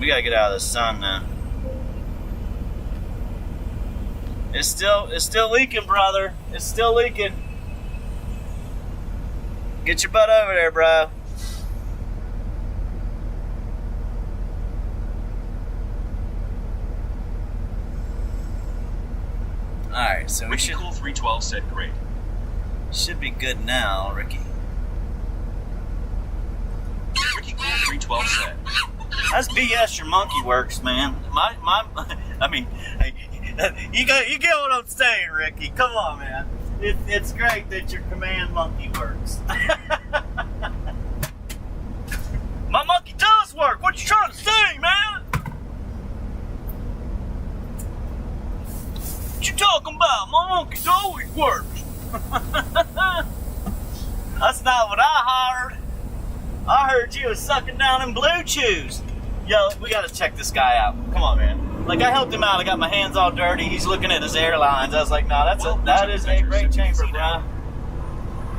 We gotta get out of the sun now. It's still leaking, brother. It's still leaking. Get your butt over there, bro. Alright, so we should... Cool 312 said great. Should be good now, Ricky. Ricky Cool 312 said. That's BS your monkey works, man. I mean, you get what I'm saying, Ricky. Come on, man. It's great that your command monkey works. My monkey does work. What you trying to say, man? What you talking about? My monkey's always works. That's not what I heard. I heard you was sucking down them blue chews. Yo, we gotta check this guy out. Come on, man. Like, I helped him out. I got my hands all dirty. He's looking at his airlines. I was like, no, that is a great chamber, bro.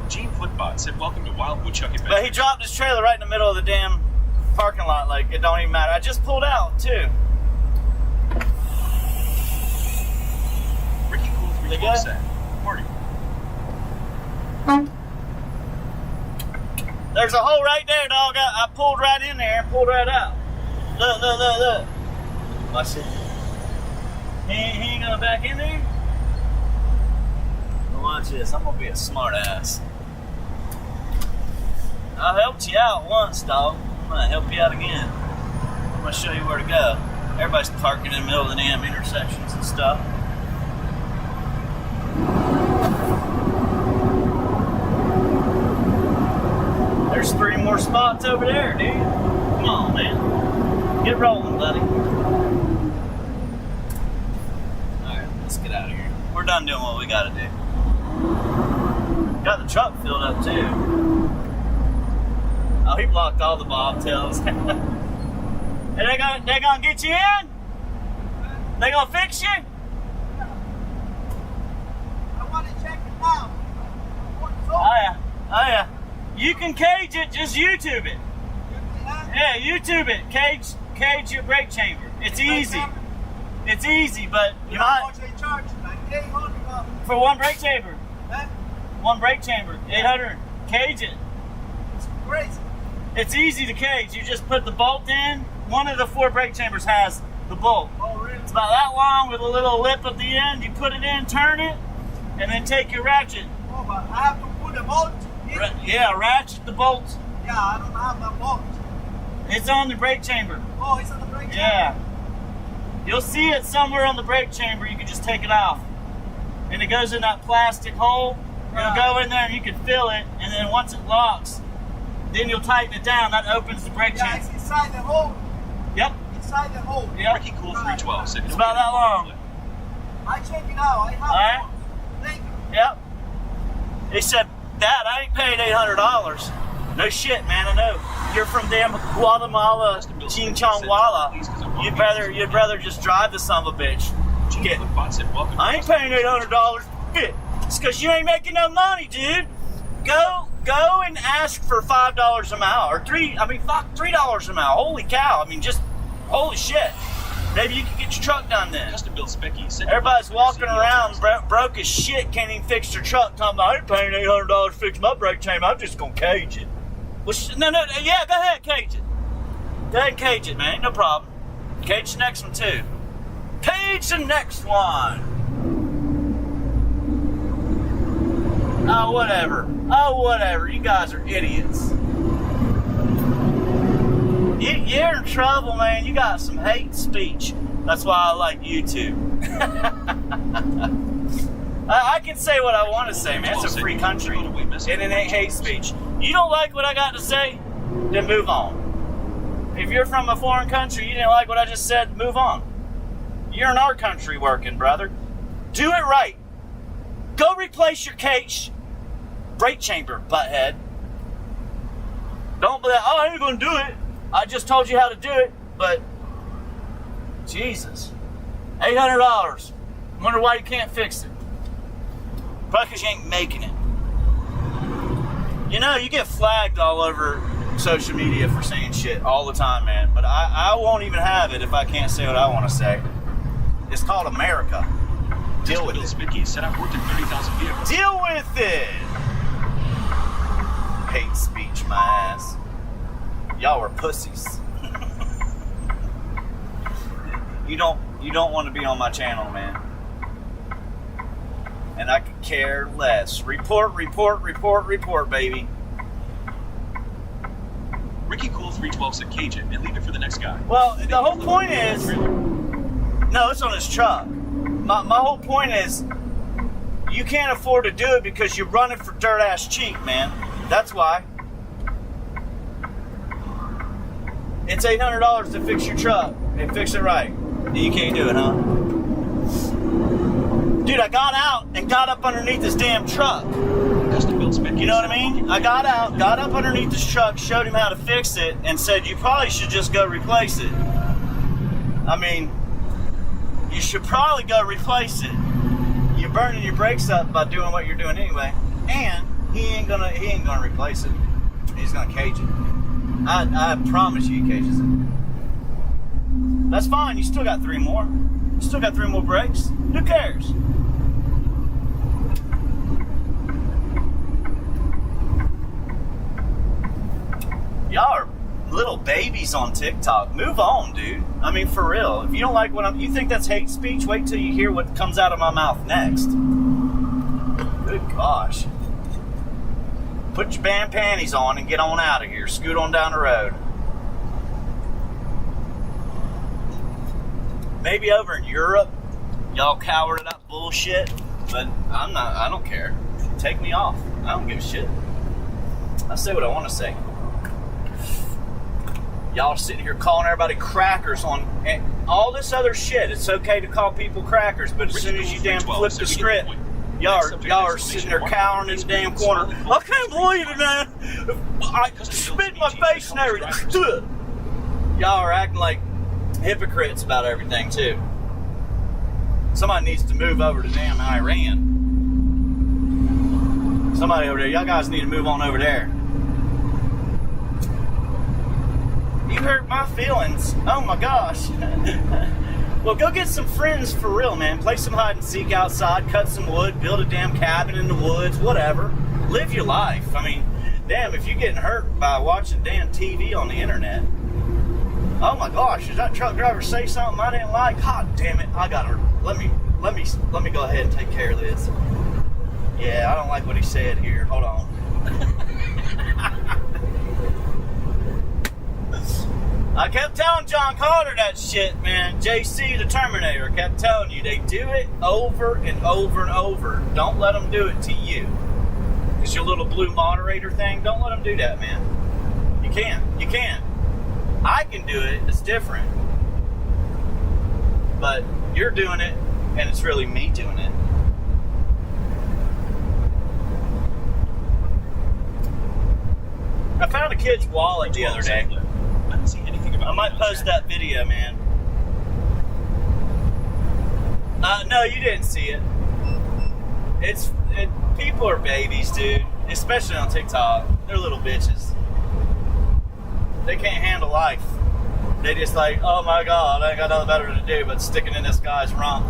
Gene Footbot said, welcome to Wild Woodchuck Adventure. But he dropped his trailer right in the middle of the damn parking lot. Like, it don't even matter. I just pulled out, too. Ricky Cool 312 said, Marty. There's a hole right there, dog. I pulled right in there and pulled right out. Look. Watch it. He ain't gonna back in there? Well, watch this. I'm gonna be a smart ass. I helped you out once, dog. I'm gonna help you out again. I'm gonna show you where to go. Everybody's parking in the middle of the damn intersections and stuff. There's 3 more spots over there, dude. Come on, man. Get rolling, buddy. Alright, let's get out of here. We're done doing what we gotta do. Got the truck filled up, too. Oh, he blocked all the bobtails. Hey, they gonna get you in? They gonna fix you? I want to check it out. Oh, yeah. You can cage it, just YouTube it. Yeah, YouTube it. Cage your brake chamber. It's easy. It's easy, but you might... How much they charge? Like $800. For one brake chamber. Huh? One brake chamber. 800. Cage it. It's crazy. It's easy to cage. You just put the bolt in. One of the 4 brake chambers has the bolt. Oh, really? It's about that long with a little lip at the end. You put it in, turn it, and then take your ratchet. Oh, but I have to put a bolt in. Yeah, ratchet the bolt. Yeah, I don't have that bolt. It's on the brake chamber. Oh, it's on the brake chamber? Yeah. You'll see it somewhere on the brake chamber. You can just take it off. And it goes in that plastic hole. Yeah. It'll go in there and you can feel it. And then once it locks, then you'll tighten it down. That opens the brake Yeah, chamber. it's inside the hole. Yep. Inside the hole. Yep. Ricky Cool 312 said, It's about that long. I check it out. I have Alright. it. Thank you. Yep. He said, Dad, I ain't paying $800. No shit, man. I know. You're from damn Guatemala, Chinchonwala. You'd rather just drive the son of a bitch. Gene Footbot said, welcome. I ain't paying $800. Shit. It's because you ain't making no money, dude. Go and ask for $5 a mile or $3 a mile. Holy cow! I mean, just holy shit. Maybe you can get your truck done then. Justin Bill Spicky said, Everybody's walking around broke as shit, can't even fix their truck. Talking about, I ain't paying $800 to fix my brake chamber. I'm just gonna cage it. Well, yeah, go ahead, cage it. Go ahead and cage it, man. No problem. Cage the next one too. Cage the next one. Oh, whatever. You guys are idiots. You're in trouble, man. You got some hate speech. That's why I like YouTube. I can say what I want to say, man. It's a free country. And it ain't hate speech. You don't like what I got to say? Then move on. If you're from a foreign country, you didn't like what I just said, move on. You're in our country working, brother. Do it right. Go replace your cage brake chamber, butthead. Don't be like, oh, I ain't gonna do it. I just told you how to do it, but Jesus. $800. Wonder why you can't fix it. Probably because you ain't making it. You know, you get flagged all over social media for saying shit all the time, man. But I won't even have it if I can't say what I want to say. It's called America. Deal with it. Spicky said I've worked in 30,000 vehicles. Deal with it. Hate speech, my ass. Y'all are pussies. You don't want to be on my channel, man. And I could care less. Report, baby. Ricky Cool 312 said cage it and leave it for the next guy. Well, the whole point is, no, it's on his truck. My whole point is, you can't afford to do it because you're running for dirt ass cheap, man. That's why. It's $800 to fix your truck and fix it right. You can't do it, huh? Dude, I got out and got up underneath this damn truck. Custom built Spicky. You know what I mean? I got out, got up underneath this truck, showed him how to fix it, and said, you probably should just go replace it. I mean, you should probably go replace it. You're burning your brakes up by doing what you're doing anyway. And he ain't gonna replace it. He's gonna cage it. I promise you he cages it. That's fine, you still got 3 more. You still got 3 more brakes. Who cares? Y'all are little babies on TikTok. Move on, dude. I mean, for real. If you don't like what you think that's hate speech, wait till you hear what comes out of my mouth next. Good gosh. Put your band panties on and get on out of here. Scoot on down the road. Maybe over in Europe, y'all cowered it up bullshit, but I don't care. Take me off. I don't give a shit. I say what I want to say. Y'all sitting here calling everybody crackers on all this other shit. It's okay to call people crackers, but as soon as you damn flip the script, y'all are sitting there cowering in the damn corner. I can't believe it, man. I spit in my face and everything. Y'all are acting like hypocrites about everything, too. Somebody needs to move over to damn Iran. Somebody over there. Y'all guys need to move on over there. You hurt my feelings. Oh my gosh. Well, go get some friends for real, man. Play some hide and seek outside, cut some wood, build a damn cabin in the woods, whatever. Live your life. I mean, damn, if you're getting hurt by watching damn TV on the internet. Oh my gosh, did that truck driver say something I didn't like? God damn it, I got her. Let me go ahead and take care of this. Yeah, I don't like what he said here. Hold on. I kept telling John Carter that shit, man. JC the Terminator kept telling you they do it over and over and over. Don't let them do it to you. It's your little blue moderator thing. Don't let them do that, man. You can't. You can't. I can do it. It's different. But you're doing it, and it's really me doing it. I found a kid's wallet the other day. I didn't see anything about I might post that video, man. No, you didn't see it. People are babies, dude. Especially on TikTok. They're little bitches. They can't handle life. They just like, oh my God, I ain't got nothing better to do but sticking in this guy's rump.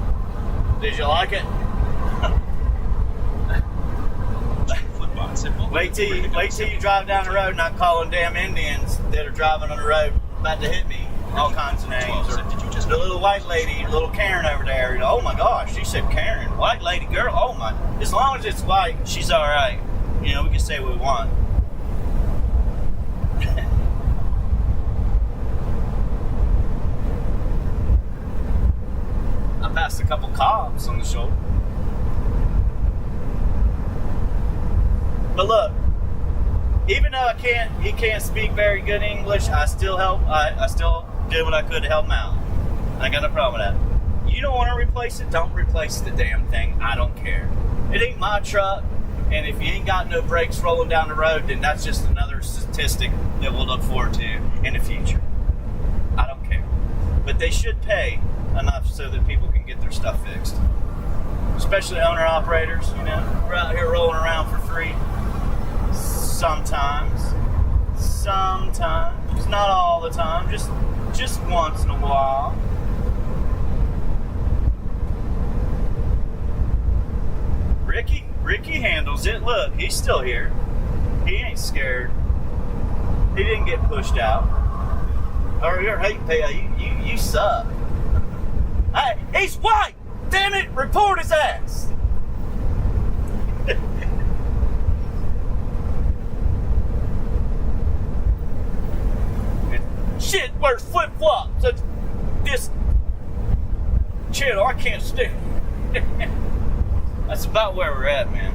Did you like it? Wait till you drive down the road, not calling damn Indians that are driving on the road about to hit me. All kinds of names. Or the little white lady, little Karen over there. You know, oh my gosh, she said Karen, white lady girl. Oh my, as long as it's white, she's all right. You know, we can say what we want. I passed a couple cops on the shoulder. But look, even though he can't speak very good English, I still help. I still did what I could to help him out. I got no problem with that. You don't want to replace it? Don't replace the damn thing. I don't care. It ain't my truck, and if you ain't got no brakes rolling down the road, then that's just another statistic that we'll look forward to in the future. I don't care. But they should pay enough so that people can get their stuff fixed. Especially owner-operators, you know. We're out here rolling around for free. Sometimes. time. It's not all the time. Just once in a while. Ricky handles it. Look, he's still here. He ain't scared. He didn't get pushed out. Or you suck. Hey, he's white! Damn it! Report his ass! Shit, where's flip-flops? This channel, I can't stick. That's about where we're at, man.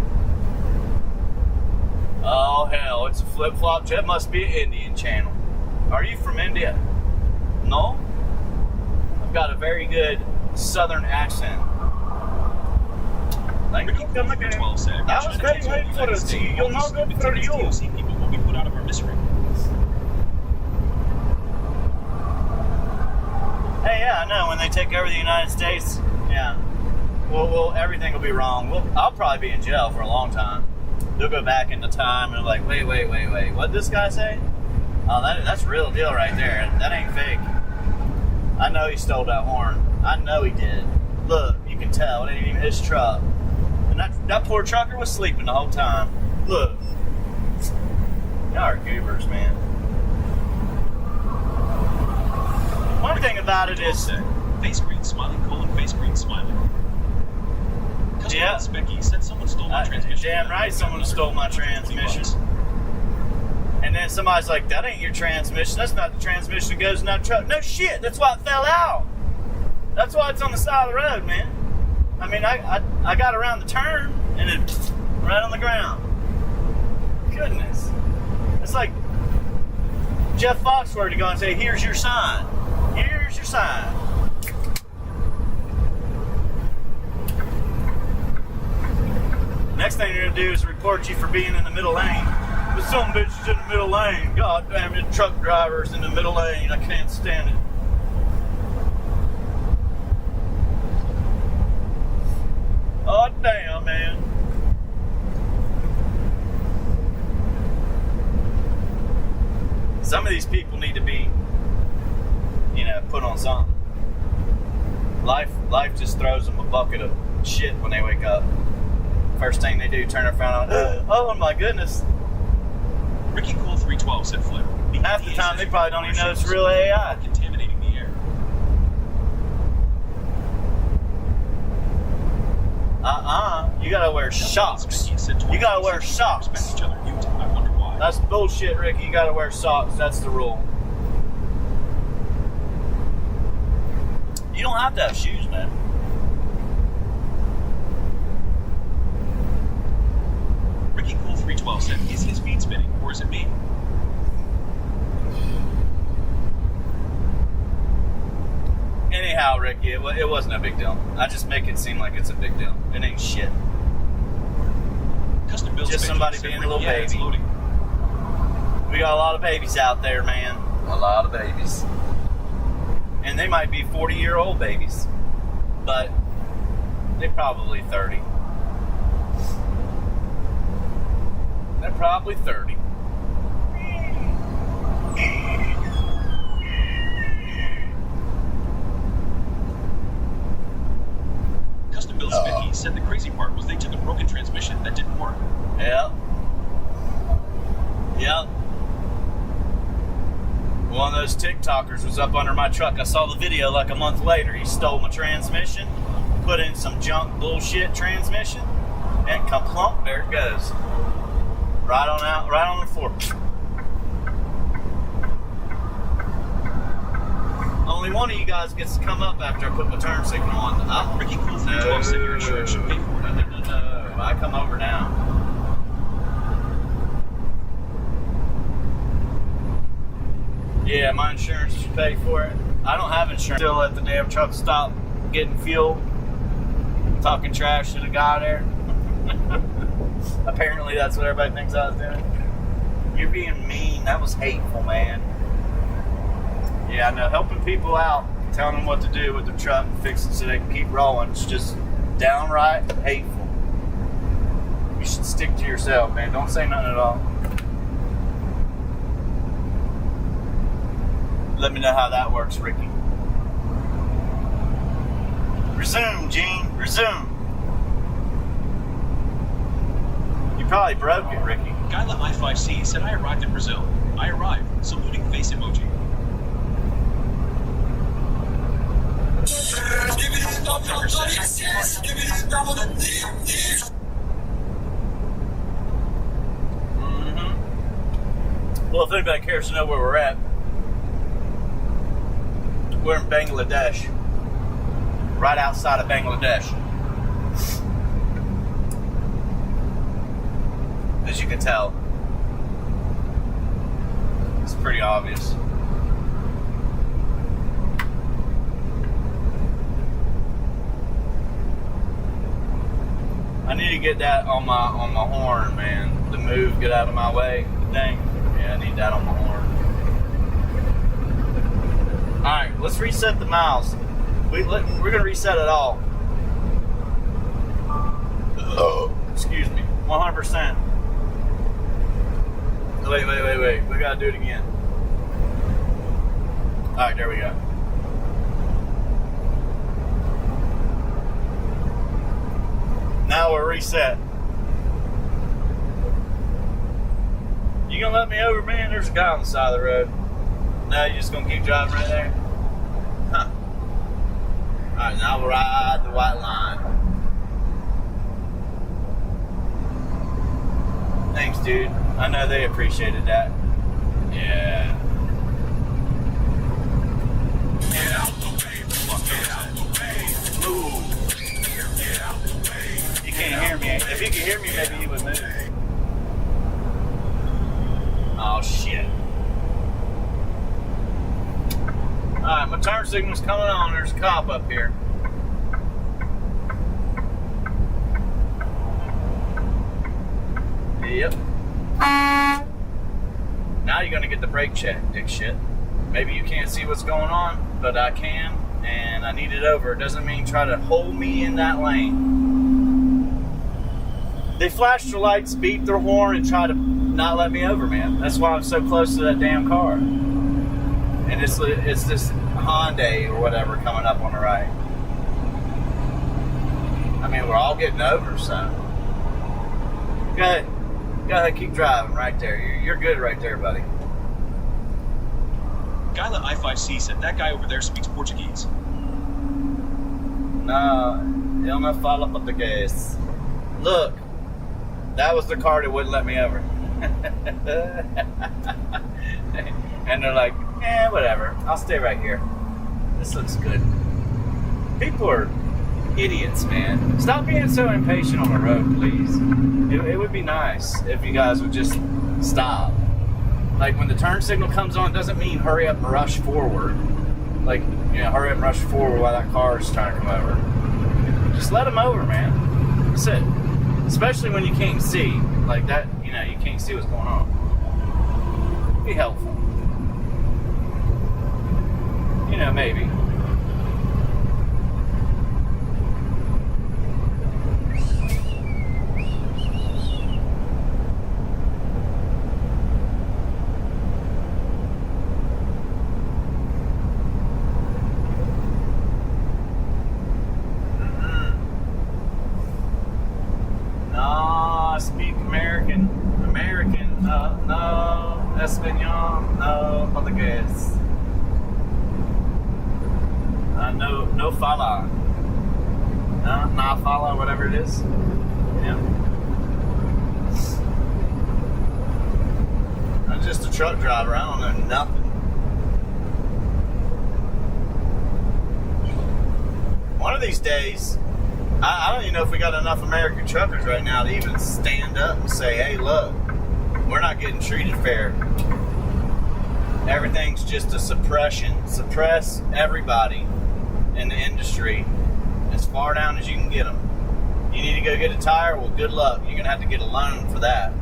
Oh, hell, it's a flip-flop. That must be an Indian channel. Are you from India? No? I've got a very good southern accent. Thank you. That was very helpful to you. You're not good for you. People will be put out of our misery. Hey, yeah, I know. When they take over the United States, yeah. Well, everything will be wrong. I'll probably be in jail for a long time. They'll go back into time and like, wait. What'd this guy say? Oh, that's real deal right there. That ain't fake. I know he stole that horn. I know he did. Look, you can tell. It ain't even his truck. And that poor trucker was sleeping the whole time. Look. Y'all are goobers, man. One thing about it is... Face green smiling, face green smiling. Yeah. Becky said someone stole my transmission. Damn right someone stole my transmission. And then somebody's like, that ain't your transmission. That's not the transmission that goes in that truck. No shit, that's why it fell out. That's why it's on the side of the road, man. I mean, I got around the turn and it right on the ground. Goodness. It's like Jeff Foxworthy to go and say, here's your sign. Here's your sign. Next thing you're going to do is report you for being in the middle lane. But some bitch is in the middle lane. God damn it, truck drivers in the middle lane. I can't stand it. Oh, damn, man. Some of these people need to be, put on something. Life just throws them a bucket of shit when they wake up. First thing they do, turn their phone on. Oh my goodness. Ricky Cool 312 said Flip. Half the time they probably don't even know it's real AI. Contaminating the air. You gotta wear socks. You gotta wear socks. I wonder why. That's bullshit, Ricky. You gotta wear socks. That's the rule. You don't have to have shoes, man. Ricky Cool 312 said, is his feet spinning or is it me? Anyhow, Ricky, it wasn't a big deal. I just make it seem like it's a big deal. It ain't shit. Custom build just somebody being a little baby. We got a lot of babies out there, man. A lot of babies. And they might be 40-year-old babies. But they're probably 30. They're probably 30. Custom Build Spicky said the crazy part was they took a broken transmission that didn't work. Yep. One of those TikTokers was up under my truck. I saw the video like a month later. He stole my transmission, put in some junk bullshit transmission, and kaplunk, there it goes. Right on out, right on the floor. Only one of you guys gets to come up after I put my turn signal on. Ricky Cool 312 said your insurance should pay for it. No. I come over now. Yeah, my insurance should pay for it. I don't have insurance. Still at the damn truck stop getting fuel. Talking trash to the guy there. Apparently that's what everybody thinks I was doing. You're being mean. That was hateful, man. Yeah, I know. Helping people out, telling them what to do with the truck and fix it so they can keep rolling. It's just downright hateful. You should stick to yourself, man. Don't say nothing at all. Let me know how that works, Ricky. Resume, Gene. Resume. You probably broke it, Ricky. Gyla I5C said I arrived in Brazil. I arrived. Saluting face emoji. Well, if anybody cares to know where we're at, we're in Bangladesh. Right outside of Bangladesh. As you can tell. It's pretty obvious. I need to get that on my horn, man. The move, get out of my way thing. Yeah, I need that on my horn. Alright, let's reset the miles. We're going to reset it all. Excuse me. 100%. Wait. We got to do it again. Alright, there we go. Now we're reset. You gonna let me over, man? There's a guy on the side of the road. No, you just gonna keep driving right there? Huh. Alright, now we'll ride the white line. Thanks, dude. I know they appreciated that. Yeah. Get out the way, get out the way. Move. Get out the way. You can't hear me. If he could hear me, maybe he would move. Oh, shit. Alright, my turn signal's coming on. There's a cop up here. Yep. Now you're gonna get the brake check, dick shit. Maybe you can't see what's going on, but I can, and I need it over. It doesn't mean try to hold me in that lane. They flash their lights, beep their horn, and try to not let me over, man. That's why I'm so close to that damn car. And it's this Hyundai or whatever coming up on the right. I mean, we're all getting over, so. Go ahead, keep driving right there. You're good right there, buddy. Gyla I5C said that guy over there speaks Portuguese. No, ele não fala português. Look, that was the car that wouldn't let me over. And they're like, whatever. I'll stay right here. This looks good. People are idiots, man. Stop being so impatient on the road, please. It would be nice if you guys would just stop. Like, when the turn signal comes on, it doesn't mean hurry up and rush forward. Like, hurry up and rush forward while that car is trying to come over. Just let them over, man. That's it. Especially when you can't see. Like that, you can't see what's going on. Be helpful. Maybe. Speak American, no, Espanol, no, Portuguese. No fala. No fala, whatever it is. Yeah. I'm just a truck driver, I don't know nothing. One of these days, I don't even know if we got enough American truckers right now to even stand up and say, hey, look, we're not getting treated fair. Everything's just a suppression. Suppress everybody in the industry as far down as you can get them. You need to go get a tire? Well, good luck. You're going to have to get a loan for that.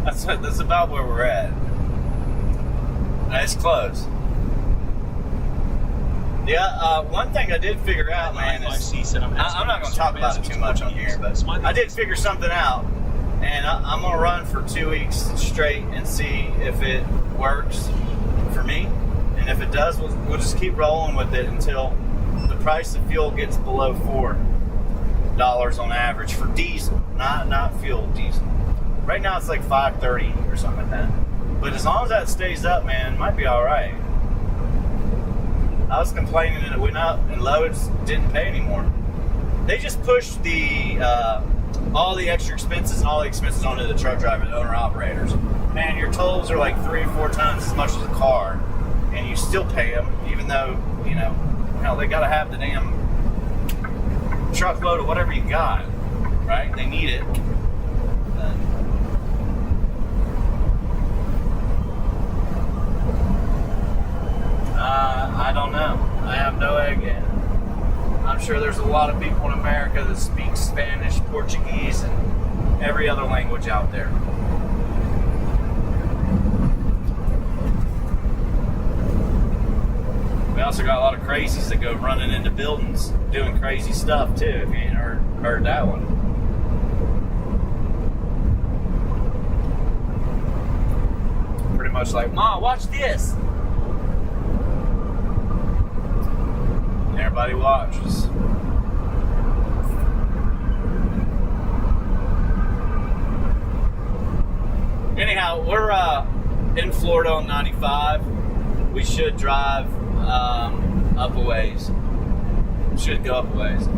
That's about where we're at. It's close. Yeah, one thing I did figure out, man, is I'm not going to talk about it too much on here, but I did figure something out, and I'm going to run for 2 weeks straight and see if it works for me, and And if it does, we'll just keep rolling with it until the price of fuel gets below $4 on average for diesel, not fuel, diesel. Right now it's like $5.30 or something like that. But as long as that stays up, man, it might be all right. I was complaining that it went up and loads didn't pay anymore. They just pushed the all the extra expenses and all the expenses onto the truck driver and owner operators. Man, your tolls are like 3 or 4 times as much as a car, and you still pay them, even though, you know, hell, they got to have the damn truckload of whatever you got, right? They need it. I don't know. I have no idea. I'm sure there's a lot of people in America that speak Spanish, Portuguese, and every other language out there. We also got a lot of crazies that go running into buildings doing crazy stuff too, if you ain't heard that one. Pretty much like, Ma, watch this. And everybody watches. Anyhow, we're in Florida on 95. We should drive up a ways. Should go up a ways.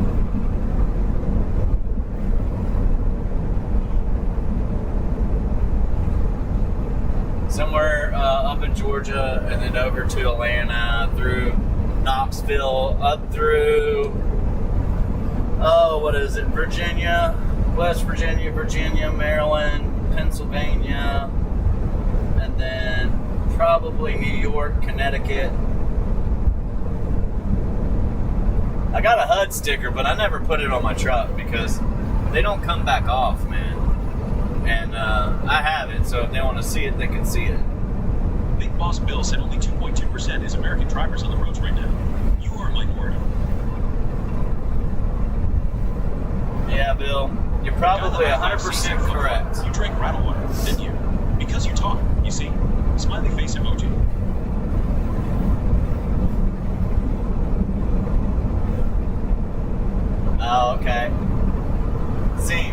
Somewhere up in Georgia, and then over to Atlanta, through Knoxville, up through, Virginia, West Virginia, Maryland, Pennsylvania, and then probably New York, Connecticut. I got a HUD sticker, but I never put it on my truck because they don't come back off, man. And I have it, so if they want to see it, they can see it. Big Boss Bill said only 2.2% is American drivers on the roads right now. You are a minority. Yeah, Bill, you're probably 100% correct. You drank rattle water, didn't you? Because you talk, you see. Smiley face emoji. Oh, okay. See.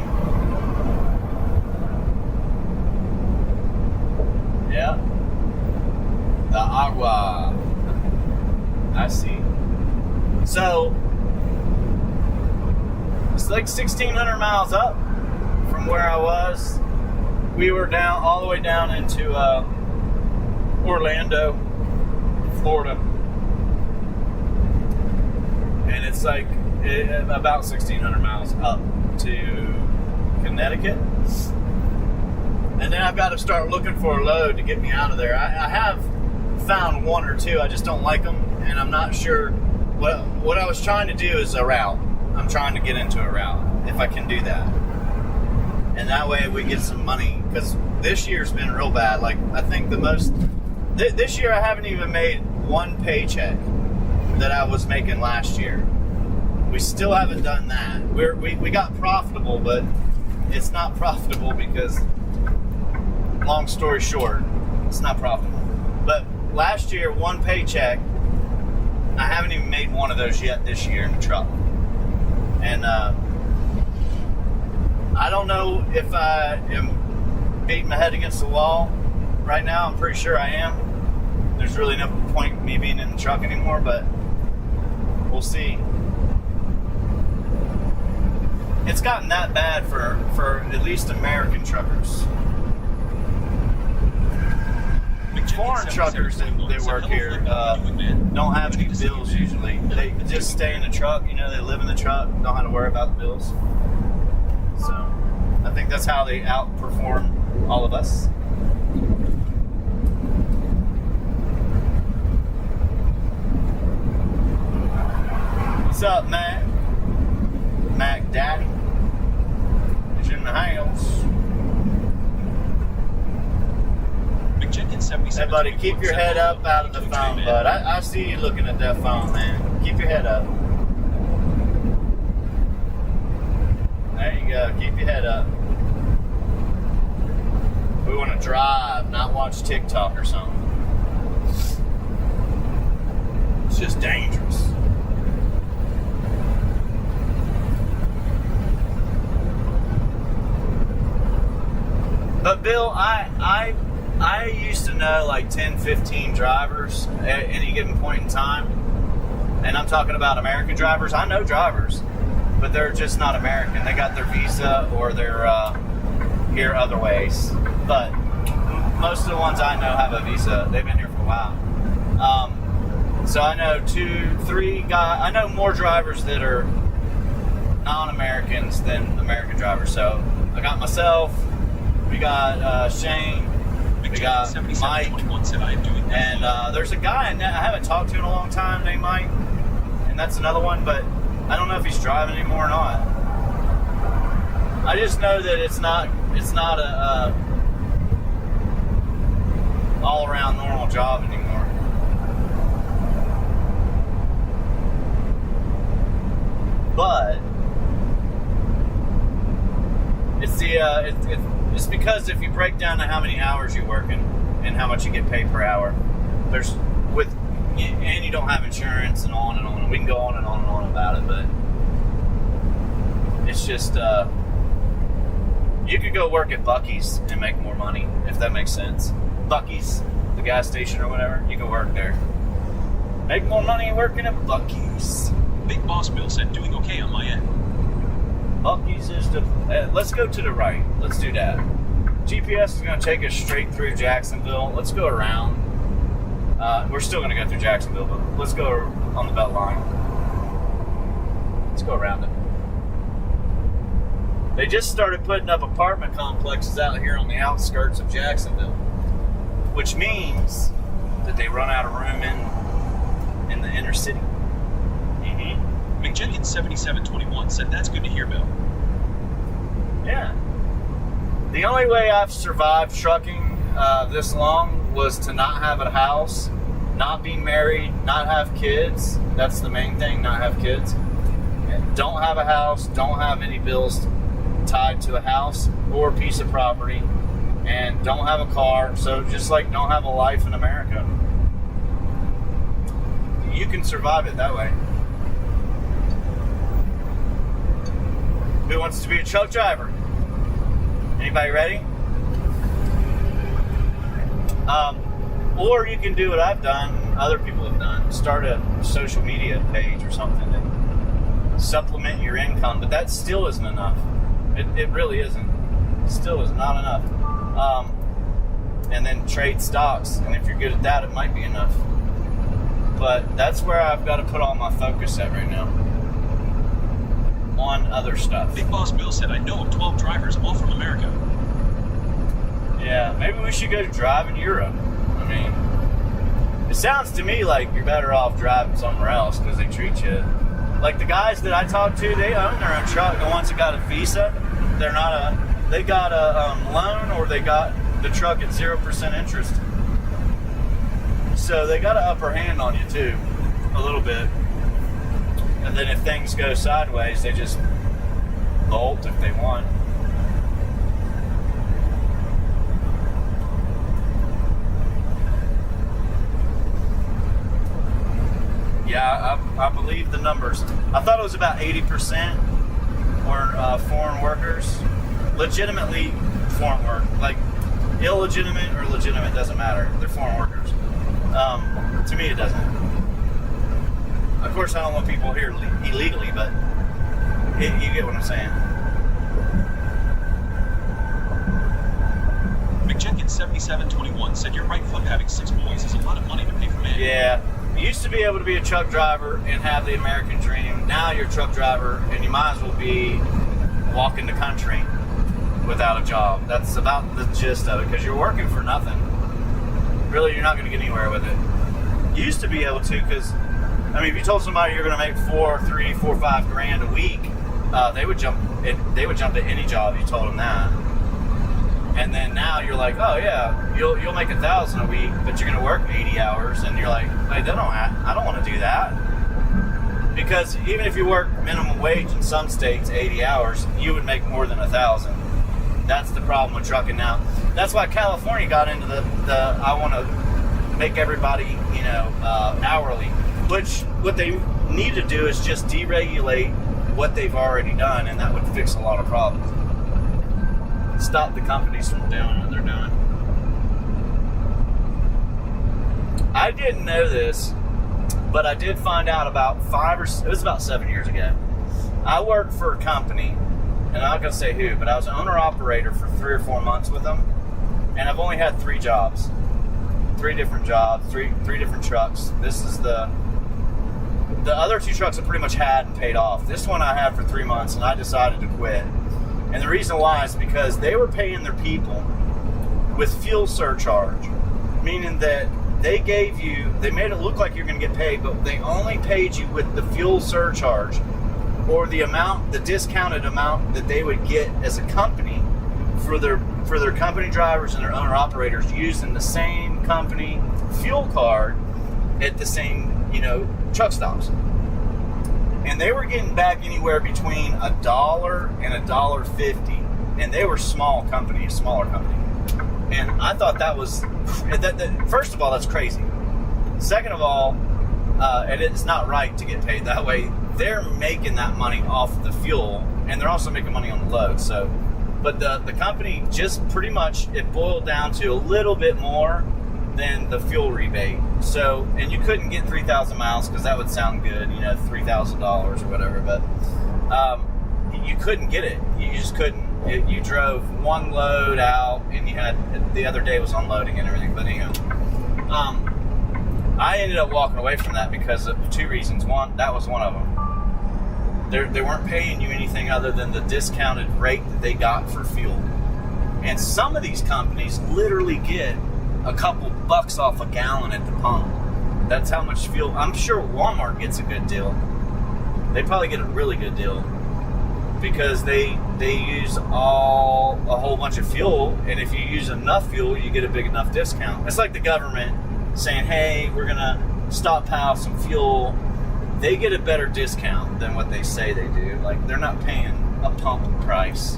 Yeah. The agua. I see. So, it's like 1,600 miles up from where I was. We were down, all the way down into Orlando, Florida. And it's like about 1,600 miles up to Connecticut. And then I've got to start looking for a load to get me out of there. I have found one or two. I just don't like them, and I'm not sure. What I was trying to do is a route. I'm trying to get into a route, if I can do that. And that way we get some money, because this year's been real bad. Like, I think the most... This year I haven't even made one paycheck that I was making last year. We still haven't done that. We got profitable, but it's not profitable because... Long story short, it's not profitable. But last year, one paycheck, I haven't even made one of those yet this year in the truck. And I don't know if I am beating my head against the wall right now. I'm pretty sure I am. There's really no point in me being in the truck anymore, but we'll see. It's gotten that bad for at least American truckers. Foreign truckers that work here don't have any bills usually. They just stay in the truck, you know, they live in the truck, don't have to worry about the bills. So, I think that's how they outperform all of us. What's up, Mac? Mac Daddy is in the house. Hey, buddy, keep your head up out of the phone, bud. I see you looking at that phone, man. Keep your head up. There you go. Keep your head up. We want to drive, not watch TikTok or something. It's just dangerous. But Bill, I used to know like 10, 15 drivers at any given point in time. And I'm talking about American drivers. I know drivers, but they're just not American. They got their visa or they're here other ways. But most of the ones I know have a visa. They've been here for a while. So I know 2, 3 guys. I know more drivers that are non-Americans than American drivers. So I got myself. We got Shane. We got Mike. And there's a guy I haven't talked to in a long time named Mike. And that's another one, but I don't know if he's driving anymore or not. I just know that it's not a all around normal job anymore. But it's because if you break down to how many hours you're working and how much you get paid per hour, and you don't have insurance and on and on. And we can go on and on and on about it, but it's just you could go work at Buc-ee's and make more money if that makes sense. Buc-ee's, the gas station or whatever, you can work there. Make more money working at Buc-ee's. Big Boss Bill said doing okay on my end. Buc-ee's is let's go to the right. Let's do that. GPS is going to take us straight through Jacksonville. Let's go around. We're still going to go through Jacksonville, but let's go on the belt line. Let's go around it. They just started putting up apartment complexes out here on the outskirts of Jacksonville, which means that they run out of room in the inner city. McJenkins 7721 said that's good to hear, Bill. Yeah. The only way I've survived trucking this long was to not have a house, not be married, not have kids. That's the main thing, not have kids. Don't have a house, don't have any bills tied to a house or a piece of property, and don't have a car. So just like don't have a life in America. You can survive it that way. Who wants to be a truck driver? Anybody ready? Or you can do what I've done, other people have done. Start a social media page or something and supplement your income, but that still isn't enough. It really isn't. It still is not enough. And then trade stocks, and if you're good at that, it might be enough. But that's where I've got to put all my focus at right now. On other stuff. Big Boss Bill said, I know of 12 drivers, all from America. Yeah, maybe we should go to drive in Europe. I mean, it sounds to me like you're better off driving somewhere else because they treat you. Like the guys that I talk to, they own their own truck. The ones that got a visa, they got a loan or they got the truck at 0% interest. So they got an upper hand on you too, a little bit. And then if things go sideways, they just bolt if they want. Yeah, I believe the numbers. I thought it was about 80% were foreign workers. Legitimately foreign work. Like, illegitimate or legitimate, doesn't matter. They're foreign workers. To me, it doesn't. Of course, I don't want people here illegally, but you get what I'm saying. McJenkins 7721 said your right foot having 6 boys is a lot of money to pay for man. Yeah. You used to be able to be a truck driver and have the American dream. Now you're a truck driver and you might as well be walking the country without a job. That's about the gist of it because you're working for nothing. Really, you're not going to get anywhere with it. You used to be able to because, I mean, if you told somebody you're going to make $4, $5 grand a week, they would jump at any job you told them that. And then now you're like, oh yeah, you'll make $1,000 a week, but you're gonna work 80 hours, and you're like, hey, I don't want to do that, because even if you work minimum wage in some states, 80 hours, you would make more than 1,000. That's the problem with trucking now. That's why California got into the I want to make everybody, hourly. Which, what they need to do is just deregulate what they've already done, and that would fix a lot of problems. Stop the companies from doing what they're doing. I didn't know this, but I did find out about it was about 7 years ago. I worked for a company, and I'm not going to say who, but I was an owner-operator for 3 or 4 months with them, and I've only had 3 jobs. 3 different jobs, three different trucks. This is the other 2 trucks I pretty much had and paid off. This one I had for 3 months, and I decided to quit. And the reason why is because they were paying their people with fuel surcharge, meaning that they made it look like you're going to get paid, but they only paid you with the fuel surcharge or the discounted amount that they would get as a company for their company drivers and their owner operators using the same company fuel card at the same, truck stops. And they were getting back anywhere between $1 and $1.50, and they were smaller company. And I thought that was first of all, that's crazy. Second of all, and it's not right to get paid that way. They're making that money off the fuel, and they're also making money on the load. So, but the company just pretty much, it boiled down to a little bit more than the fuel rebate. So, and you couldn't get 3,000 miles because that would sound good, $3,000 or whatever. But you couldn't get it. You just couldn't. You drove one load out, and you had the other day was unloading and everything. But anyhow, I ended up walking away from that because of 2 reasons. One, that was one of them. They weren't paying you anything other than the discounted rate that they got for fuel. And some of these companies literally get a couple bucks off a gallon at the pump. That's how much fuel. I'm sure Walmart gets a good deal. They probably get a really good deal because they use a whole bunch of fuel, and if you use enough fuel, you get a big enough discount. It's like the government saying, hey, we're going to stockpile some fuel. They get a better discount than what they say they do. Like, they're not paying a pump price.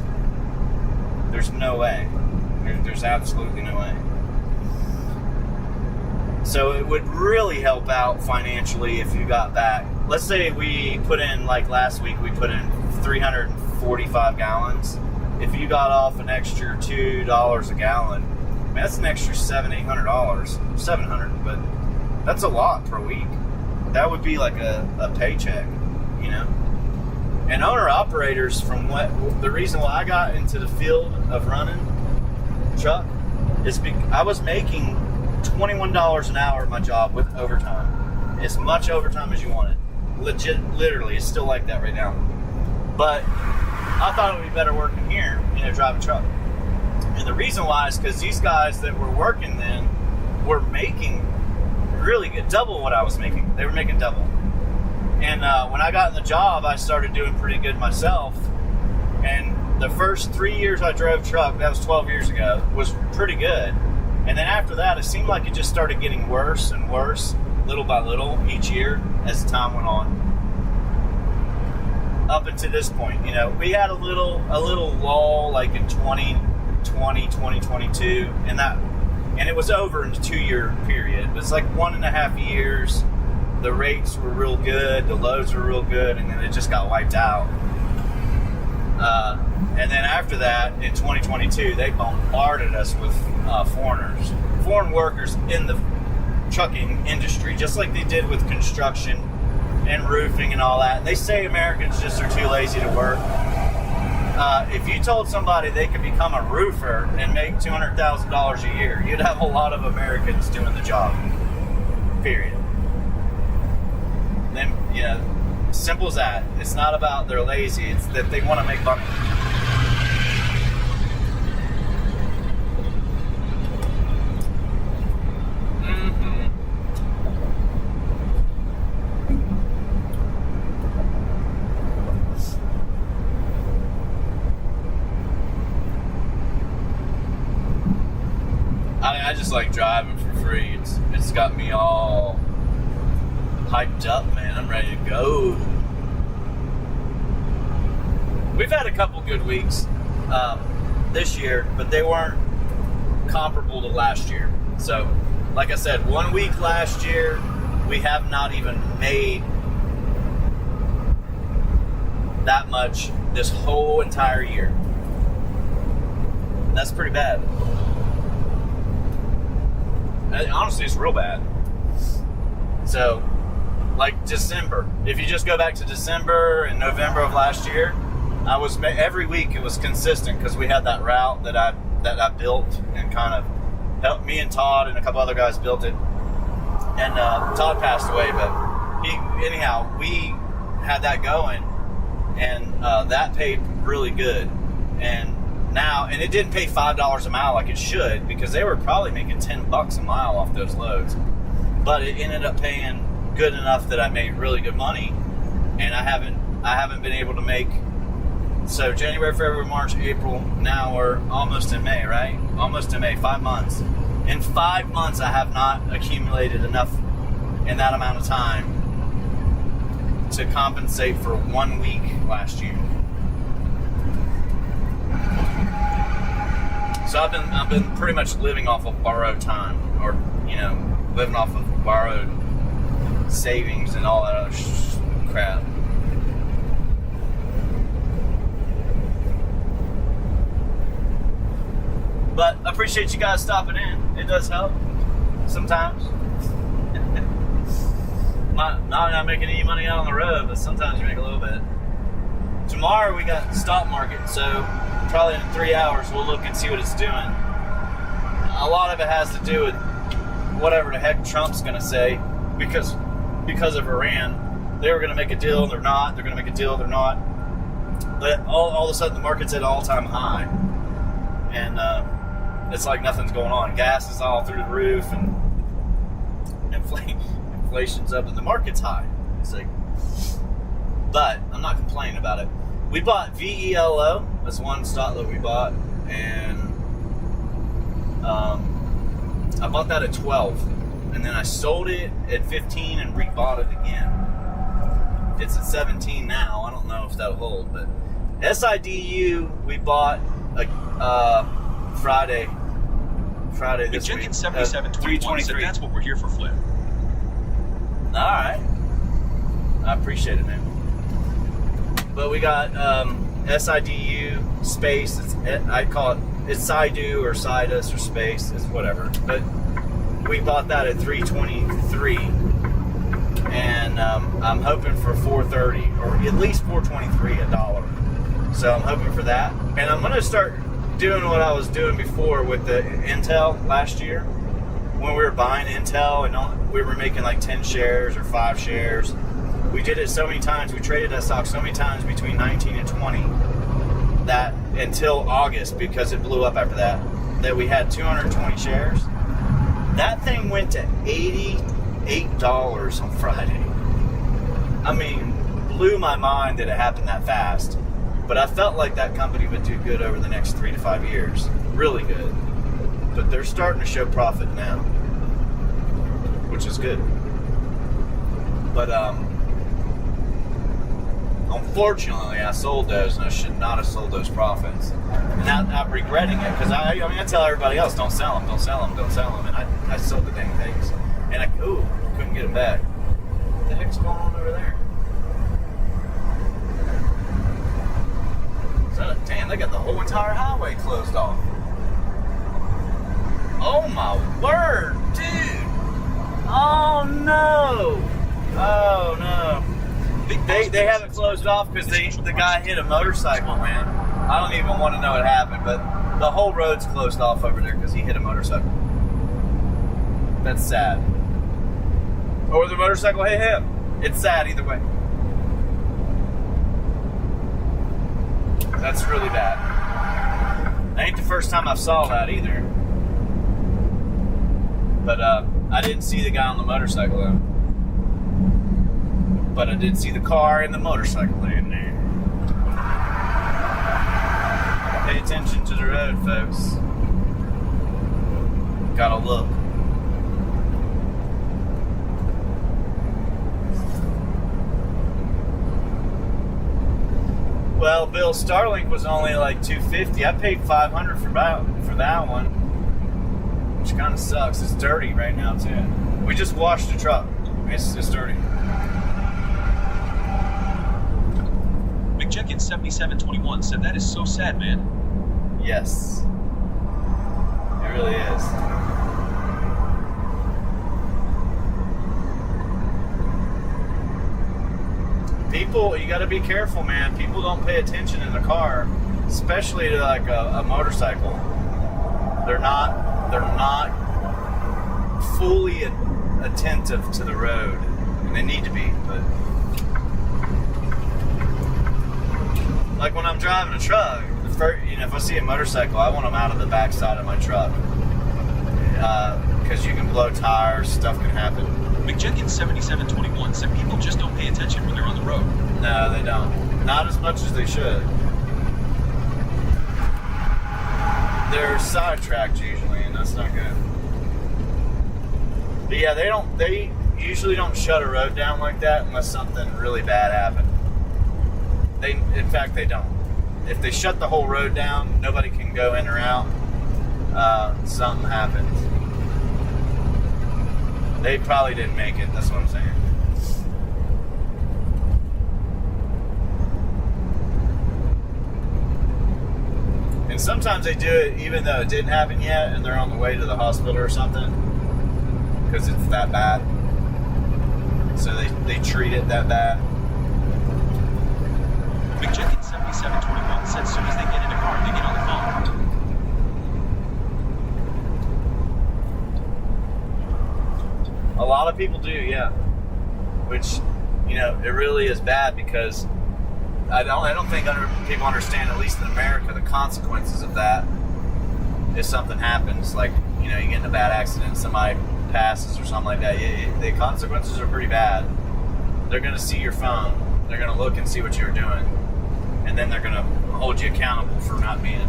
There's no way. There's absolutely no way. So it would really help out financially if you got back. Let's say we put in, like last week, we put in 345 gallons. If you got off an extra $2 a gallon, man, that's an extra $700-800, $700, but that's a lot per week. That would be like a paycheck, And owner-operators, the reason why I got into the field of running truck is because I was making $21 an hour at my job with overtime. As much overtime as you wanted. Literally, it's still like that right now. But I thought it would be better working here, driving truck. And the reason why is because these guys that were working then were making really good, double what I was making. They were making double. And when I got in the job, I started doing pretty good myself. And the first 3 years I drove truck, that was 12 years ago, was pretty good. And then after that, it seemed like it just started getting worse and worse, little by little, each year as time went on. Up until this point, we had a little lull, like in 2020, 2022, and it was over in a 2-year period. It was like 1.5 years. The rates were real good, the loads were real good, and then it just got wiped out. And then after that, in 2022, they bombarded us with foreign workers in the trucking industry, just like they did with construction and roofing and all that. They say Americans just are too lazy to work. If you told somebody they could become a roofer and make $200,000 a year, you'd have a lot of Americans doing the job. Period. Then, simple as that. It's not about they're lazy, it's that they want to make money. I just like driving for free. It's got me all hyped up, man. I'm ready to go. We've had a couple good weeks this year, but they weren't comparable to last year. So, like I said, 1 week last year, we have not even made that much this whole entire year. That's pretty bad. Honestly, it's real bad. So, like December, if you just go back to December and November of last year, every week it was consistent because we had that route that I built and kind of helped me and Todd and a couple other guys built it. And Todd passed away, but we had that going, and that paid really good. And it didn't pay $5 a mile like it should, because they were probably making $10 a mile off those loads. But it ended up paying good enough that I made really good money, and I haven't been able to make. So January, February, March, April. Now we're almost in May, right? Almost in May. 5 months. In 5 months, I have not accumulated enough in that amount of time to compensate for 1 week last year. So I've been pretty much living off of borrowed time, or living off of borrowed savings and all that other crap. But I appreciate you guys stopping in. It does help sometimes. Not making any money out on the road, but sometimes you make a little bit. Tomorrow we got stock market, so probably in 3 hours we'll look and see what it's doing. A lot of it has to do with whatever the heck Trump's going to say, because of Iran. They were going to make a deal, and they're not. They're going to make a deal, they're not. But all of a sudden the market's at an all-time high, and it's like nothing's going on. Gas is all through the roof, and inflation's up, and the market's high. It's like, but I'm not complaining about it. We bought VELO. That's one stock that we bought, and I bought that at 12, and then I sold it at 15 and rebought it again. It's at 17 now. I don't know if that'll hold, but SIDU we bought Friday this week. 7721 said that's what we're here for, Flip. All right, I appreciate it, man. But we got SIDU space. I call it. It's SIDU or Sidus or space. It's whatever. But we bought that at 323, and I'm hoping for 430 or at least 423 $1. So I'm hoping for that, and I'm gonna start doing what I was doing before with the Intel last year when we were buying Intel and we were making like 10 shares or 5 shares. We did it so many times. We traded that stock so many times between 19 and 20 that until August, because it blew up after that we had 220 shares. That thing went to $88 on Friday. I mean, blew my mind that it happened that fast. But I felt like that company would do good over the next 3 to 5 years. Really good. But they're starting to show profit now, which is good. But unfortunately, I sold those, and I should not have sold those profits. And I'm regretting it, because I tell everybody else, don't sell them, and I sold the dang things. And I couldn't get them back. What the heck's going on over there? Damn, they got the whole entire highway closed off. Oh my word, dude. Oh no. Oh no. They have it closed off because the guy hit a motorcycle, man. I don't even want to know what happened, but the whole road's closed off over there because he hit a motorcycle. That's sad. Or the motorcycle hit him. It's sad either way. That's really bad. Ain't the first time I saw that either. But I didn't see the guy on the motorcycle though. But I did see the car and the motorcycle in there. Pay attention to the road, folks. Gotta look. Well, Bill, Starlink was only like $250. I paid $500 for that one, which kind of sucks. It's dirty right now too. We just washed the truck. It's dirty. McJenkins7721 said that is so sad, man. Yes. It really is. People, you got to be careful, man. People don't pay attention in the car, especially to like a motorcycle. They're not fully attentive to the road, and they need to be. But like when I'm driving a truck, if I see a motorcycle, I want them out of the backside of my truck because you can blow tires, stuff can happen. McJenkins7721 said people just don't pay attention when they're on the road. No, they don't. Not as much as they should. They're sidetracked usually, and that's not good. But yeah, they usually don't shut a road down like that unless something really bad happened. In fact, they don't. If they shut the whole road down, nobody can go in or out. Something happens. They probably didn't make it. That's what I'm saying. And sometimes they do it even though it didn't happen yet, and they're on the way to the hospital or something because it's that bad. So they treat it that bad. McJenkins7721 said as soon as they get in the car, they get on the phone. A lot of people do, yeah. Which, it really is bad because I don't think people understand, at least in America, the consequences of that. If something happens, like, you get in a bad accident, somebody passes or something like that, the consequences are pretty bad. They're going to see your phone. They're going to look and see what you're doing. And then they're going to hold you accountable for not being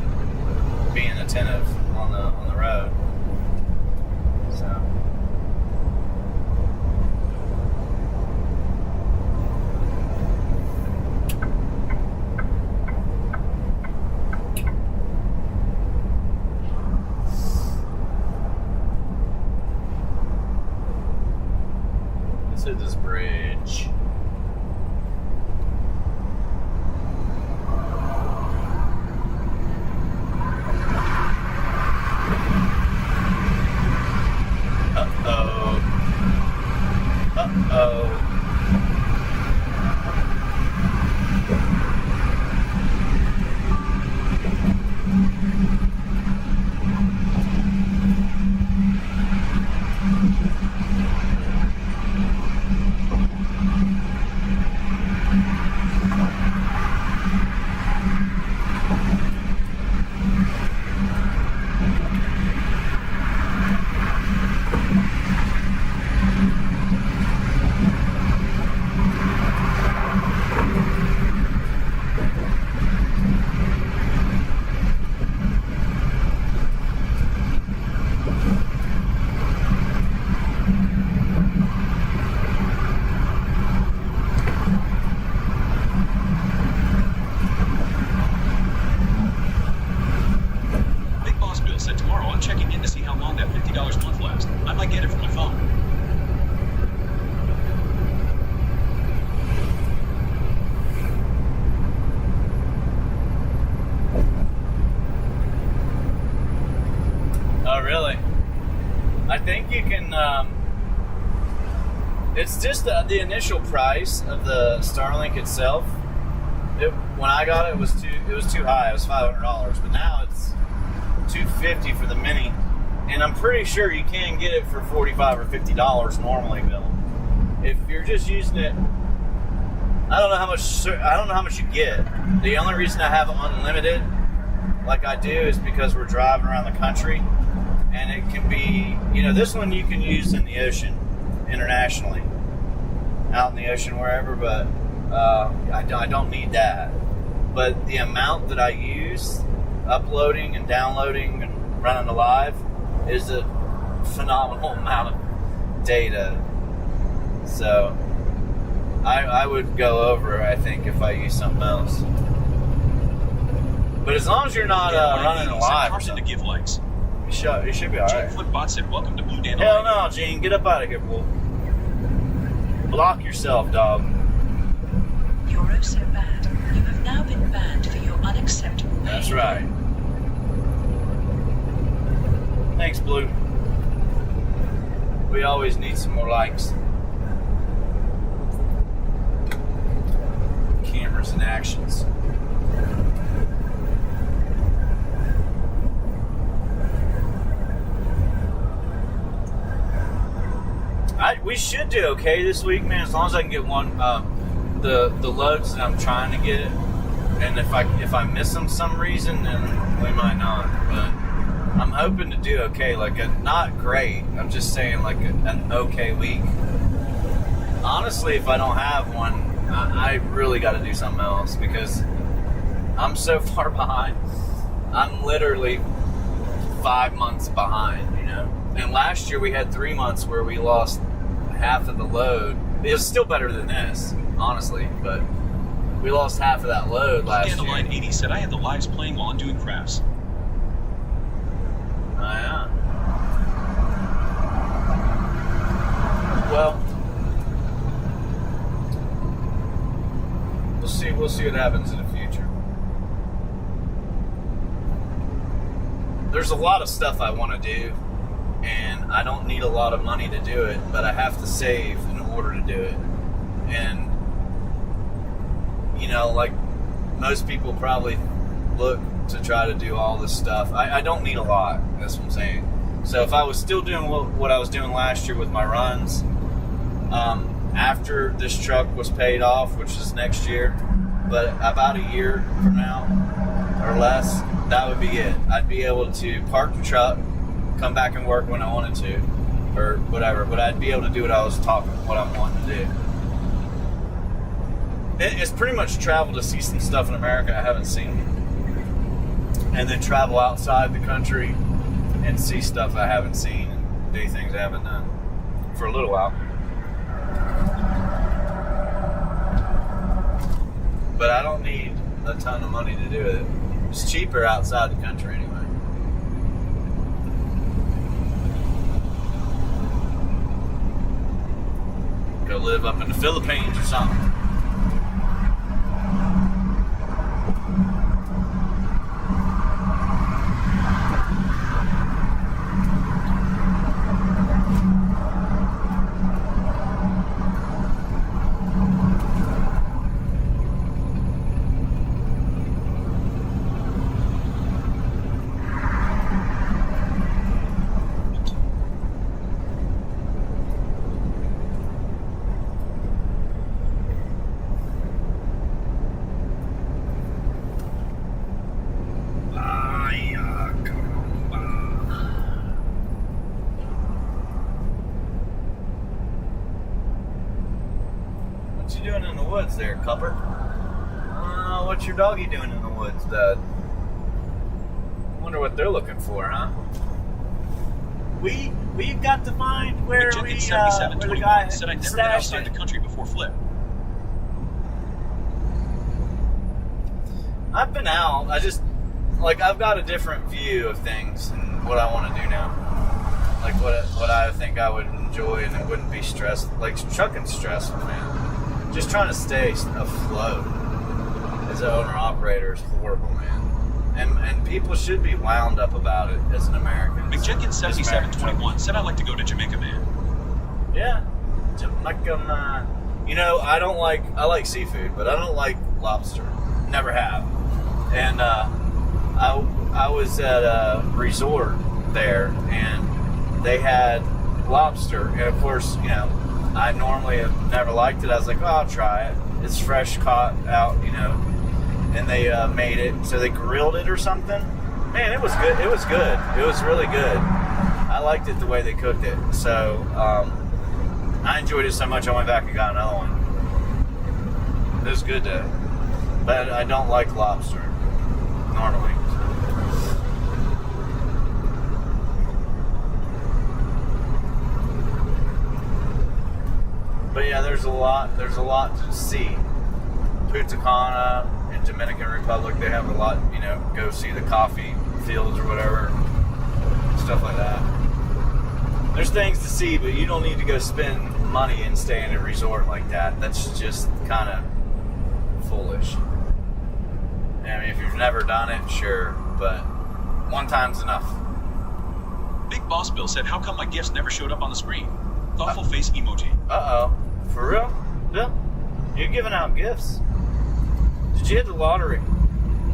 attentive on the road. So... this bridge. Uh-oh. Uh-oh. It's just the initial price of the Starlink itself. When I got it, it was too high. It was $500, but now it's $250 for the mini, and I'm pretty sure you can get it for $45 or $50 normally, Bill. If you're just using it, I don't know how much you get. The only reason I have unlimited, like I do, is because we're driving around the country, and it can be, this one you can use in the ocean, internationally, out in the ocean, wherever, but I don't need that. But the amount that I use uploading and downloading and running the live is a phenomenal amount of data. So I would go over, I think, if I use something else. But as long as you're not running a live or something, to give likes. You should be alright. Footbot said, "Welcome to Blue Dan." Hell no, Gene, get up out of here, fool. Block yourself, dog. You're oh so bad. You have now been banned for your unacceptable behavior. That's right. Thanks, Blue. We always need some more likes. Cameras and actions. We should do okay this week, man. As long as I can get one, the loads that I'm trying to get, and if I miss them some reason, then we might not. But I'm hoping to do okay. Like not great. I'm just saying like an okay week. Honestly, if I don't have one, I really got to do something else because I'm so far behind. I'm literally 5 months behind, you know. And last year we had 3 months where we lost half of the load. It was still better than this, honestly, but we lost half of that load last year. Dandelion 80 said I had the lives playing while I'm doing crafts. Oh, yeah. Well, we'll see what happens in the future. There's a lot of stuff I want to do, and I don't need a lot of money to do it, but I have to save in order to do it. And, you know, like most people probably look to try to do all this stuff. I don't need a lot, that's what I'm saying. So if I was still doing what I was doing last year with my runs, after this truck was paid off, which is next year, but about a year from now or less, that would be it. I'd be able to park the truck, come back and work when I wanted to, or whatever, but I'd be able to do what I'm wanting to do. It's pretty much travel to see some stuff in America I haven't seen, and then travel outside the country and see stuff I haven't seen and do things I haven't done for a little while. But I don't need a ton of money to do it. It's cheaper outside the country anyway. Go live up in the Philippines or something. There, Cupper. What's your doggy doing in the woods, Dad? Wonder what they're looking for, huh? We got to find where where the guy said I'd never been outside the country before Flip. I've been out. I've got a different view of things and what I want to do now. Like what I think I would enjoy and it wouldn't be stressed. Like trucking's stressful, man. Just trying to stay afloat as an owner-operator is horrible, man. And people should be wound up about it as an American. McJenkins7721 said I'd like to go to Jamaica, man. Yeah, Jamaica, man. You know, I like seafood, but I don't like lobster. Never have. And I was at a resort there, and they had lobster. And, of course, you know, I normally have never liked it. I was like, oh, I'll try it. It's fresh caught out, you know. And they made it. So they grilled it or something. Man, it was good. It was good. It was really good. I liked it the way they cooked it. So I enjoyed it so much I went back and got another one. It was good though. But I don't like lobster normally. But yeah, there's a lot to see. Punta Cana in Dominican Republic, they have a lot, you know, go see the coffee fields or whatever, stuff like that. There's things to see, but you don't need to go spend money and stay in a resort like that. That's just kind of foolish. I mean, if you've never done it, sure, but one time's enough. Big Boss Bill said, how come my gifts never showed up on the screen? Thoughtful face emoji. Uh-oh. For real? Bill? You're giving out gifts. Did you hit the lottery?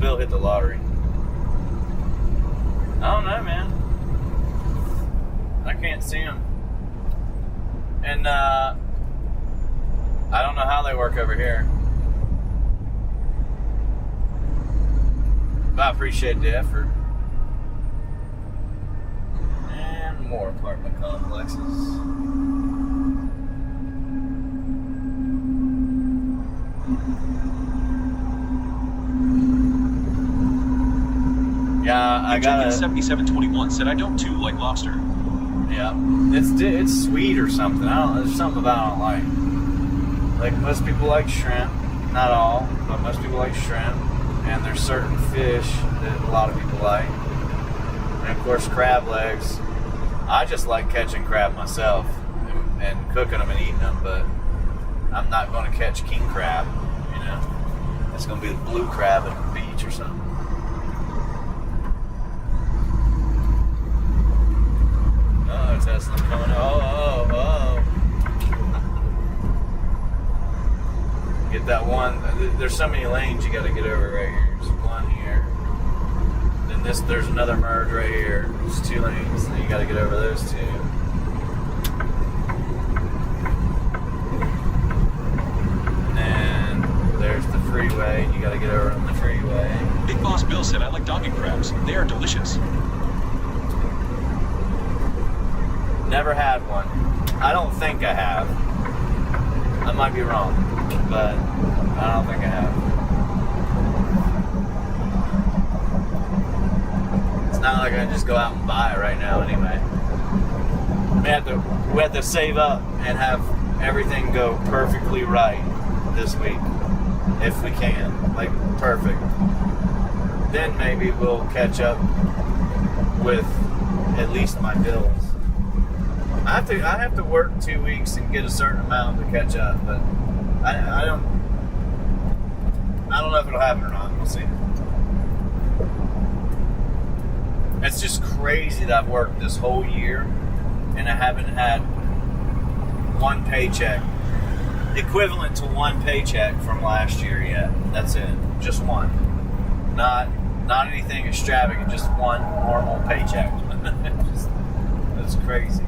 Bill hit the lottery. I don't know, man. I can't see him. And, I don't know how they work over here. But I appreciate the effort. And more apartment complexes. Yeah, I got 7721 said, I don't too like lobster. Yeah, it's sweet or something. There's something about it I don't like. Like most people like shrimp, not all, but most people like shrimp. And there's certain fish that a lot of people like. And of course, crab legs. I just like catching crab myself and cooking them and eating them, but I'm not going to catch king crab, you know. It's going to be the blue crab at the beach or something. Oh, Tesla coming. Oh. Get that one. There's so many lanes you got to get over right here. There's one here. Then there's another merge right here. There's 2 lanes. Then you got to get over those 2. And then there's the freeway. You got to get over on the freeway. Big Boss Bill said, I like docking crabs. They are delicious. Never had one. I don't think I have. I might be wrong, but I don't think I have. It's not like I can just go out and buy it right now anyway. We have to save up and have everything go perfectly right this week. If we can. Like, perfect. Then maybe we'll catch up with at least my bills. I have to work 2 weeks and get a certain amount to catch up, but I don't know if it'll happen or not. We'll see. It's just crazy that I've worked this whole year and I haven't had one paycheck equivalent to one paycheck from last year yet. That's it. Just one. Not anything extravagant, just one normal paycheck. That's crazy.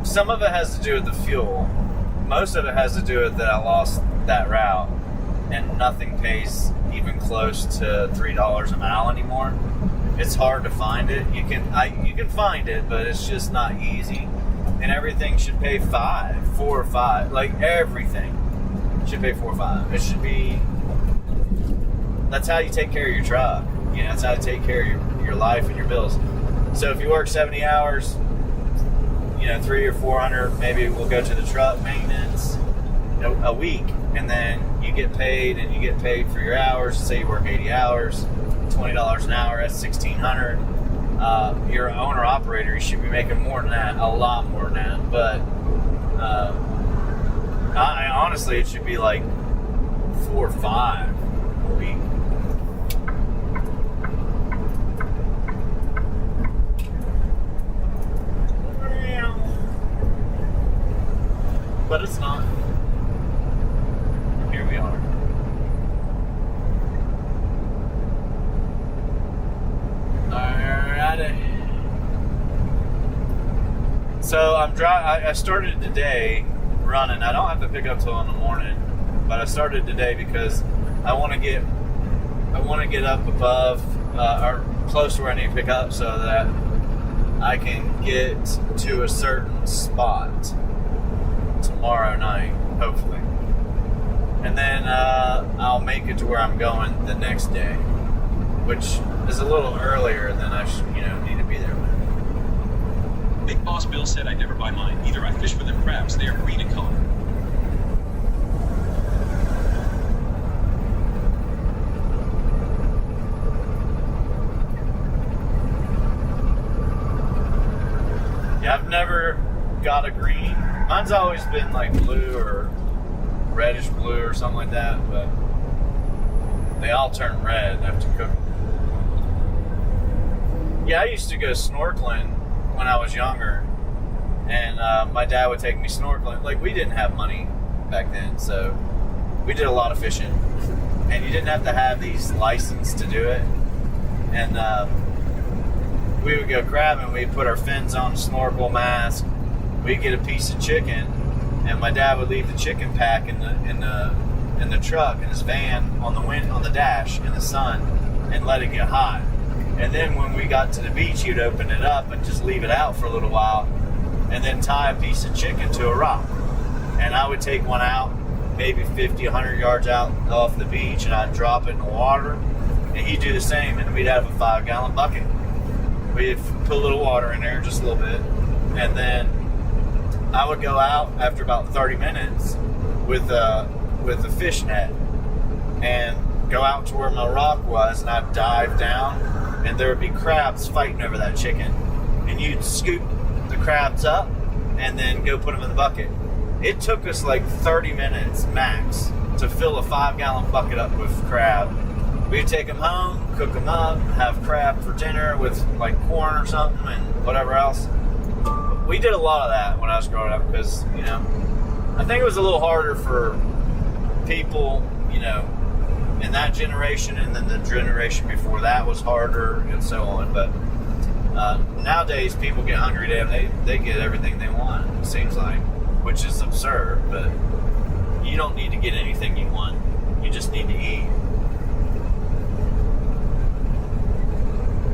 Some of it has to do with the fuel. Most of it has to do with that I lost that route and nothing pays even close to $3 a mile anymore. It's hard to find it. You can find it, but it's just not easy. And everything should pay 4 or 5. Like everything should pay 4 or 5. It should be. That's how you take care of your truck. You know, that's how you take care of your life and your bills. So if you work 70 hours, you know, 300 or 400, maybe we'll go to the truck maintenance a week, and then you get paid, and you get paid for your hours. Say you work 80 hours, $20 an hour, that's $1,600. You're an owner operator, you should be making more than that, a lot more than that. But honestly, it should be like 4 or 5 a week. But it's not. Here we are. Alrighty. So I started today running. I don't have to pick up till in the morning, but I started today because I want to get up above or close to where I need to pick up so that I can get to a certain spot tomorrow night, hopefully, and then I'll make it to where I'm going the next day, which is a little earlier than I need to be there with. Big Boss Bill said, I never buy mine. Either I fish for them crabs, they are green in color. Yeah, I've never got a green. Mine's always been like blue or reddish blue or something like that, but they all turn red after cooking. Yeah, I used to go snorkeling when I was younger, and my dad would take me snorkeling. Like, we didn't have money back then, so we did a lot of fishing, and you didn't have to have these license to do it. And we would go crabbing. We'd put our fins on, snorkel mask. We'd get a piece of chicken, and my dad would leave the chicken pack in the truck in his van on the dash in the sun, and let it get hot. And then when we got to the beach, he'd open it up and just leave it out for a little while, and then tie a piece of chicken to a rock. And I would take one out, maybe 50, 100 yards out off the beach, and I'd drop it in the water, and he'd do the same, and we'd have a 5-gallon bucket. We'd put a little water in there, just a little bit, and then I would go out after about 30 minutes with a fish net and go out to where my rock was, and I'd dive down, and there would be crabs fighting over that chicken, and you'd scoop the crabs up and then go put them in the bucket. It took us like 30 minutes max to fill a 5-gallon bucket up with crab. We'd take them home, cook them up, have crab for dinner with like corn or something and whatever else. We did a lot of that when I was growing up because, you know, I think it was a little harder for people, you know, in that generation, and then the generation before that was harder, and so on. But nowadays, people get hungry. They get everything they want, it seems like, which is absurd. But you don't need to get anything you want. You just need to eat.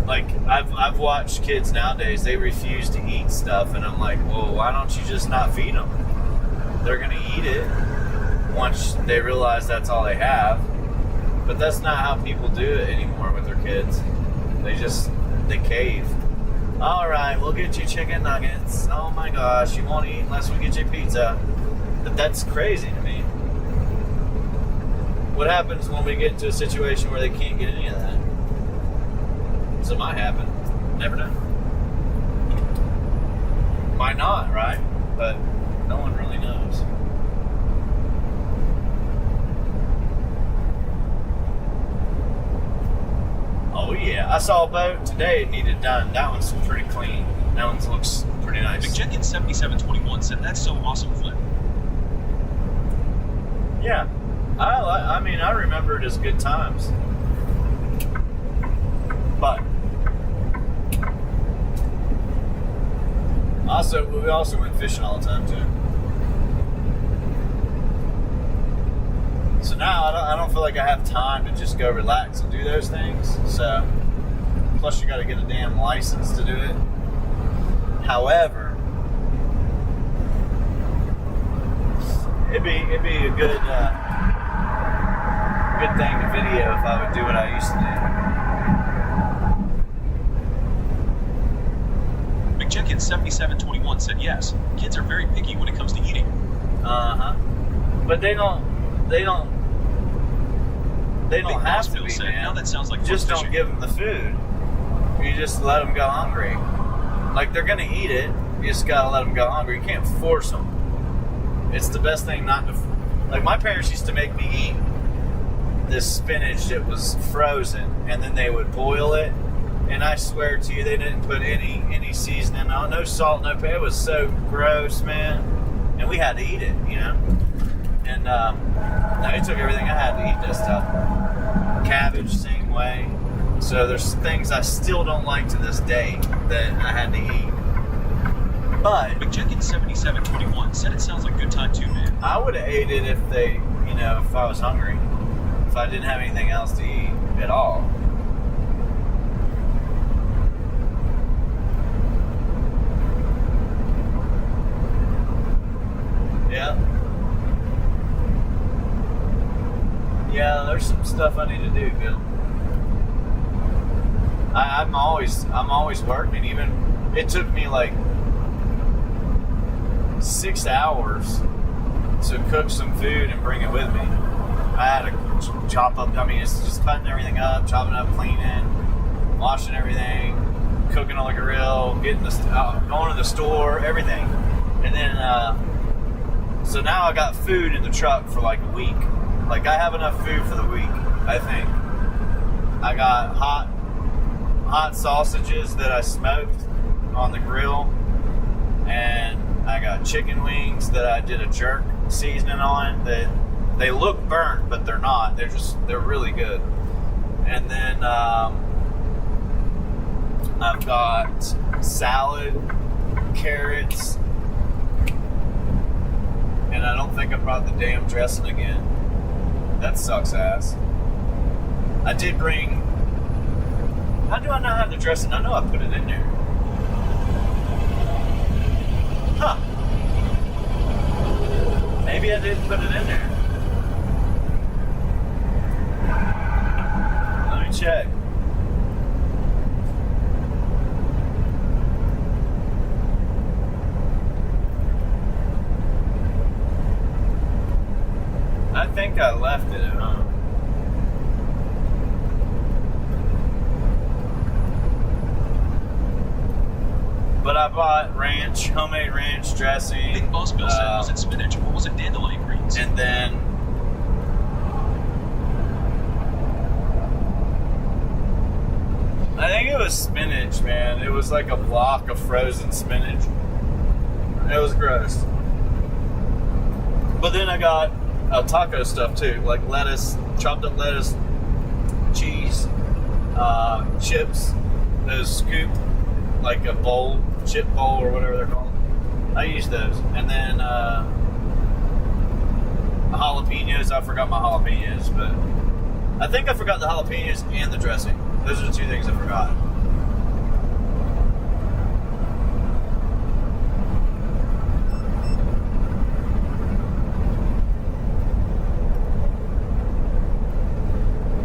Like, I've watched kids nowadays, they refuse to eat stuff, and I'm like, well, why don't you just not feed them? They're going to eat it once they realize that's all they have. But that's not how people do it anymore with their kids. They cave. All right, we'll get you chicken nuggets. Oh my gosh, you won't eat unless we get you pizza. But that's crazy to me. What happens when we get into a situation where they can't get any of that? So it might happen. Never know. Might not, right? But no one really knows. Oh yeah, I saw a boat today. It needed done. That one's pretty clean. That one looks pretty nice. McJenkins 7721 said, "That's so awesome, Flip." Yeah, I mean, I remember it as good times. But we also went fishing all the time too. So now I don't feel like I have time to just go relax and do those things. So, plus you got to get a damn license to do it. However, it'd be a good thing to video if I would do what I used to do. McJenkins 7721 said yes. Kids are very picky when it comes to eating. But they don't have to be, said, man. now that sounds like Just fishing. don't give them the food. You just let them go hungry. Like, they're gonna eat it. You just gotta let them go hungry. You can't force them. It's the best thing not to. Like, my parents used to make me eat this spinach that was frozen, and then they would boil it. And I swear to you, they didn't put any seasoning on, no salt, no pepper. It was so gross, man. And we had to eat it, you know. And no, it took everything I had to eat that stuff. Cabbage, same way. So there's things I still don't like to this day that I had to eat. But McJenkins 7721 said it sounds like a good time too, man. I would have ate it if if I was hungry. If I didn't have anything else to eat at all. Yeah. Yeah, there's some stuff I need to do, Bill. I'm always working. Even it took me like 6 hours to cook some food and bring it with me. I had to chop up. I mean, it's just cutting everything up, chopping up, cleaning, washing everything, cooking on the grill, meal, going to the store, everything. And then, so now I got food in the truck for like a week. Like, I have enough food for the week, I think. I got hot sausages that I smoked on the grill. And I got chicken wings that I did a jerk seasoning on that they look burnt, but they're not. They're really good. And then I've got salad, carrots, and I don't think I brought the damn dressing again. That sucks ass. I did bring... How do I not have the dressing? I know I put it in there. Huh. Maybe I didn't put it in there. Let me check. I think I left it at home. But I bought homemade ranch dressing. Big Boss Bill said, was it spinach or was it dandelion greens? And then I think it was spinach, man. It was like a block of frozen spinach. It was gross. But then I got taco stuff too, like lettuce, chopped up lettuce, cheese, chips, those scooped, like a bowl, chip bowl or whatever they're called. I use those. And then jalapenos. I forgot my jalapenos, but I think I forgot the jalapenos and the dressing. Those are the two things I forgot.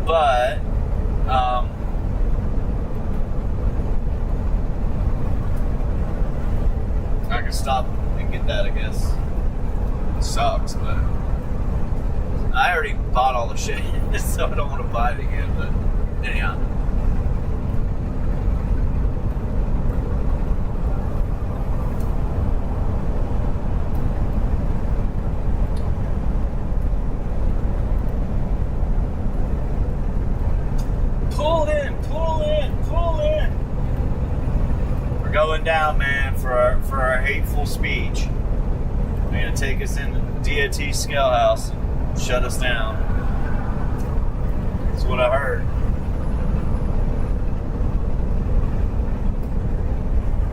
But I can stop and get that, I guess. It sucks, but I already bought all the shit, so I don't want to buy it again. But anyhow. Pull in. We're going down, man, for our hateful speech. They're gonna take us in the DOT scale house and shut us down. That's what I heard.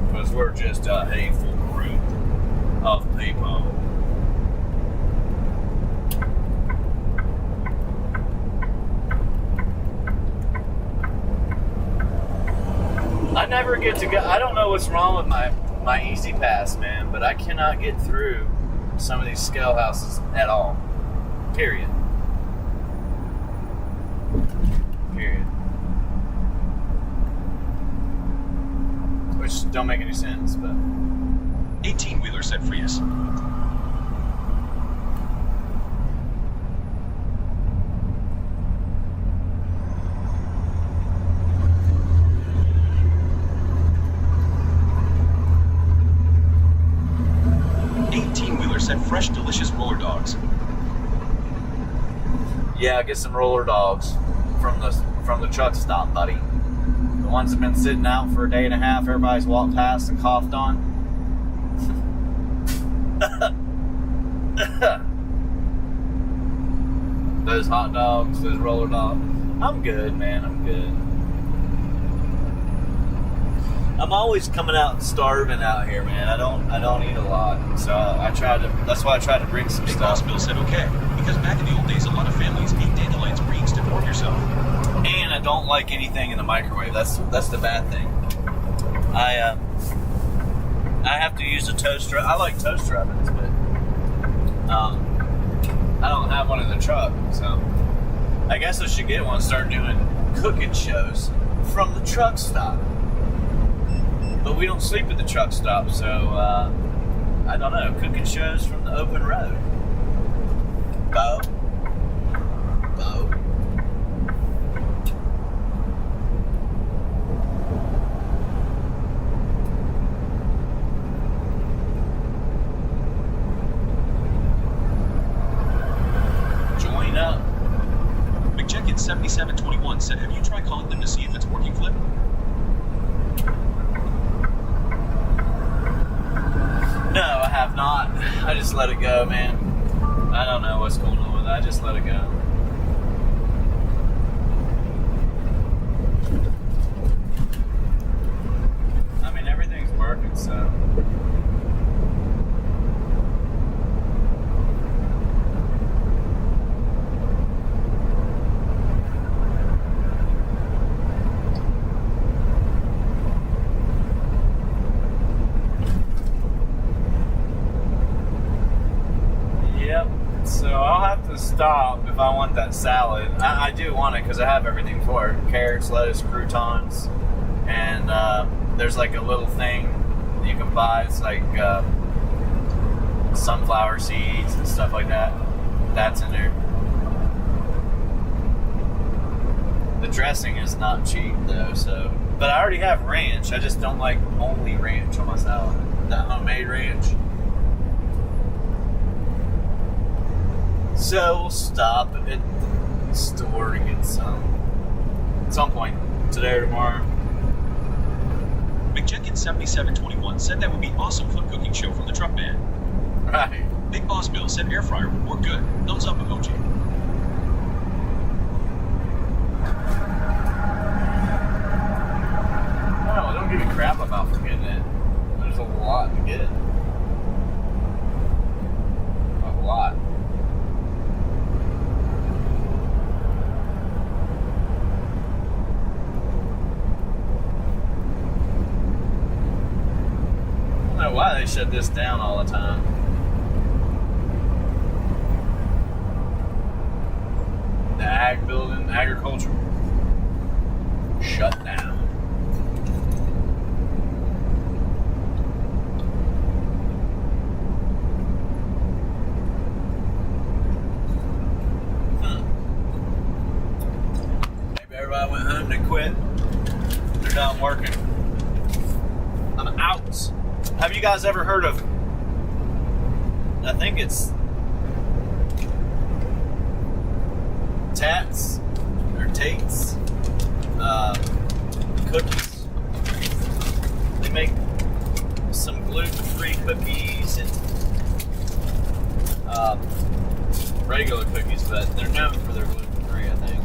Because we're just a hateful group of people. I never get to go. I don't know what's wrong with my Easy Pass, man, but I cannot get through some of these scale houses at all. Period. Which don't make any sense, but 18-wheeler said Frias. Said fresh, delicious roller dogs. Yeah, get some roller dogs from the truck stop, buddy. The ones that have been sitting out for a day and a half, everybody's walked past and coughed on. Those hot dogs, those roller dogs. I'm good, man. I'm good. I'm always coming out starving out here, man. I don't eat a lot, so that's why I try to bring some Big stuff. Boss Bill said okay, because back in the old days, a lot of families ate dandelions greens to warm yourself. And I don't like anything in the microwave. That's the bad thing. I have to use a toaster. I like toaster ovens, but I don't have one in the truck, so I guess I should get one and start doing cooking shows from the truck stop. But we don't sleep at the truck stop, so I don't know. Cooking shows from the open road. Bo. I just let it go, man. I don't know what's going on with it. I just let it go. I mean, everything's working, so. So I'll have to stop if I want that salad. I do want it because I have everything for it. Carrots, lettuce, croutons, and there's like a little thing you can buy. It's like sunflower seeds and stuff like that. That's in there. The dressing is not cheap though, so. But I already have ranch. I just don't like only ranch on my salad. That homemade ranch. So we'll stop at the store to get some at some point today or tomorrow. McJenkins7721 said that would be awesome for the cooking show from the truck band. Right. Big Boss Bill said air fryer would work good. Thumbs up emoji. Well, don't give me crap about forgetting it. There's a lot to get. A lot. I don't know why they shut this down all the time. The ag building, agriculture, shut down. Maybe everybody went home to quit. They're done working. I'm out. Have you guys ever heard of, I think it's Tats or Tate's cookies? They make some gluten-free cookies and regular cookies, but they're known for their gluten-free, I think.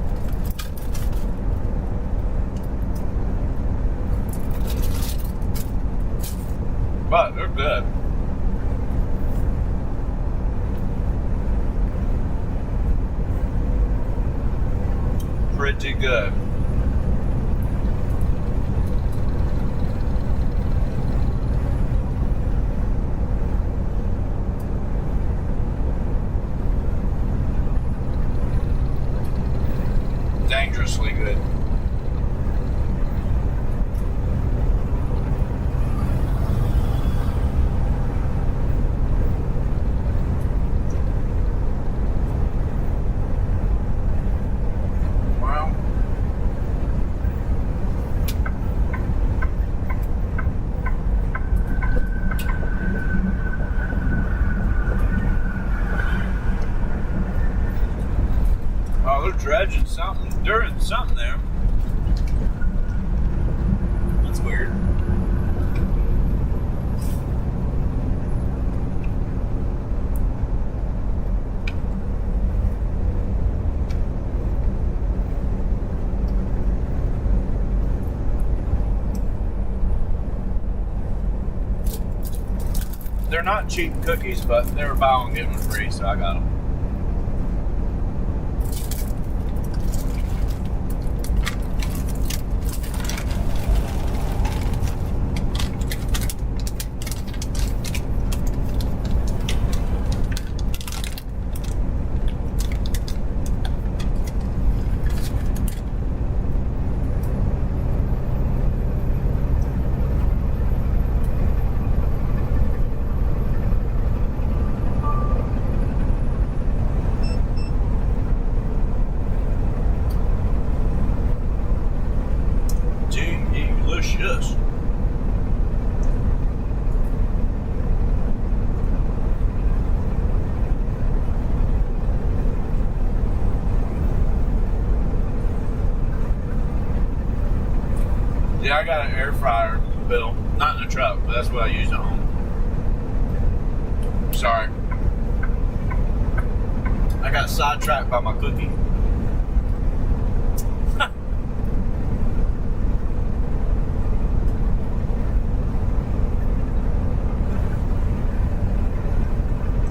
But they're good. Pretty good. Dangerously good. Dredging something, doing something there. That's weird. They're not cheap cookies, but they were buy one get one free, so I got them. Delicious. Yeah, I got an air fryer, Bill. Not in the truck, but that's what I use at home. Sorry. I got sidetracked by my cookie.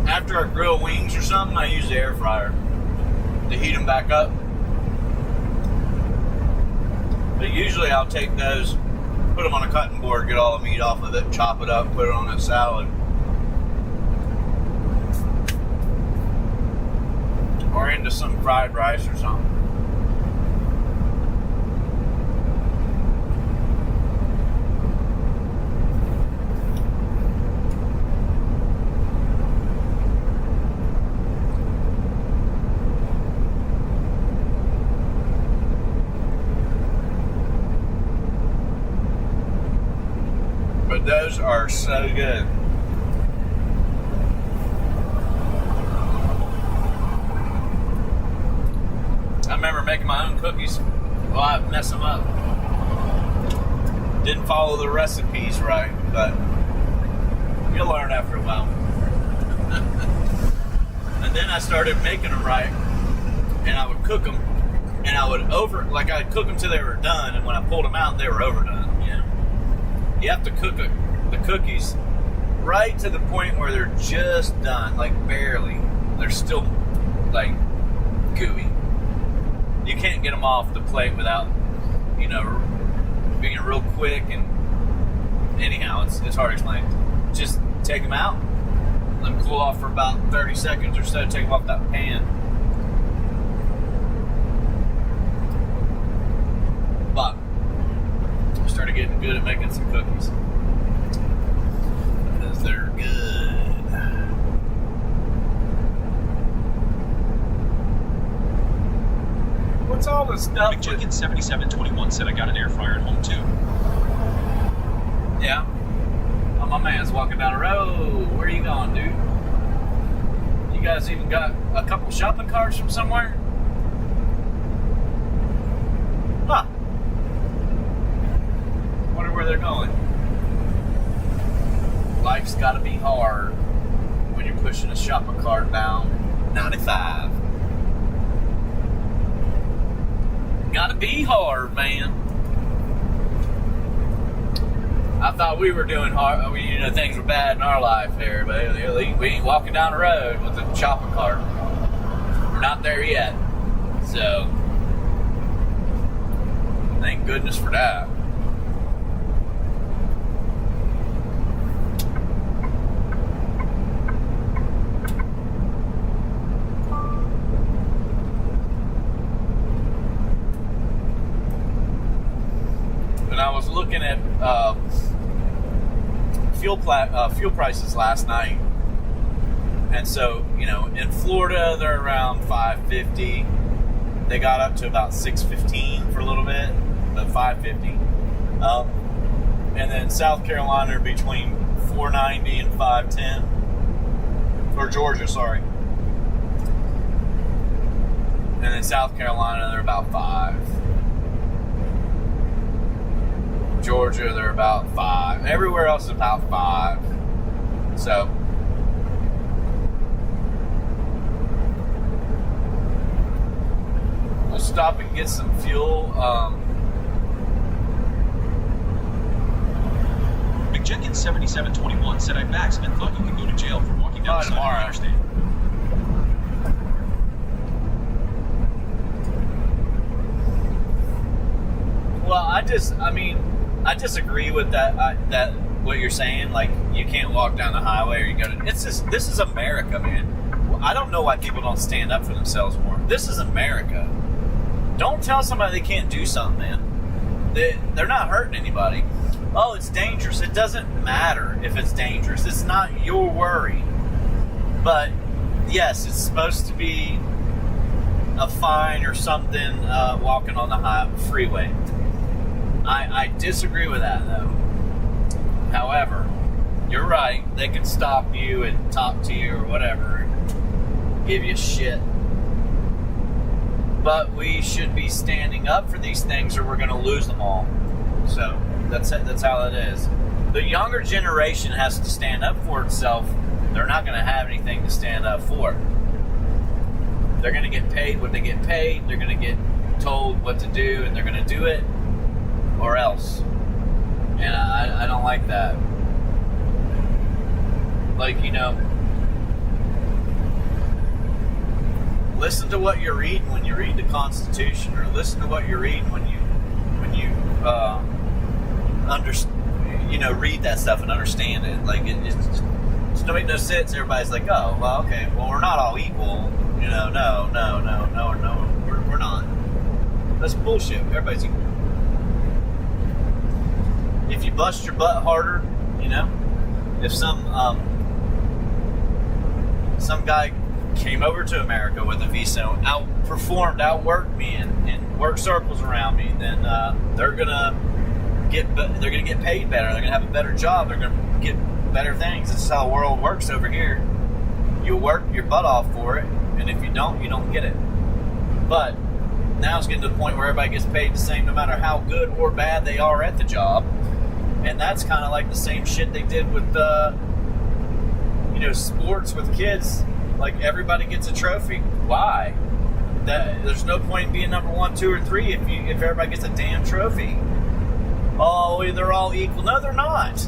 After I grill wings or something, I use the air fryer to heat them back up. But usually I'll take those, put them on a cutting board, get all the meat off of it, chop it up, put it on a salad. Or into some fried rice or something. But those are so good. I remember making my own cookies. Well, I mess them up. Didn't follow the recipes right, but you'll learn after a while. And then I started making them right, and I would cook them, and I would I'd cook them till they were done, and when I pulled them out, they were overdone. You know, you have to cook the cookies right to the point where they're just done, like barely. They're still like gooey. You can't get them off the plate without, you know, being real quick. And anyhow, it's hard to explain. Just take them out, let them cool off for about 30 seconds or so. Take them off that pan. But I started getting good at making some cookies because they're good. What's all this stuff? McJenkins7721 said I got an air fryer at home too. Yeah. Oh, my man's walking down the road. Where are you going, dude? You guys even got a couple shopping carts from somewhere? Huh. Wonder where they're going. Life's gotta be hard when you're pushing a shopping cart down 95. Gotta be hard, man. I thought we were doing hard. You know, things were bad in our life here, but we ain't walking down the road with a shopping cart. We're not there yet. So, thank goodness for that. I was looking at fuel prices last night, and so, you know, in Florida they're around $5.50. They got up to about $6.15 for a little bit, but $5.50. And then South Carolina are between $4.90 and $5.10. Or Georgia, sorry. And then South Carolina they're about $5. Georgia, they're about $5. Everywhere else is about $5. So, we'll stop and get some fuel. McJenkins7721 said I maxed and thought you could go to jail for walking down the side of the interstate. Well, I disagree with that. That what you're saying, like you can't walk down the highway or you gotta. This is America, man. I don't know why people don't stand up for themselves more. This is America. Don't tell somebody they can't do something, man. They're not hurting anybody. Oh, it's dangerous. It doesn't matter if it's dangerous. It's not your worry. But yes, it's supposed to be a fine or something walking on the freeway. I disagree with that, though. However, you're right. They can stop you and talk to you or whatever and give you shit. But we should be standing up for these things or we're going to lose them all. So that's how it is. The younger generation has to stand up for itself they're not going to have anything to stand up for. They're going to get paid what they get paid. They're going to get told what to do, and they're going to do it, or else. And I don't like that. Like, you know, listen to what you're reading when you read the Constitution, or listen to what you're reading when you read that stuff and understand it. Like, it just don't make no sense. Everybody's like, oh, well, okay, well, we're not all equal. You know, no, we're not. That's bullshit. Everybody's equal. If you bust your butt harder, you know, if some guy came over to America with a visa, outworked me and worked circles around me, then they're gonna get paid better. They're gonna have a better job. They're gonna get better things. This is how the world works over here. You work your butt off for it, and if you don't get it. But now it's getting to the point where everybody gets paid the same, no matter how good or bad they are at the job. And that's kind of like the same shit they did with sports with kids. Like, everybody gets a trophy. Why? There's no point in being number 1, 2, or 3 if everybody gets a damn trophy. Oh, they're all equal. No, they're not.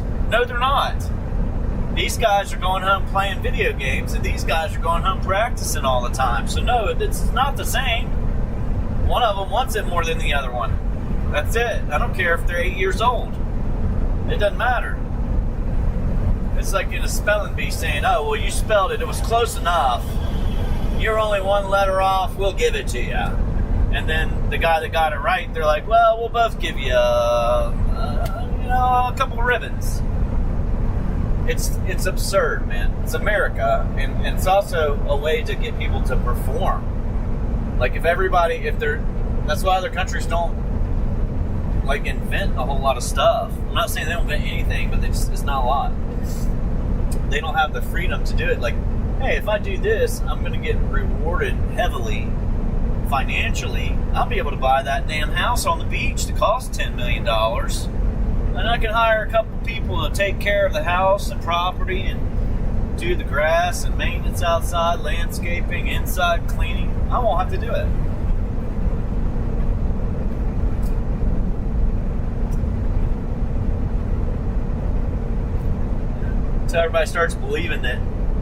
These guys are going home playing video games, and these guys are going home practicing all the time. So no, it's not the same. One of them wants it more than the other one. That's it. I don't care if they're 8 years old. It doesn't matter. It's like in a spelling bee saying, oh, well, you spelled it. It was close enough. You're only one letter off. We'll give it to you. And then the guy that got it right, they're like, well, we'll both give you, a couple of ribbons. It's absurd, man. It's America, and it's also a way to get people to perform. Like, that's why other countries don't, like, invent a whole lot of stuff. I'm not saying they don't invent anything, but it's not a lot. They don't have the freedom to do it. Like, hey, if I do this, I'm going to get rewarded heavily financially. I'll be able to buy that damn house on the beach that costs $10 million. And I can hire a couple people to take care of the house and property and do the grass and maintenance outside, landscaping, inside cleaning. I won't have to do it. So everybody starts believing that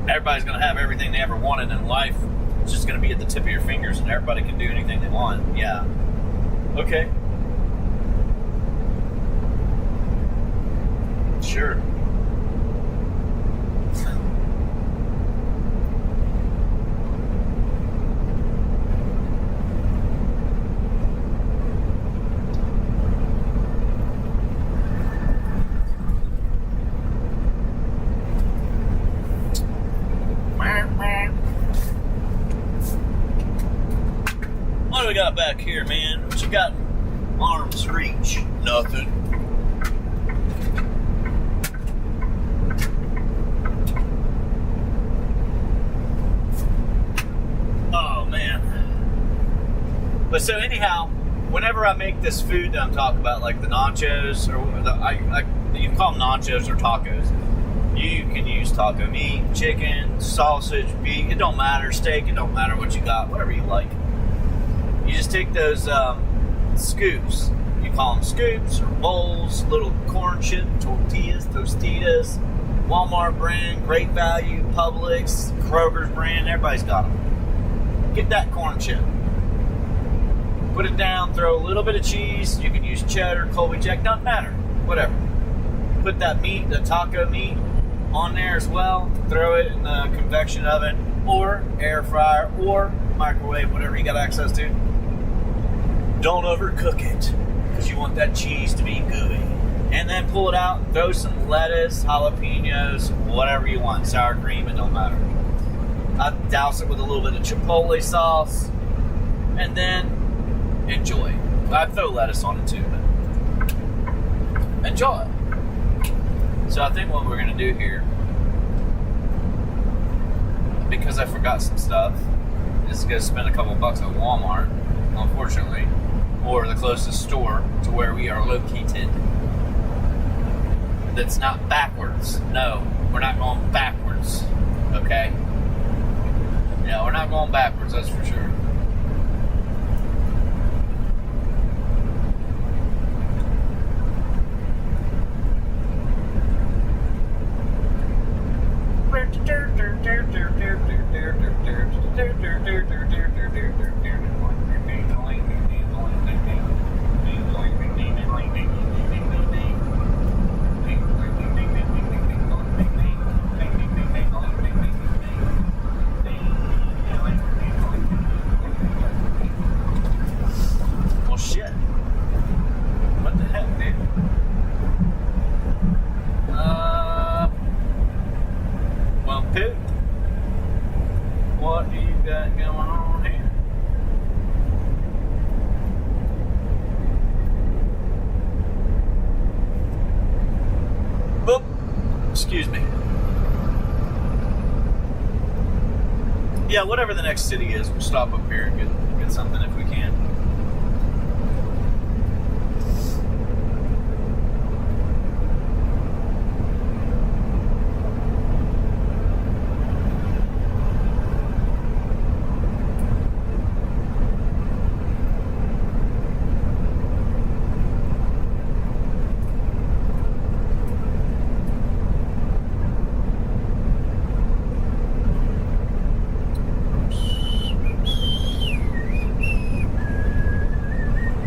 everybody's going to have everything they ever wanted in life. It's just going to be at the tip of your fingers, and everybody can do anything they want. Yeah. Okay. Sure. What do we got back here, man? What you got? Arm's reach. Nothing. Oh, man. But so anyhow, whenever I make this food that I'm talking about, like the nachos, or you can call them nachos or tacos. You can use taco meat, chicken, sausage, beef. It don't matter. Steak. It don't matter what you got. Whatever you like. You just take those scoops. You call them scoops or bowls, little corn chip tortillas, tostitas, Walmart brand, Great Value, Publix, Kroger's brand. Everybody's got them. Get that corn chip. Put it down. Throw a little bit of cheese. You can use cheddar, Colby Jack. Doesn't matter. Whatever. Put that meat, the taco meat, on there as well. Throw it in the convection oven or air fryer or microwave, whatever you got access to. Don't overcook it because you want that cheese to be gooey. And then pull it out, throw some lettuce, jalapenos, whatever you want, sour cream, it don't matter. I douse it with a little bit of chipotle sauce and then enjoy. I'd throw lettuce on it too, but enjoy. So I think what we're going to do here, because I forgot some stuff, is going to spend a couple bucks at Walmart, unfortunately, or the closest store to where we are located. That's not backwards. No, we're not going backwards. Okay? Yeah, we're not going backwards, that's for sure. Well, shit. What the heck, dude? Well, Pooh, what do you got going on here? Boop. Excuse me. Yeah, whatever the next city is, we'll stop up here and get something if we can.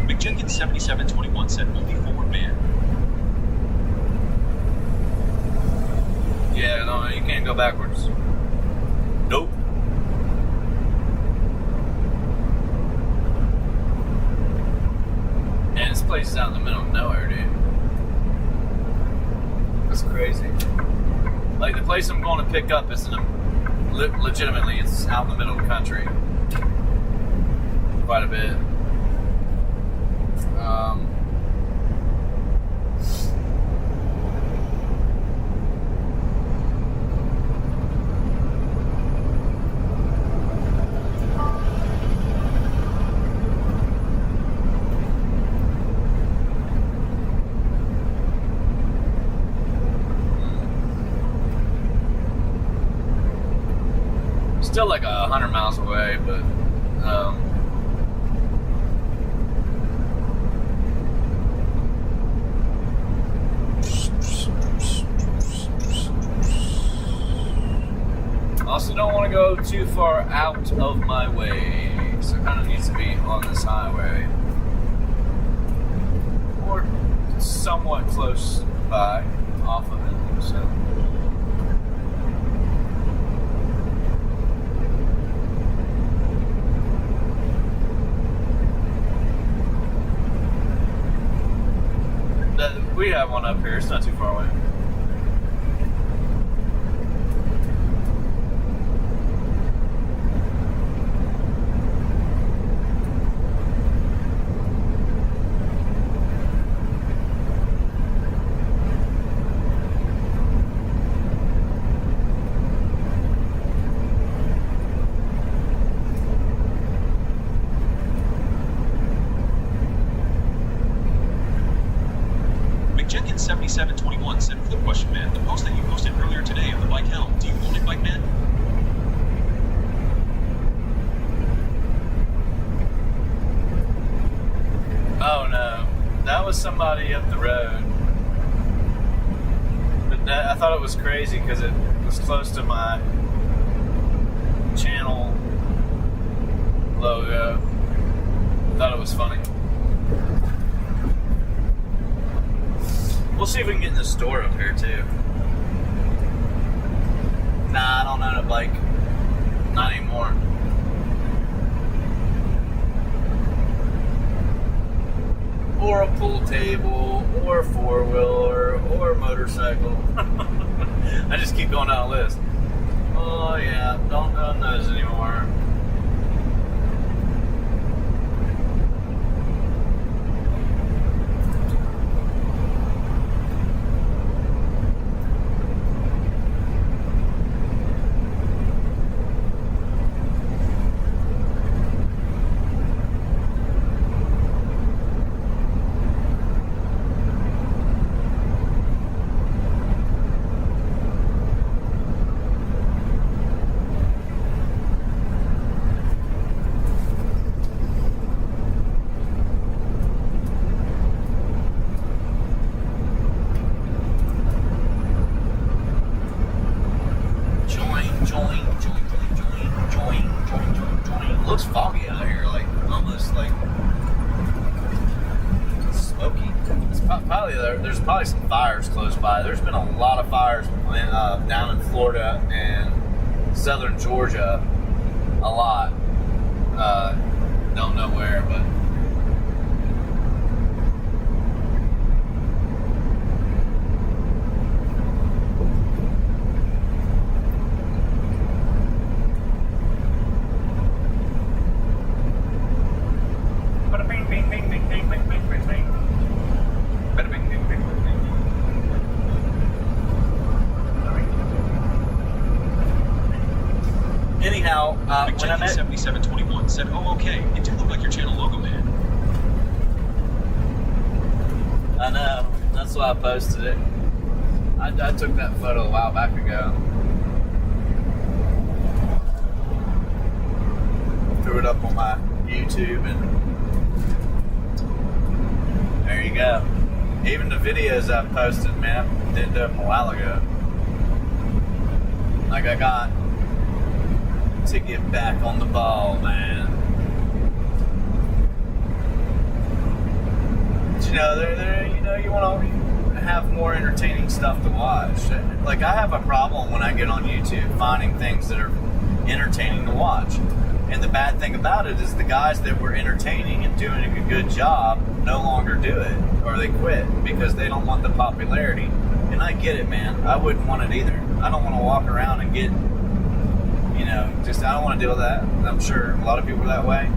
McJenkins 7721 said only forward man. Yeah, no, you can't go backwards. Nope. And this place is out in the middle of nowhere, dude. That's crazy. Like, the place I'm going to pick up is legitimately, it's out in the middle of the country. Quite a bit. Still like 100 miles away, but also don't want to go too far out of my way, so it kind of needs to be on this highway or somewhat close by off of it. So. We have one up here. It's not too far away. Jenkins 7721 said, flip question, man. The post that you posted earlier today of the bike helm, do you own it, bike man? Oh no, that was somebody up the road. But I thought it was crazy because it was close to my channel logo. I thought it was funny. We'll see if we can get in the store up here too. Nah, I don't own a bike. Not anymore. Or a pool table, or a four-wheeler, or a motorcycle. I just keep going down the list. Oh yeah, don't own those anymore. by. There's been a lot of fires down in Florida and southern Georgia. A lot. Don't know where, but. Anyhow, when I met 7721 said, "Oh, okay. It did look like your channel logo, man." I know, that's why I posted it. I took that photo a while back ago. Threw it up on my YouTube, and there you go. Even the videos I've posted, man, I did them a while ago. Like, I got to get back on the ball, man. But, you know, you want to have more entertaining stuff to watch. Like, I have a problem when I get on YouTube finding things that are entertaining to watch. And the bad thing about it is the guys that were entertaining and doing a good job no longer do it, or they quit because they don't want the popularity. And I get it, man. I wouldn't want it either. I don't want to walk around and get, I don't want to deal with that. I'm sure a lot of people are that way.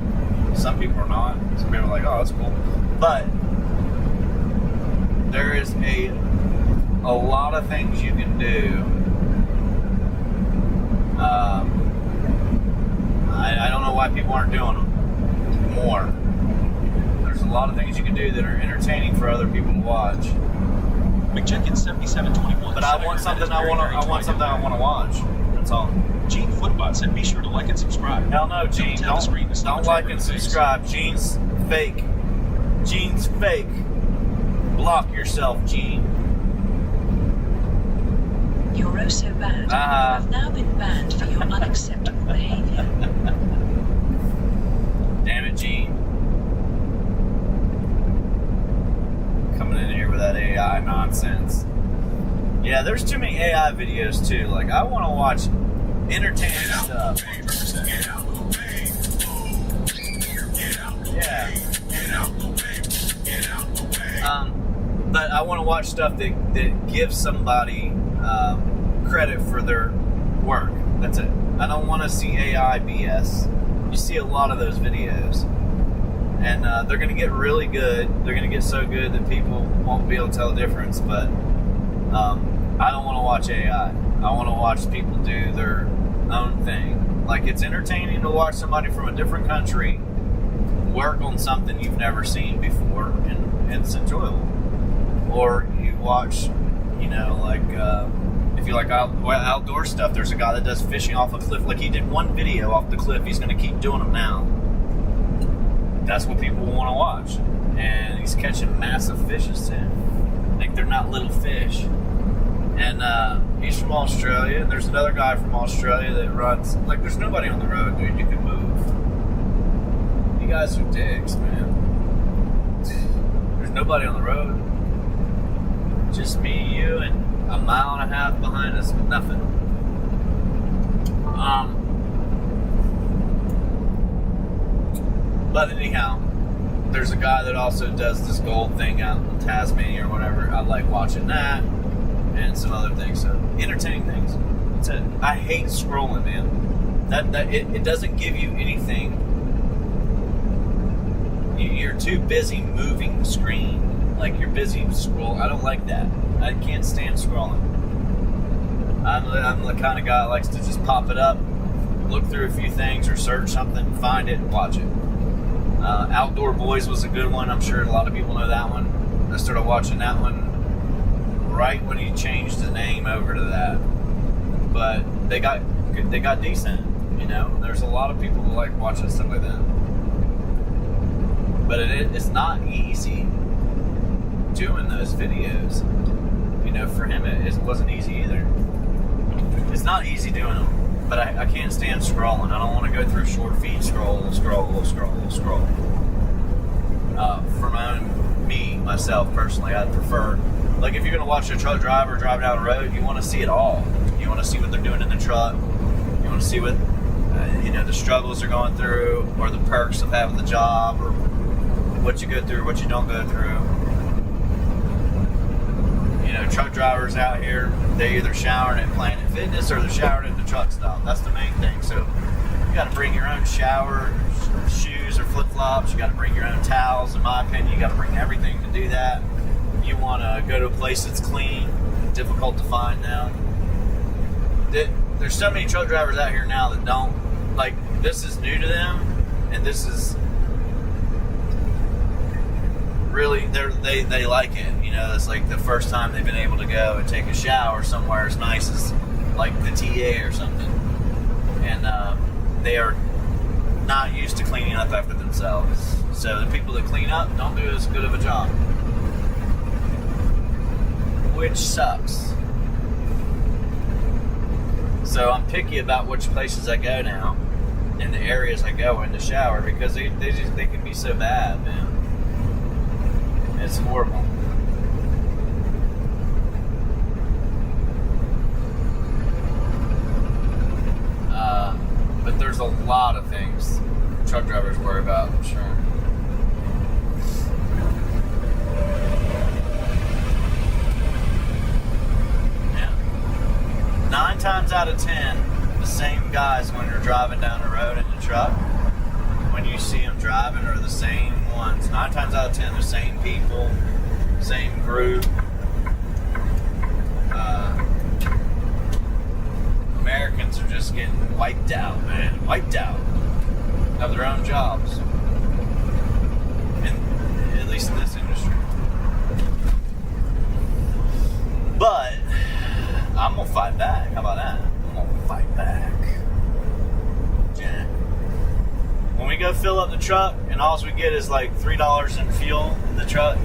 Some people are not. Some people are like, oh, that's cool. But there is a lot of things you can do. I don't know why people aren't doing them more. There's a lot of things you can do that are entertaining for other people to watch. McJenkins 7721. But I want something I want to watch. That's all. Gene Footbot said, "Be sure to like and subscribe." Hell no, Gene. Don't like and subscribe. Gene's fake. Gene's fake. Block yourself, Gene. You're oh so bad. You have now been banned for your unacceptable behavior. Damn it, Gene. Coming in here with that AI nonsense. Yeah, there's too many AI videos too. Like, I want to watch entertaining stuff. Yeah. But I want to watch stuff that gives somebody credit for their work. That's it. I don't want to see AI BS. You see a lot of those videos, and they're going to get really good. They're going to get so good that people won't be able to tell the difference. But I don't want to watch AI. I want to watch people do their own thing. Like, it's entertaining to watch somebody from a different country work on something you've never seen before, and it's enjoyable. Or you watch, if you like outdoor stuff, there's a guy that does fishing off a cliff. Like, he did one video off the cliff. He's going to keep doing them now. That's what people want to watch. And he's catching massive fishes too. Like, they're not little fish. And he's from Australia. And there's another guy from Australia that runs. Like, there's nobody on the road, dude. You can move. You guys are dicks, man. There's nobody on the road. Just me, you, and a mile and a half behind us with nothing. But anyhow, there's a guy that also does this gold thing out in Tasmania or whatever. I like watching that, and some other things. So, entertaining things. That's it. I hate scrolling, man. It doesn't give you anything. You're too busy moving the screen. Like, you're busy scrolling. I don't like that. I can't stand scrolling. I'm the kind of guy that likes to just pop it up, look through a few things, or search something, find it, and watch it. Outdoor Boys was a good one. I'm sure a lot of people know that one. I started watching that one right when he changed the name over to that. But they got decent. There's a lot of people who like watching stuff like that. But it's not easy doing those videos. For him it wasn't easy either. It's not easy doing them, but I can't stand scrolling. I don't want to go through short feed, scroll. For myself personally, I'd prefer Like if you're gonna watch a truck driver drive down the road, you want to see it all. You want to see what they're doing in the truck. You want to see what the struggles they're going through, or the perks of having the job, or what you go through, what you don't go through. Truck drivers out here, they either showering at Planet Fitness or they're showering at the truck stop. That's the main thing. So you got to bring your own shower shoes or flip-flops. You got to bring your own towels. In my opinion, you got to bring everything to do that. You want to go to a place that's clean, difficult to find now. There's so many truck drivers out here now that don't, like, this is new to them, and this is really, they like it. It's like the first time they've been able to go and take a shower somewhere as nice as like the TA or something, and they are not used to cleaning up after themselves. So the people that clean up don't do as good of a job, which sucks. So I'm picky about which places I go now and the areas I go in to shower, because they can be so bad, man. It's horrible. But there's a lot of things truck drivers worry about, I'm sure. Yeah. 9 times out of 10, the same guys when you're driving down the road in the truck, when you see them driving, are the same ones. 9 times out of 10, the same people, same group. Americans are just getting wiped out, man. Wiped out of their own jobs. At least in this industry. But I'm gonna fight back. How about that? I'm gonna fight back. Yeah. When we go fill up the truck and all we get is like $3 in fuel in the truck,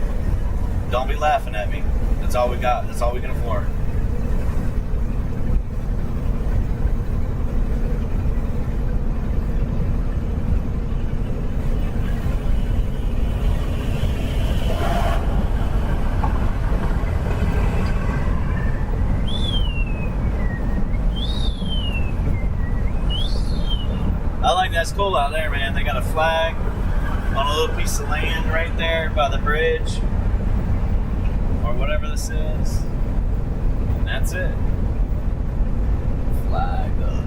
don't be laughing at me. That's all we got. That's all we can afford. That's cool out there, man. They got a flag on a little piece of land right there by the bridge, or whatever this is, and that's it. Flag up.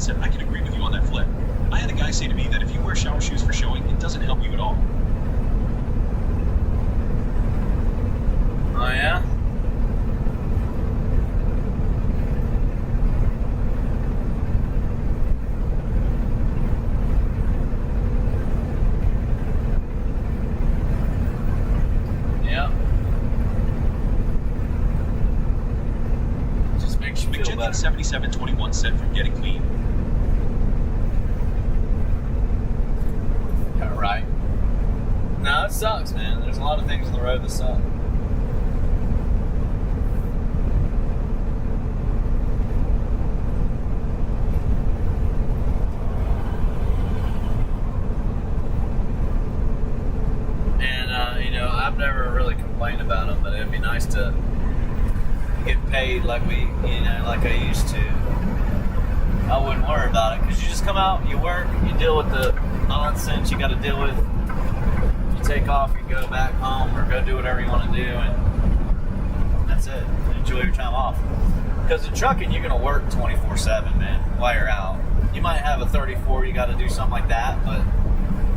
said, I can agree with you on that flip. I had a guy say to me that if you wear shower shoes for showing, it doesn't help you at all. Oh, yeah? Yeah. Just makes you feel better. 7721 said from getting clean. Yeah, right. No, it sucks, man. There's a lot of things on the road that suck. I've never really complained about them, but it'd be nice to get paid like like I used to. I wouldn't worry about it, because you just come out, you work, you deal with the nonsense you got to deal with. You to take off, you go back home or go do whatever you want to do, and that's it. Enjoy your time off. Because in trucking, you're going to work 24/7, man, while you're out. You might have a 34, you got to do something like that, but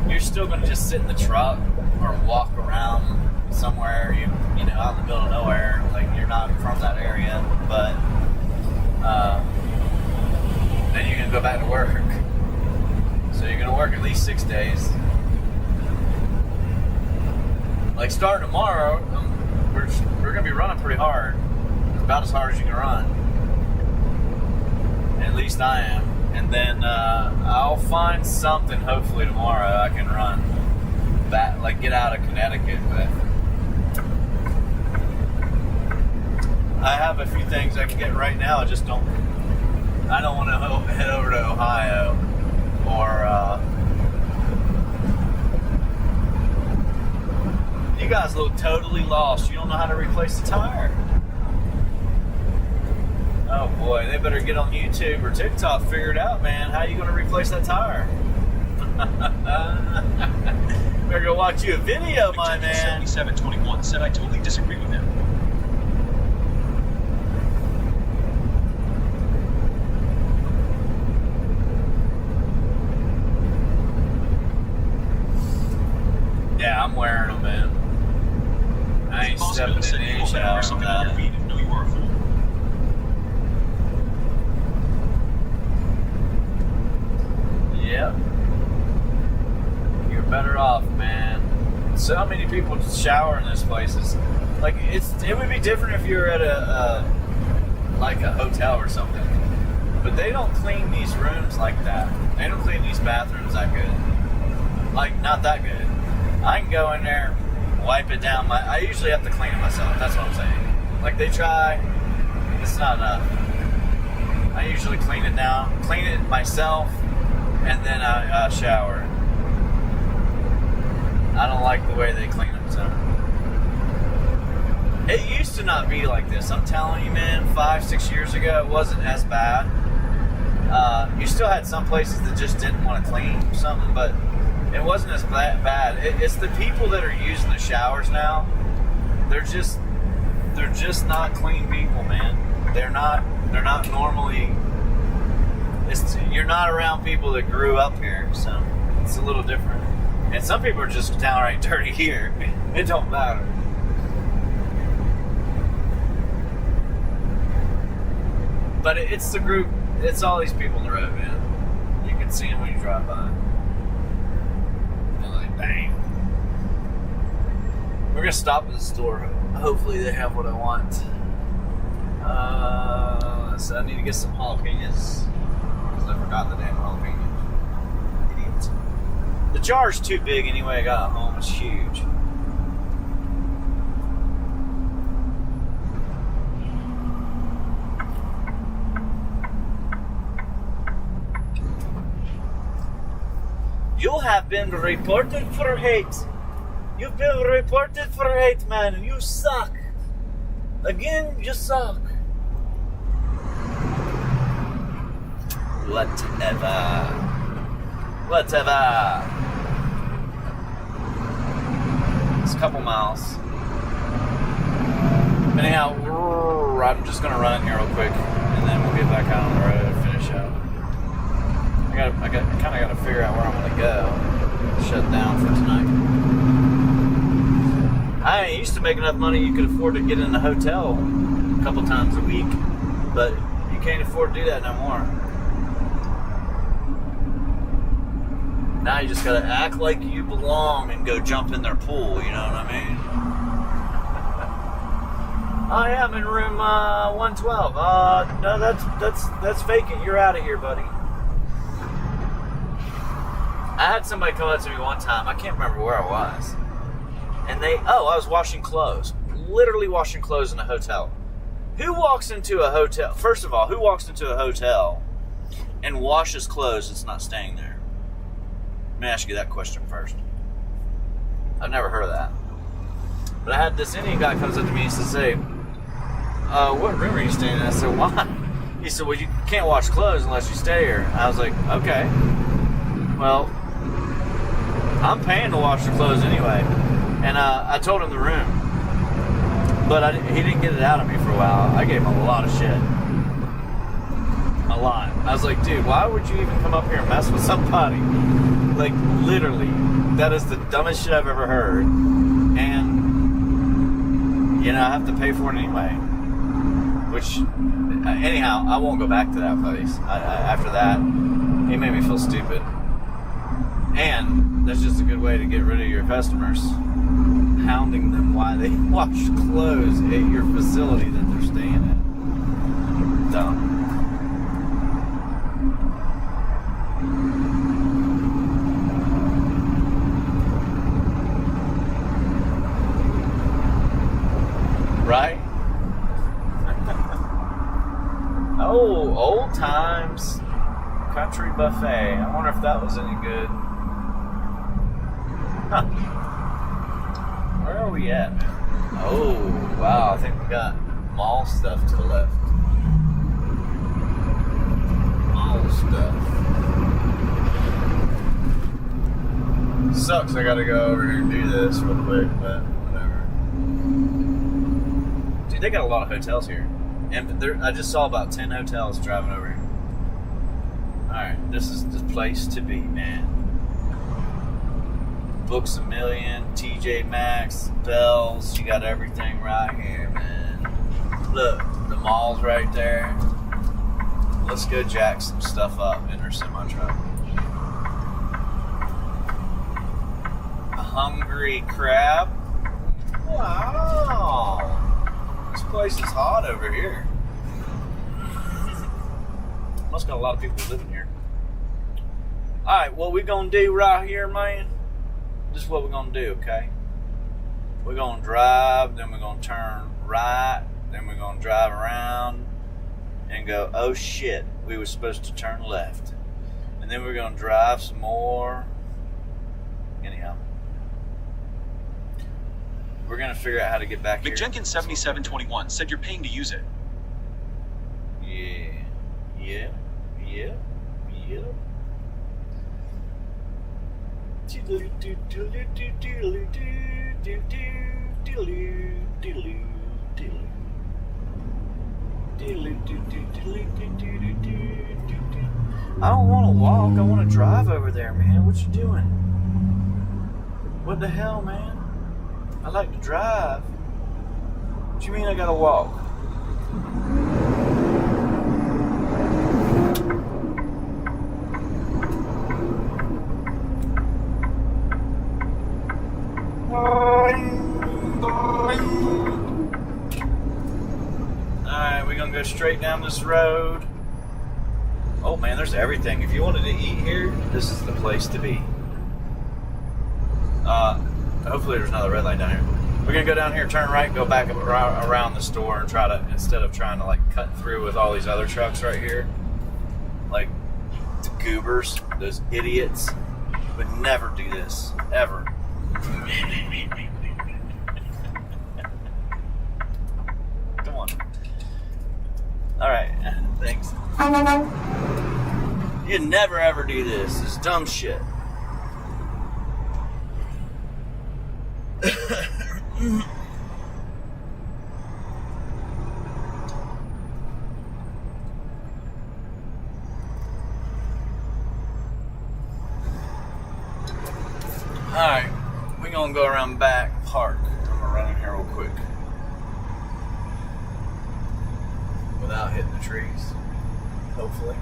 you're still going to just sit in the truck or walk around somewhere, you know, out in the middle of nowhere. Like, you're not from that area, but then you're going to go back to work. So you're going to work at least 6 days. Like, starting tomorrow, we're going to be running pretty hard. About as hard as you can run. At least I am. And then I'll find something, hopefully tomorrow, I can run back, like get out of Connecticut with. I have a few things I can get right now. I just don't. I don't want to head over to Ohio or. You guys look totally lost. You don't know how to replace the tire. Oh boy, they better get on YouTube or TikTok, figure it out, man. How are you going to replace that tire? Better go watch you a video, my man. 7721 said I totally disagree with him. Yeah, I'm wearing them, man. I ain't stepping in the inch out on something on your that. feet and know you are a fool. Yep. You're better off, man. So many people shower in those places. Like, it would be different if you were at a hotel or something. But they don't clean these rooms like that. They don't clean these bathrooms that good. Like, not that good. I can go in there, wipe it down. I usually have to clean it myself. That's what I'm saying. Like, they try. It's not enough. I usually clean it down, clean it myself, and then I shower. I don't like the way they clean them, so. It used to not be like this. I'm telling you, man, 5-6 years ago, it wasn't as bad. You still had some places that just didn't want to clean something, but it wasn't as bad. It's the people that are using the showers now. They're just not clean people, man. They're not normally. You're not around people that grew up here, so it's a little different. And some people are just downright dirty here. It don't matter. But it's the group. It's all these people on the road, man. You can see them when you drive by. They're like, bang. We're gonna stop at the store. Hopefully they have what I want. So I need to get some jalapenos. Because I forgot the damn jalapenos. Idiot. The jar's too big anyway. I got it home. It's huge. You have been reported for hate. You've been reported for hate, man. You suck. Again, you suck. Whatever. It's a couple miles. Anyhow, I'm just gonna run here real quick, and then we'll get back out on the road and finish up. I kind of got to figure out where I'm gonna go. Shut down for tonight. I used to make enough money you could afford to get in a hotel a couple times a week, but you can't afford to do that no more. Now you just gotta act like you belong and go jump in their pool, you know what I mean? I am in room 112. No, that's vacant. You're out of here, buddy. I had somebody come up to me one time. I can't remember where I was. And I was washing clothes. Literally washing clothes in a hotel. Who walks into a hotel? First of all, who walks into a hotel and washes clothes that's not staying there? Let me ask you that question first. I've never heard of that. But I had this Indian guy comes up to me and says, hey, what room are you staying in? I said, why? He said, well, you can't wash clothes unless you stay here. I was like, okay. Well, I'm paying to wash the clothes anyway. And I told him the room. But he didn't get it out of me for a while. I gave him a lot of shit. A lot. I was like, dude, why would you even come up here and mess with somebody? Like, literally. That is the dumbest shit I've ever heard. And, you know, I have to pay for it anyway. Which, anyhow, I won't go back to that place. After that, he made me feel stupid. And that's just a good way to get rid of your customers. Hounding them while they wash clothes at your facility that they're staying at. Dumb. Right? Oh, old times country buffet. I wonder if that was any good. Huh. Where are we at? Oh, wow. I think we got mall stuff to the left. Mall stuff. Sucks I gotta go over here and do this real quick, but whatever. Dude, they got a lot of hotels here. And I just saw about 10 hotels driving over here. Alright, this is the place to be, man. Books A Million, TJ Maxx, Bells, you got everything right here, man. Look, the mall's right there. Let's go jack some stuff up in our semi-truck. A Hungry Crab. Wow. This place is hot over here. Must got a lot of people living here. Alright, what we gonna do right here, man? This is what we're gonna do, okay? We're gonna drive, then we're gonna turn right, then we're gonna drive around and go, oh shit, we were supposed to turn left. And then we're gonna drive some more. Anyhow. We're gonna figure out how to get back here. McJenkins7721 said you're paying to use it. Yeah. I don't want to walk. I want to drive over there, man. What you doing? What the hell, man? I like to drive. What you mean I gotta walk? Alright, we're gonna go straight down this road. Oh man, there's everything. If you wanted to eat here, this is the place to be. Hopefully there's another red light down here. We're gonna go down here, turn right, go back up around the store and try to, instead of trying to like cut through with all these other trucks right here, like the goobers, those idiots, would never do this, ever. Come on. Alright, thanks. You'd never ever do this. It's dumb shit. Alright, we're gonna go around back, park. I'm gonna run in here real quick. Without hitting the trees. Hopefully.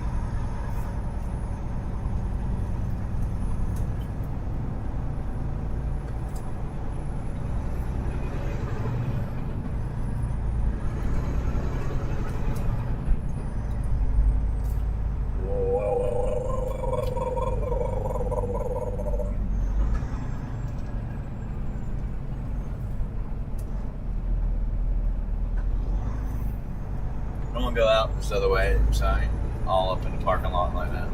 I'm gonna go out this other way, so I ain't all up in the parking lot like that.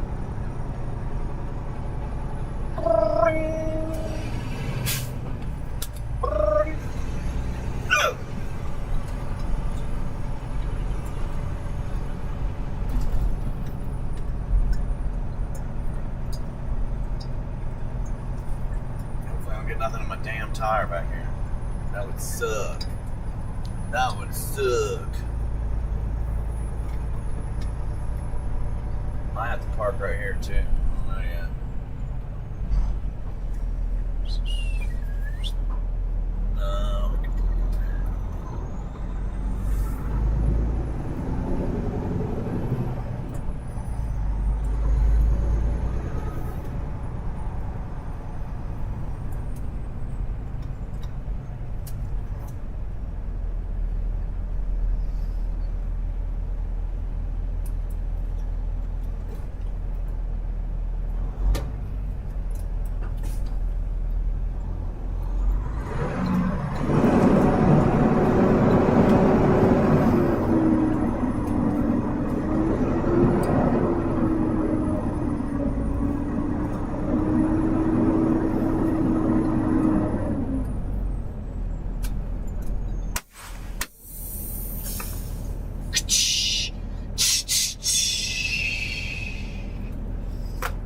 damn tire back here. That would suck. That would suck. I have to park right here too. Oh yeah. No.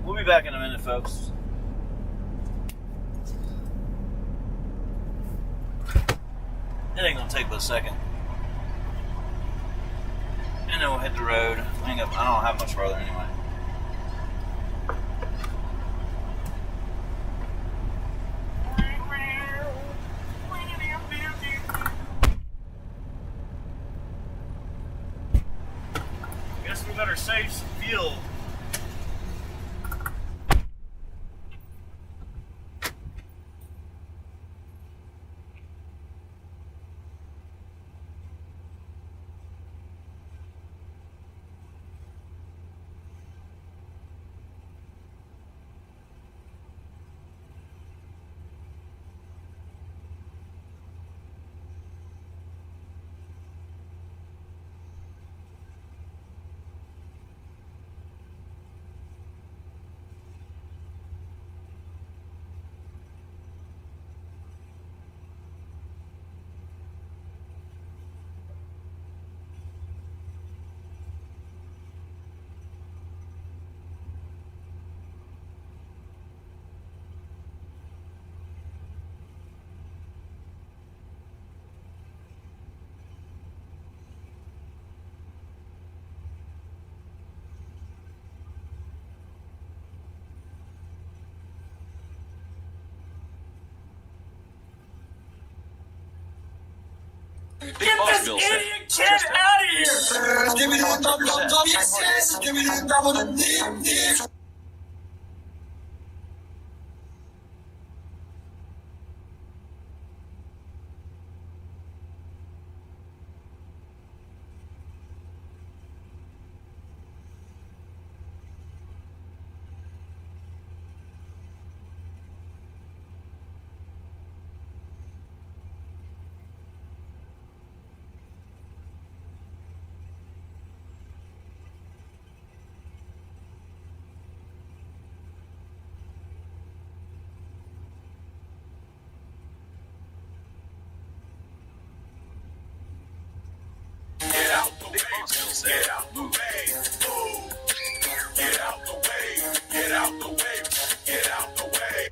We'll be back in a minute, folks. It ain't gonna take but a second. And then we'll hit the road. I don't have much farther anyway. Guess we better save some fuel. Big Boss Bill said. Get out of here! Give me the double, yes, Give me the double, the Get out the way. Big Boss Bill said. Get out the way. Move. Get out the way. Get out the way. Get out the way.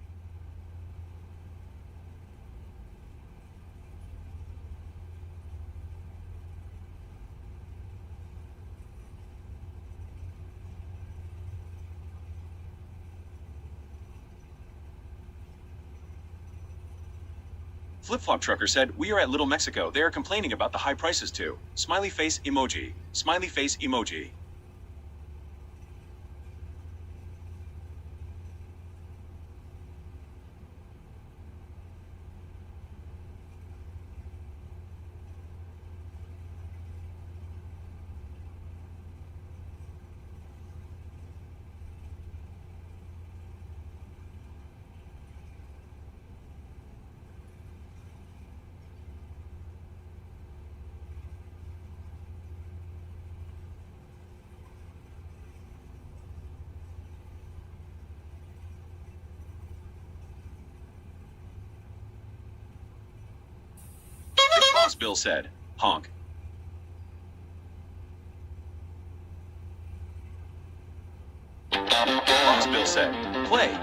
Flip-flop trucker said, "We are at Little Mexico. They are complaining about the high prices too." Smiley face emoji. Smiley face emoji. Boss Bill said, honk. Boss Bill said, play.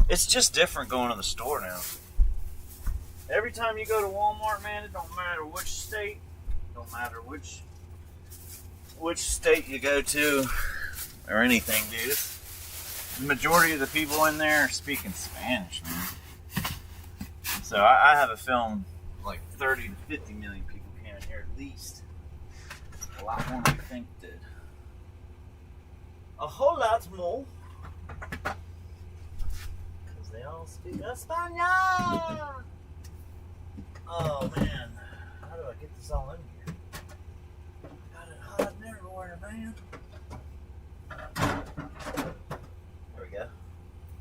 It's just different going to the store now. Every time you go to Walmart, man, it don't matter which state, don't matter which state you go to or anything, dude. The majority of the people in there are speaking Spanish, man. So I have a feeling like 30 to 50 million people came in here at least. A lot more than we think it did. A whole lot more. Because they all speak Espanol. Oh man, how do I get this all in here? Got it hiding everywhere, man. There we go.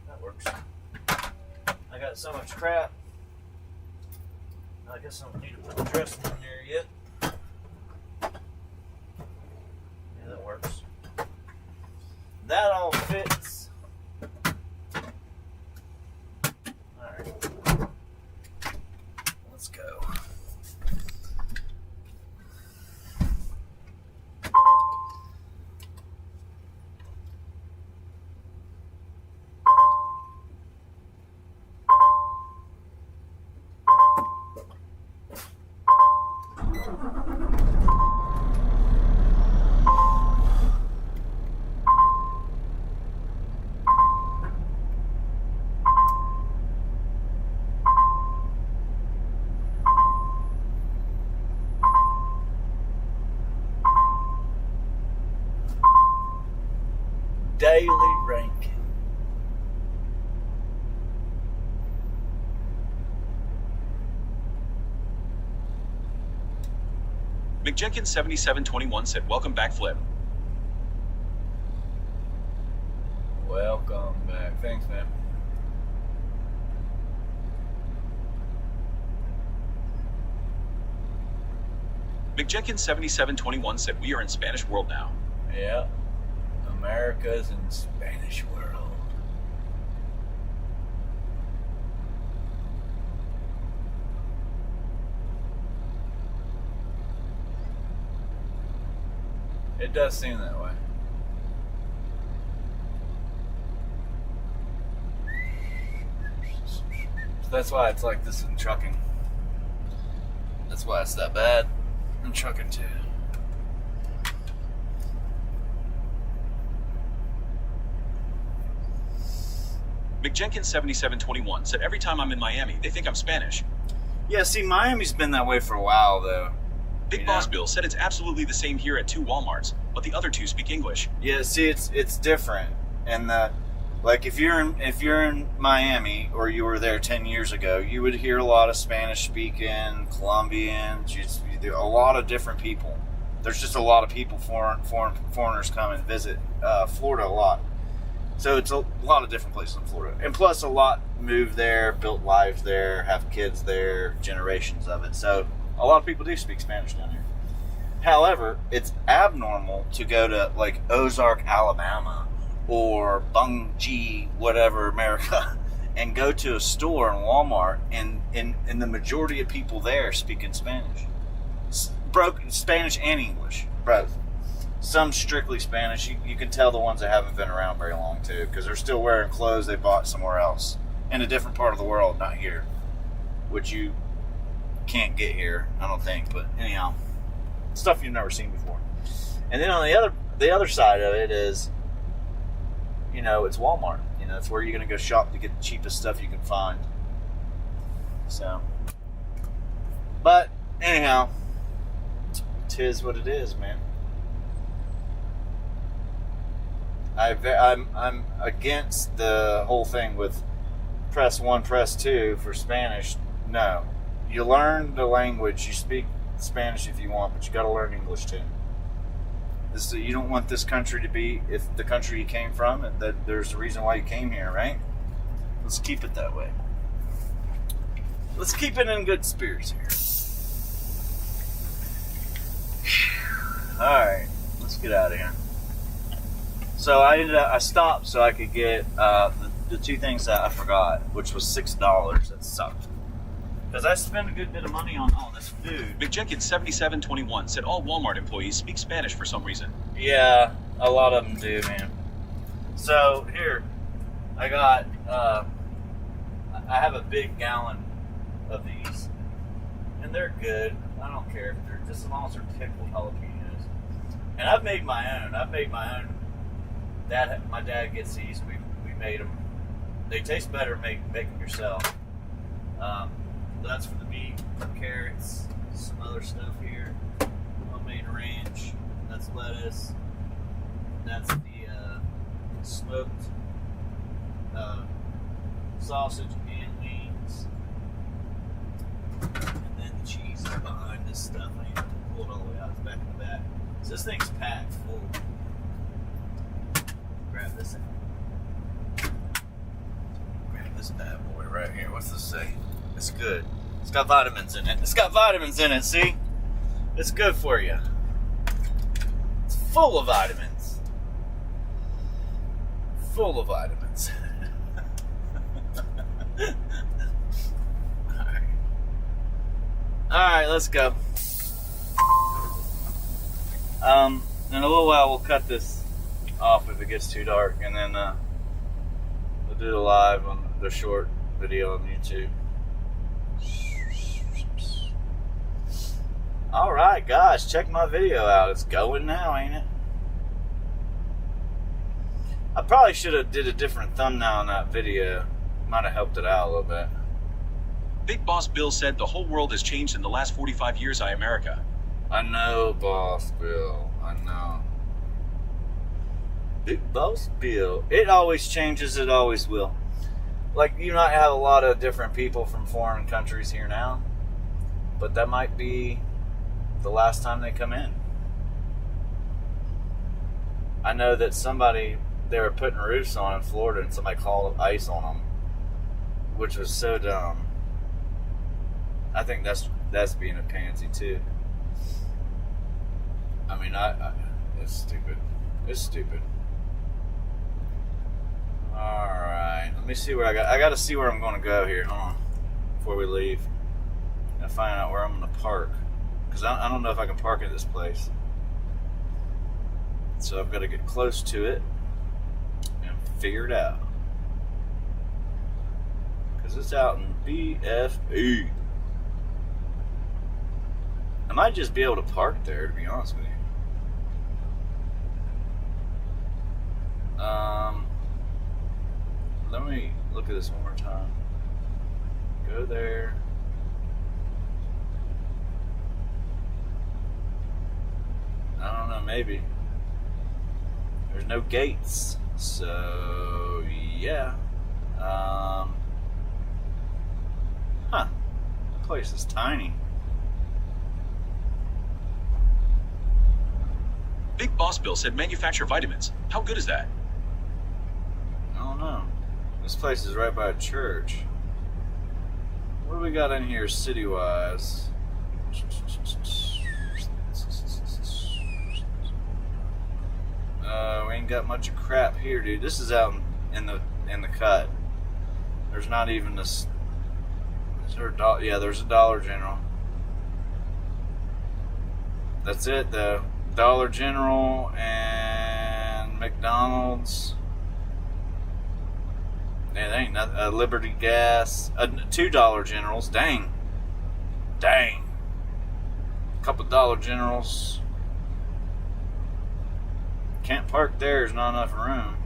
That works. I got so much crap. I guess I don't need to put the dressing in there yet. Yeah, that works. That all fits. Alright. Let's go. Daily ranking. McJenkins7721 said, "Welcome back, Flip." Welcome back. Thanks, man. McJenkins7721 said, "We are in Spanish world now." Yeah. America's in Spanish world. It does seem that way. So that's why it's like this in trucking. That's why it's that bad in trucking too. McJenkins7721 said, "Every time I'm in Miami, they think I'm Spanish." Yeah, see, Miami's been that way for a while, though. Big Boss Bill said it's absolutely the same here at 2 Walmarts, but the other 2 speak English. Yeah, see, it's different, and like if you're in Miami or you were there 10 years ago, you would hear a lot of Spanish speaking, Colombians, a lot of different people. There's just a lot of people, foreigners come and visit Florida a lot. So it's a lot of different places in Florida. And plus a lot moved there, built lives there, have kids there, generations of it. So a lot of people do speak Spanish down here. However, it's abnormal to go to like Ozark, Alabama or Bungie, whatever, America, and go to a store in Walmart and the majority of people there speaking Spanish. Spanish and English, both. Some strictly Spanish. You can tell the ones that haven't been around very long too, because they're still wearing clothes they bought somewhere else in a different part of the world, not here, which you can't get here, I don't think. But anyhow, stuff you've never seen before. And then on the other side of it is, it's Walmart. It's where you're going to go shop to get the cheapest stuff you can find. So, but anyhow, 'tis what it is, man. I'm against the whole thing with press 1, press 2 for Spanish. No. You learn the language, you speak Spanish if you want, but you got to learn English too. You don't want this country to be if the country you came from, and that there's a reason why you came here, right? Let's keep it that way. Let's keep it in good spirits here. Alright, let's get out of here. So I stopped so I could get the 2 things that I forgot, which was $6. That sucked. Because I spent a good bit of money on all this food. McJenkins7721 said all Walmart employees speak Spanish for some reason. Yeah, a lot of them do, man. So here, I got, I have a big gallon of these, and they're good. I don't care if they're just as long as they're pickled jalapenos. And I've made my own. My dad gets these. We made them. They taste better. Make them yourself. That's for the meat, carrots, some other stuff here. Homemade ranch. That's lettuce. That's the smoked sausage and wings. And then the cheese is behind this stuff. I need to pull it all the way out. It's back in the back. So this thing's packed full. Grab this out. Grab this bad boy right here. What's this say? It's good. It's got vitamins in it. It's got vitamins in it, see? It's good for you. It's full of vitamins. Full of vitamins. Alright, let's go. In a little while we'll cut this off if it gets too dark, and then we'll do it live on the short video on YouTube. Alright guys, check my video out. It's going now, ain't it? I probably should have did a different thumbnail on that video. Might have helped it out a little bit. Big Boss Bill said the whole world has changed in the last 45 years, America. I know, Boss Bill. I know. Big Boss Bill. It always changes. It always will. Like, you might have a lot of different people from foreign countries here now, but that might be the last time they come in. I know that they were putting roofs on in Florida and somebody called ice on them, which was so dumb. I think that's being a pansy too. I mean, it's stupid. It's stupid. Alright, let me see where I got to see where I'm going to go here. Hold on. Before we leave. I find out where I'm going to park. Because I don't know if I can park at this place. So I've got to get close to it and figure it out. Because it's out in BFE. I might just be able to park there, to be honest with you. Let me look at this one more time. Go there. I don't know, maybe. There's no gates. So, yeah. The place is tiny. Big Boss Bill said manufacture vitamins. How good is that? I don't know. This place is right by a church. What do we got in here city-wise? We ain't got much of crap here, dude. This is out in the cut. There's not even this. Is there yeah, there's a Dollar General. That's it, though. Dollar General and McDonald's. Yeah, there ain't nothing. Liberty Gas. $2 Dollar Generals. Dang. A couple Dollar Generals. Can't park there. There's not enough room.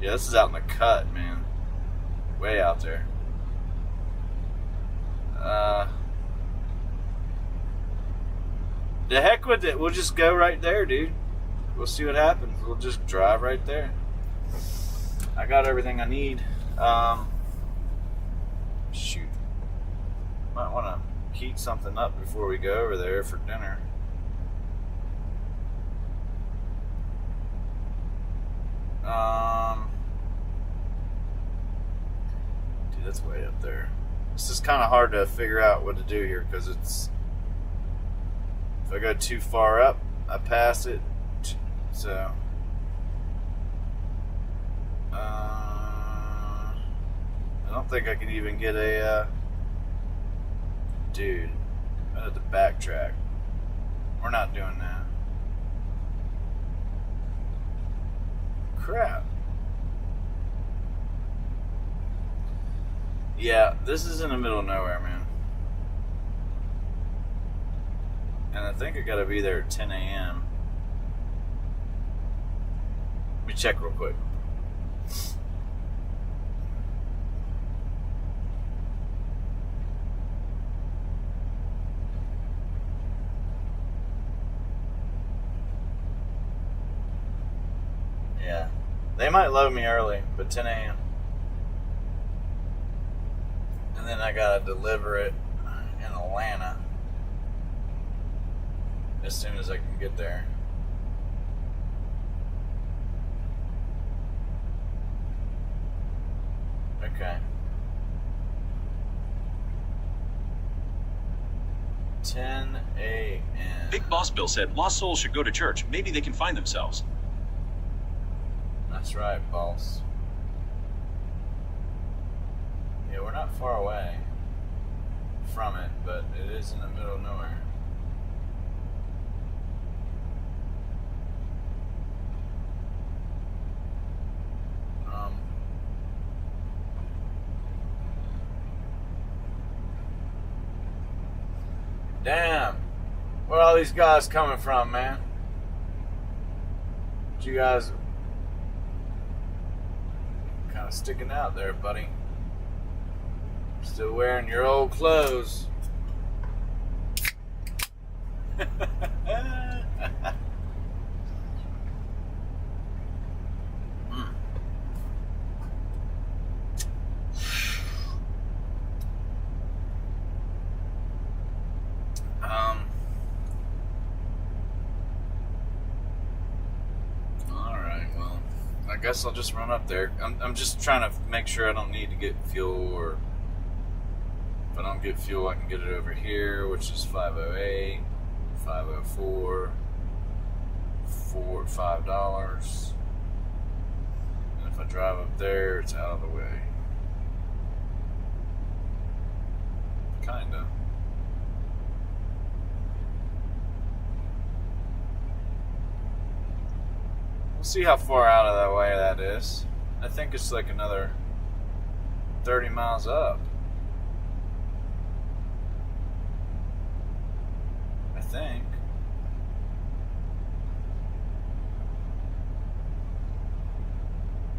Yeah, this is out in the cut, man. Way out there. The heck with it. We'll just go right there, dude. We'll see what happens. We'll just drive right there. I got everything I need. Shoot. Might want to heat something up before we go over there for dinner. Dude, that's way up there. This is kind of hard to figure out what to do here because it's. If I go too far up, I pass it. So. I don't think I can even get a. Dude, I had to backtrack. We're not doing that. Crap. Yeah, this is in the middle of nowhere, man. And I think I gotta be there at 10 a.m. Let me check real quick. Yeah. They might load me early, but 10 a.m. And then I gotta deliver it in Atlanta as soon as I can get there. Okay. 10 a.m. Big Boss Bill said lost souls should go to church. Maybe they can find themselves. That's right, boss. Yeah, we're not far away from it, but it is in the middle of nowhere. Damn. Where are all these guys coming from, man? You guys kind of sticking out there, buddy. Still wearing your old clothes. I guess I'll just run up there. I'm just trying to make sure I don't need to get fuel, or if I don't get fuel, I can get it over here, which is 508, 504, $5. And if I drive up there, it's out of the way. Kinda. We'll see how far out of that way that is. I think it's like another 30 miles up. I think.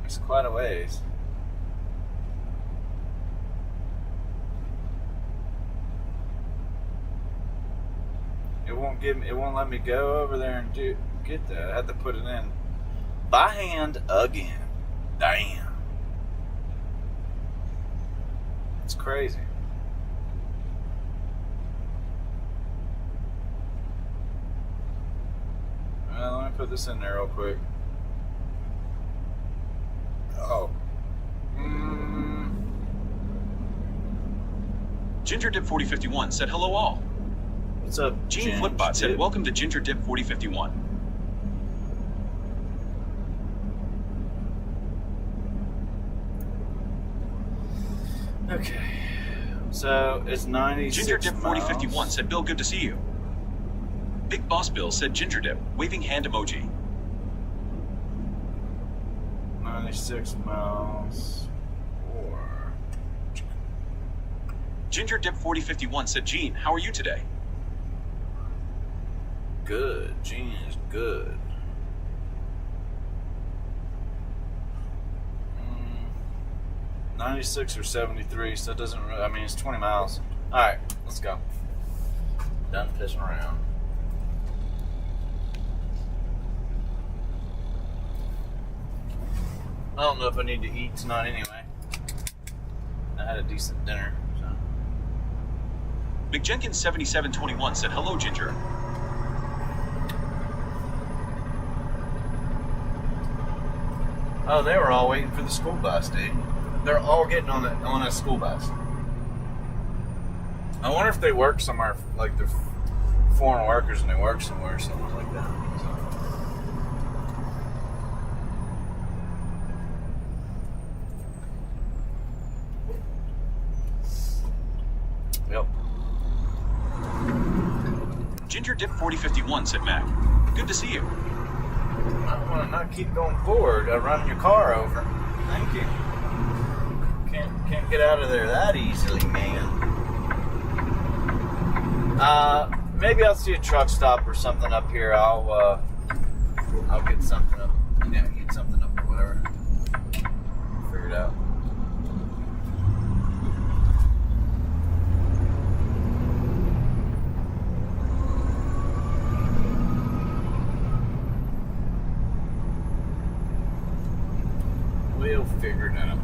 It's quite a ways. It won't let me go over there and get that. I had to put it in by hand again. Damn. It's crazy. Well, let me put this in there real quick. Oh. Ginger Dip 4051 said hello all. What's up, Gene Flipbot said welcome to Ginger Dip 4051. Okay, so it's 96 Ginger Dip 4051 miles. said Bill, good to see you. Big Boss Bill said Ginger Dip, waving hand emoji. 96 miles. Or Ginger Dip 4051 said Gene, how are you today? good. Gene is good. 96 or 73, so it doesn't really, I mean, it's 20 miles. Alright, let's go. Done pissing around. I don't know if I need to eat tonight anyway. I had a decent dinner, so. McJenkins7721 said, hello, Ginger. Oh, they were all waiting for the school bus, dude. They're all getting on a school bus. I wonder if they work somewhere, like they're foreign workers and they work somewhere or something like that. So. Yep. Ginger Dip 4051 said Mac. Good to see you. I want to not keep going forward, running your car over. Thank you. Can't get out of there that easily, man. Maybe I'll see a truck stop or something up here. I'll get something up. Yeah, eat something up or whatever. Figure it out. We'll figure it out.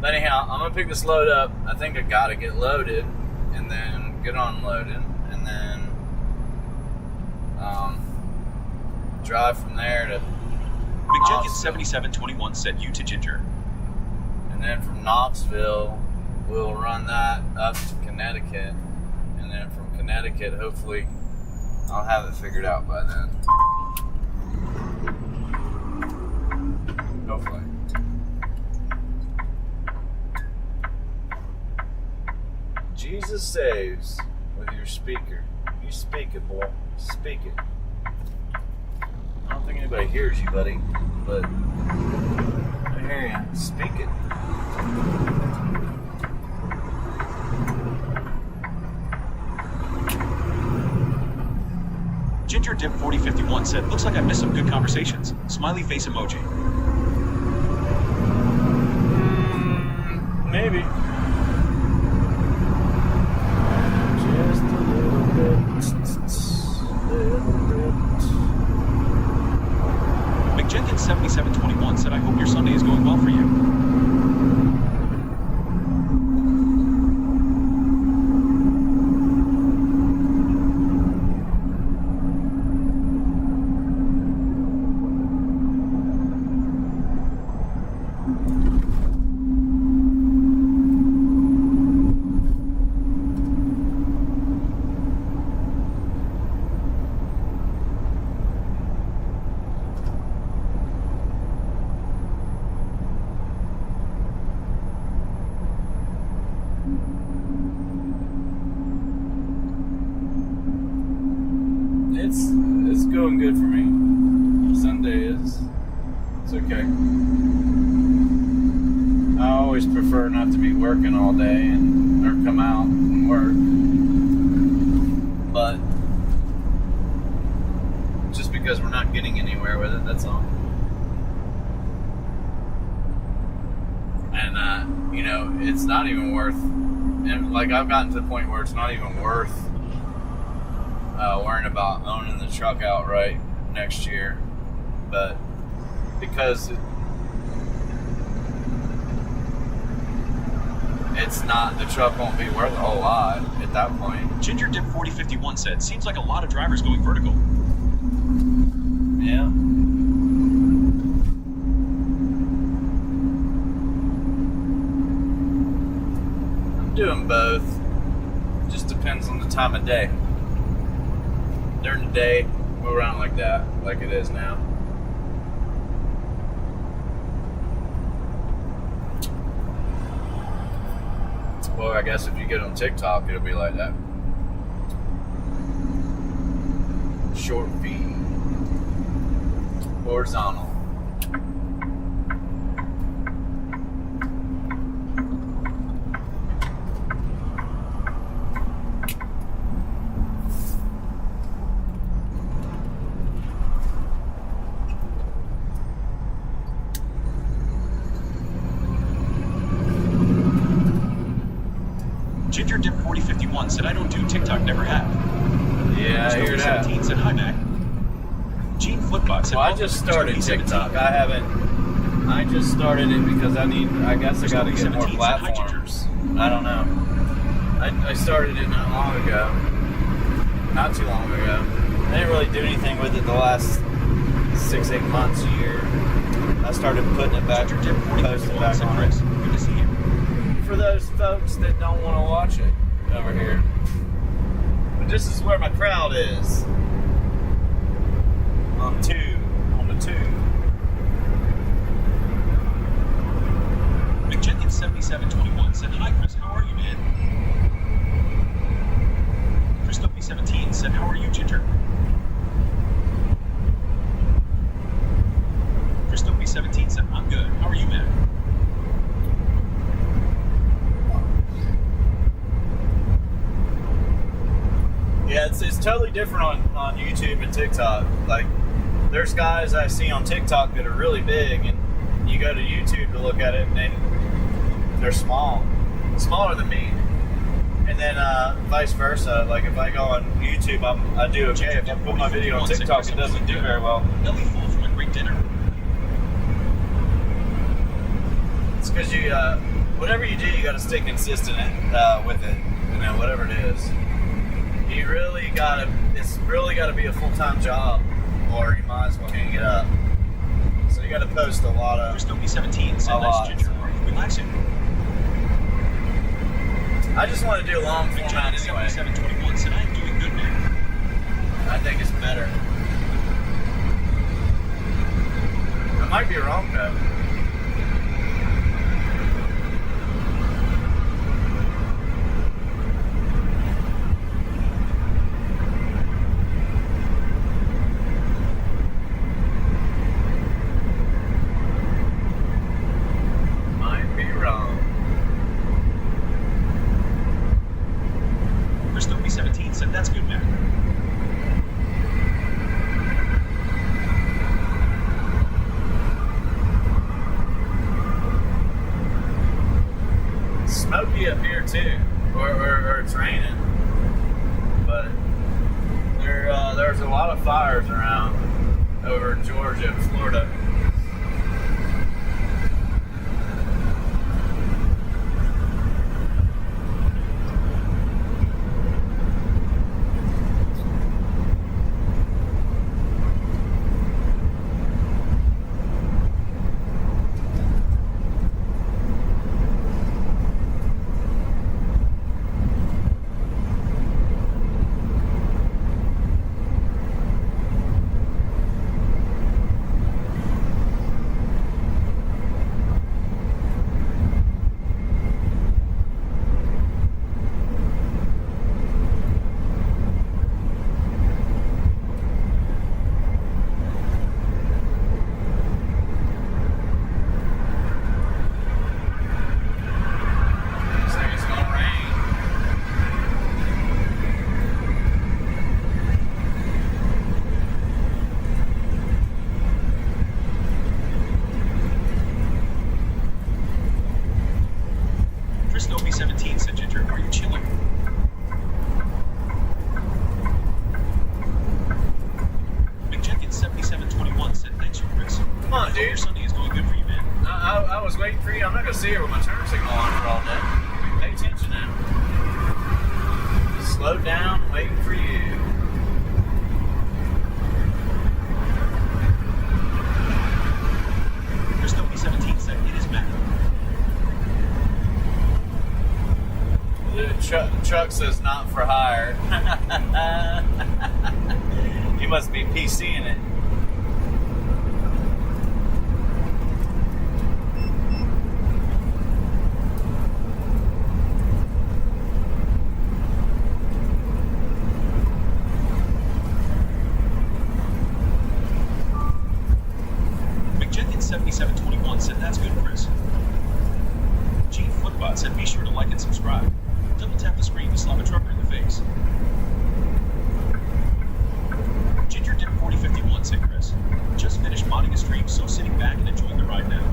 But anyhow, I'm gonna pick this load up. I think I gotta get loaded and then get unloaded and then drive from there to McJenkins 7721 said you to Ginger. And then from Knoxville, we'll run that up to Connecticut. And then from Connecticut, hopefully, I'll have it figured out by then. Hopefully. Jesus saves with your speaker. You speak it, boy. Speak it. I don't think anybody hears you, buddy, but I hear you. Speak it. Ginger Dip 4051 said, looks like I missed some good conversations. Smiley face emoji. Maybe. Just a little bit. McJenkins 7721 said, I hope your Sunday is going well for you. It's going good for me. Sunday is. It's okay. I always prefer not to be working all day or come out and work. But just because we're not getting anywhere with it, that's all. And it's not even worth. And like I've gotten to the point where it's not even worth worrying about owning the truck outright next year, but because it's not, the truck won't be worth a whole lot at that point. Ginger Dip 4051 said, seems like a lot of drivers going vertical. Yeah. I'm doing both. Just depends on the time of day. During the day, we'll run like that, like it is now. Well, I guess if you get on TikTok, it'll be like that. Short feed. Horizontal. Ginger Dip 4051 said, I don't do TikTok, never have. Yeah, I hear that. 17 said, hi, Mac. Gene Flipbox said, Well, I just started TikTok. I just started it because I guess I got to get more platforms. I don't know. I started it not too long ago. I didn't really do anything with it the last 6-8 months, a year. I started putting it back, posting back on it. Good to see you. For those folks that don't want to watch it over here. But this is where my crowd is. On the tube. McJenkins 7721 said, hi, Chris, how are you, man? Chris Dopey 17 said, how are you, Ginger? Chris Dopey 17 said, I'm good. How are you, man? Yeah, it's totally different on YouTube and TikTok. Like, there's guys I see on TikTok that are really big, and you go to YouTube to look at it, and they're small, smaller than me, And then vice versa. Like if I go on YouTube, I do okay. If I put my video on TikTok, it doesn't do very well. Belly full from a great dinner. It's because you, whatever you do, you got to stay consistent with it. You know, whatever it is. You really gotta. It's really got to be a full-time job, or you might as well hang it up. So you got to post a lot of. There's no B17. Said nice ginger. Are you relaxing? I just want to do long format anyway. 7721 said I am doing good, man. I think it's better. I might be wrong though. Might be wrong. Chris Noby 17 said that's good, man. Smoky up here too, or it's raining, but there's a lot of fires around over in Georgia and Florida. See her with my turn signal on for all day. Pay attention now. Slow down, waiting for you. Chris Noby 17 said it is Matt. The truck says not for hire. You must be PCing it. Said be sure to like and subscribe. Double tap the screen to slap a trucker in the face. Ginger Dip 4051 said Chris. Just finished modding a stream, so sitting back and enjoying the ride now.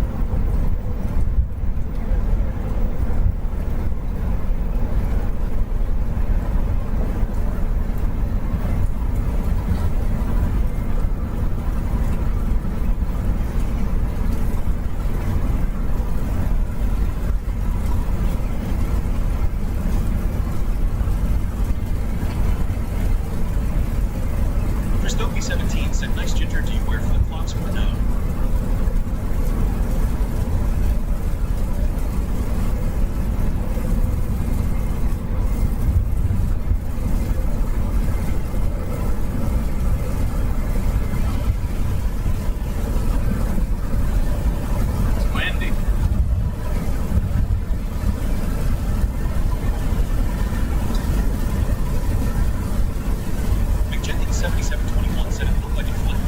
Stokie 17 said, nice Ginger, do you wear flip-flops or no? It's windy. McJenny 7721 said it looked like it flipped.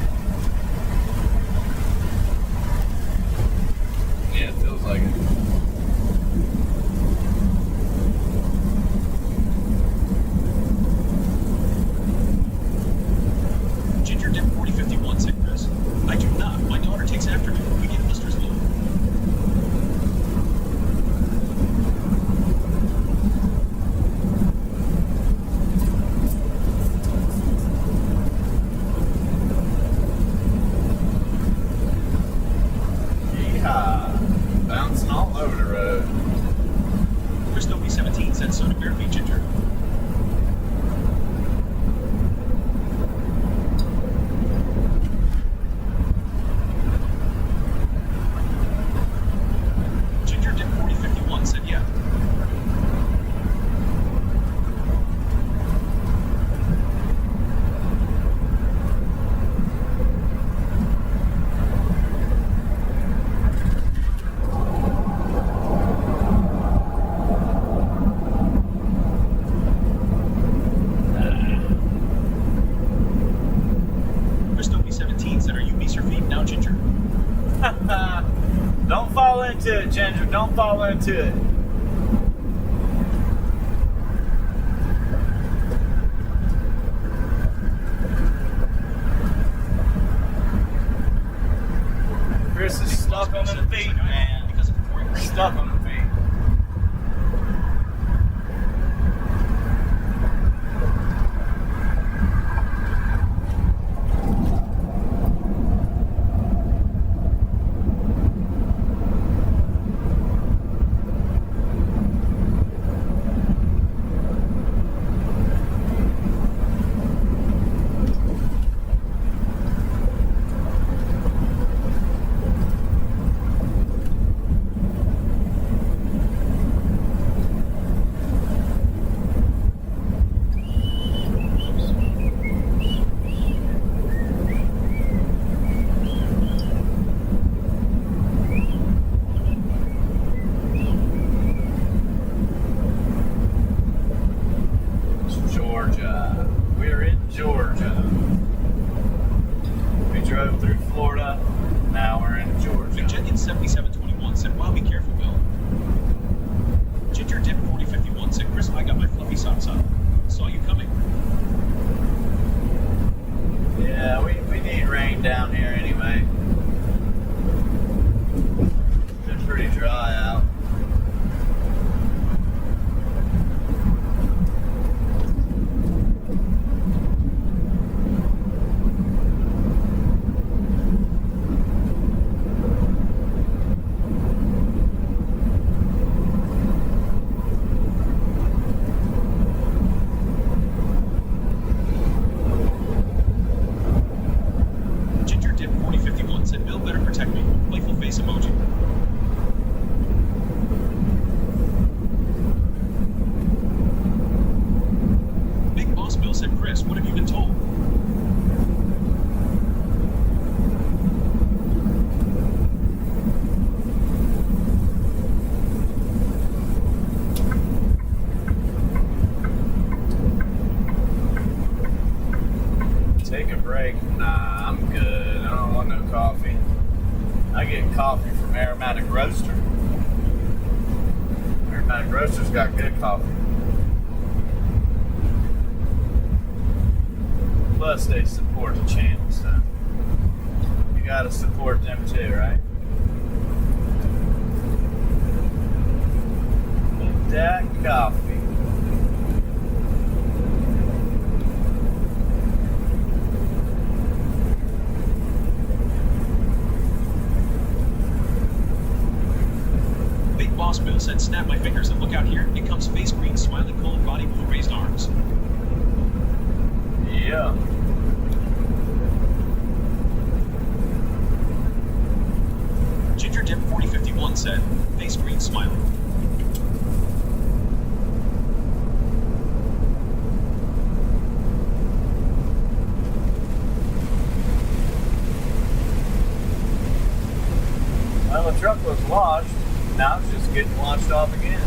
into it, Ginger. Don't fall into it. Chris is stuck on the feet, man. Stuck on the feet. Georgia. We're in Georgia. We drove through Florida. Now we're in Georgia. McJenkins 7721 said, "Wow, be careful, Bill." Ginger Dip 4051 said, "Chris, I got my fluffy socks on. Saw you coming." Yeah, we need rain down here anyway. It's been pretty dry out. Ginger Dip 4051 said, "Bill, better protect me." Playful face emoji. Big Boss Bill said, "Chris, what have you been told?" Take a break. Nah, I'm good. I don't want no coffee. I get coffee from Aromatic Roaster. Aromatic Roaster's got good coffee. Plus, they support the channel, so you gotta support them too, right? Get that coffee. Big Boss Bill said, "Snap my fingers and look out here. It comes face green, smiling, cold body, blue raised arms." Yeah. Ginger Dip 4051 said, "Face green, smiling." Well, the truck was washed. Now it's just getting washed off again.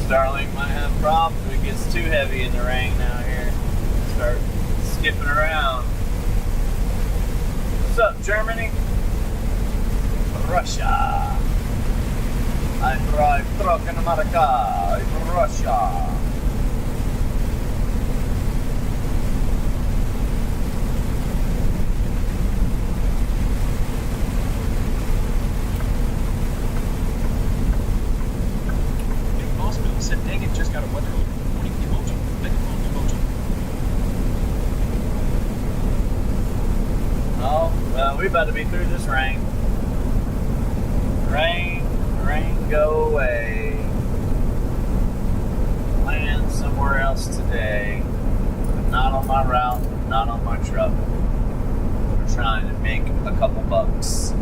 Starlink might have problems if it gets too heavy in the rain down here. Start skipping around. What's up, Germany? Russia. I drive truck in America. In Russia. Said, "Dang it, just got a weather warning emoji." Microphone emoji. Oh, well, we about to be through this rain. Rain, rain, go away. Land somewhere else today, but not on my route, not on my truck. We're trying to make a couple bucks.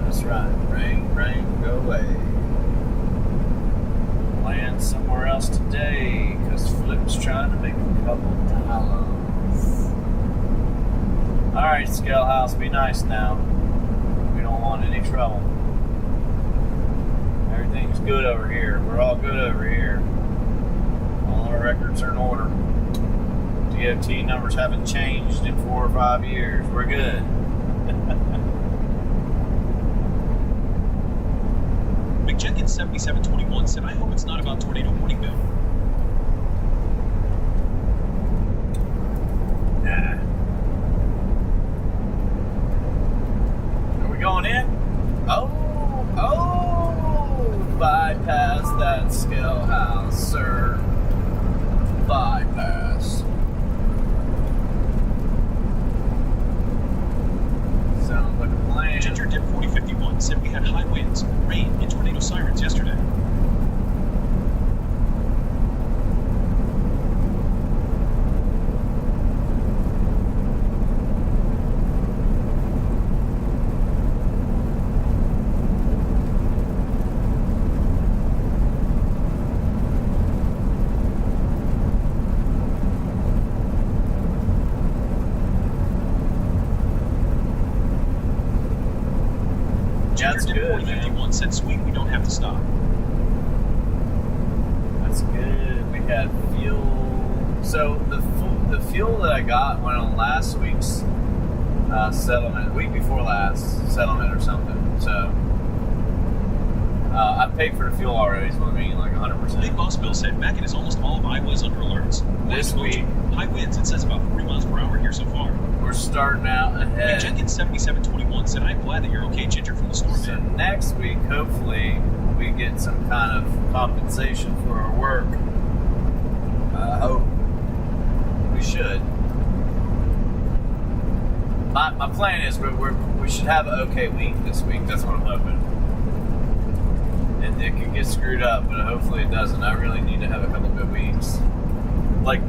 That's right. Rain, go away. Land somewhere else today, because Flip's trying to make a couple dollars. Alright, Scale House, be nice now. We don't want any trouble. Everything's good over here. We're all good over here. All our records are in order. DOT numbers haven't changed in 4 or 5 years. We're good. McJenkins 7721 said, I hope it's not about tornado warning, Bill. Nah. Are we going in? Oh, bypass that Scale House, sir. Bypass. Sounds like a plan. Ginger Dip 4051 said we had high winds, rain, and tornado sirens yesterday. That's Ginger Dip good, man. 4051 said, sweet, we don't have to stop. That's good. We had fuel. So the fuel that I got went on last week's settlement, week before last settlement or something. So I paid for the fuel already. Is what I mean, like 100%. Big Boss Bill said, Mackin is almost all of Iowa is under alerts. This week, high winds, it says about 40 miles per hour here so far. we're starting out ahead. McJenkins 7721 said, I'm glad that you're okay, Ginger, from the storm. So next week, hopefully, we get some kind of compensation for our work. I hope. We should. My plan is we should have an okay week this week. That's what I'm hoping. And it could get screwed up, but hopefully it doesn't. I really need to have a couple good weeks. Like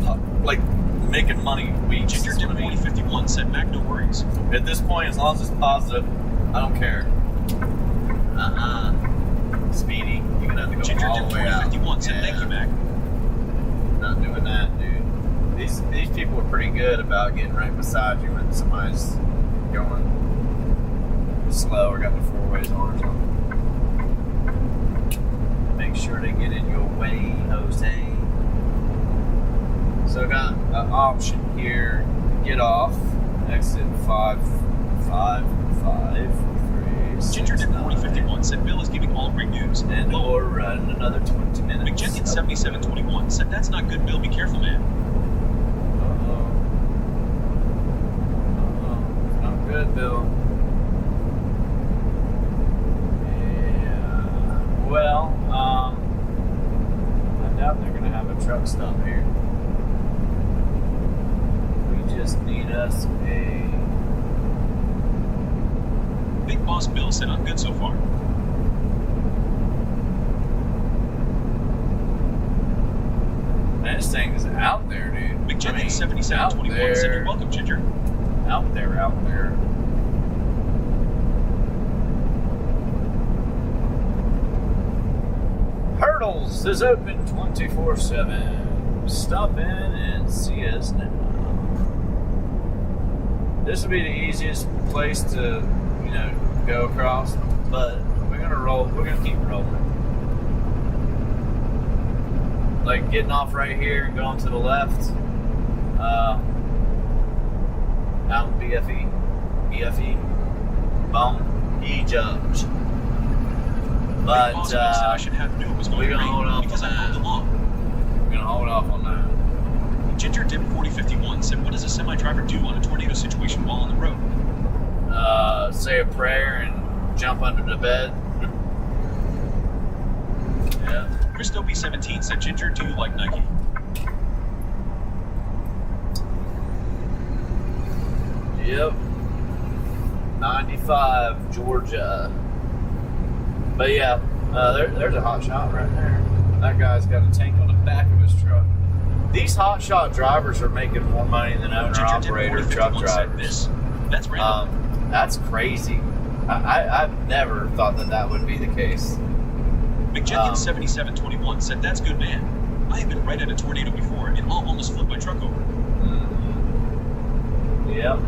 making money weeks. Ginger Dip 4051 said, Mac, no worries. At this point, as long as it's positive, I don't care. Speedy, you're gonna have to go Ginger all Dip the way out. 4051 said, thank you, Mac. Not doing that, dude. These people are pretty good about getting right beside you when somebody's going slow or got the 4-ways on or something. Make sure they get in your way, Jose. So I got an option here. Get off. Exit 555 Ginger Dip 4051 said, Bill is giving all great news. and or run another 20 minutes. McJenkins 7721 said, that's not good, Bill. Be careful, man. Not good, Bill. Yeah. Well, I doubt they're gonna have a truck stop here. We just need us a. Big Boss Bill said, I'm good so far. Man, this thing is out there, dude. McJenkins 7721 said, you're welcome, Ginger. Out there. Hurdles is open 24/7. Stop in and see us now. This would be the easiest place to, go across, but we're gonna roll. We're gonna keep rolling. Like getting off right here and going to the left. Out BFE, boom, E-judge. But Big Boss Bill said I should have knew it was going we're to gonna hold rain off because on I mowed the that. lawn. We're gonna hold off on that. Ginger Dip 4051 said, what does a semi-driver do on a tornado situation while on the road? Say a prayer and jump under the bed. Yeah. Christo B17 said, Ginger, do you like Nike? Yep. 95, Georgia. But yeah, There's a hot shot right there. That guy's got a tank on the back of his truck. These hot shot drivers are making more money than owner-operator truck drivers. That's random. That's crazy. I've never thought that would be the case. McJenkins7721 said, "That's good, man. I have been right at a tornado before and almost flipped my truck over." Yep.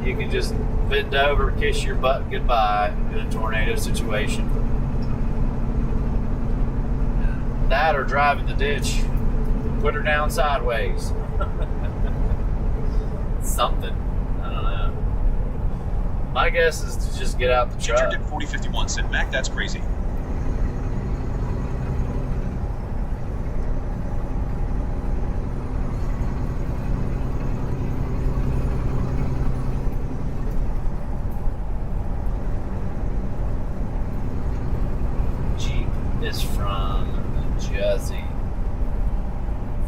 You can just bend over, kiss your butt goodbye in a tornado situation. That or drive in the ditch. Put her down sideways. Something. I don't know. My guess is to just get out the truck. GingerDip4051 said, "Mac, that's crazy." Jeep is from Jersey.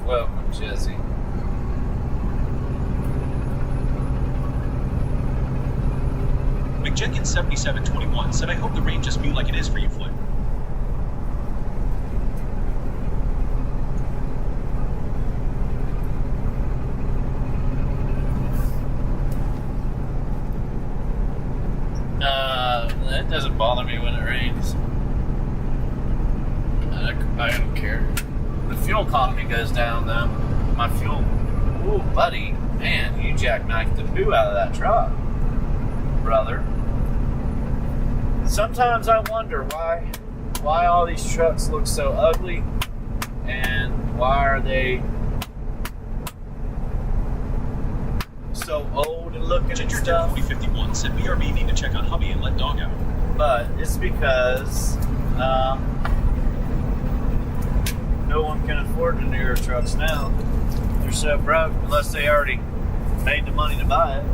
Welcome, Jersey. McJenkins7721 said, "I hope the rain just be like it is for you, Flip." It doesn't bother me when it rains. I don't care. The fuel economy goes down though. My fuel, ooh, buddy, man, you jackknifed the poo out of that truck, brother. Sometimes I wonder why all these trucks look so ugly, and why are they so old and looking and stuff. GingerDip4051 said, "BRB need to check on hubby and let dog out." But it's because no one can afford the newer trucks now. They're so broke unless they already made the money to buy it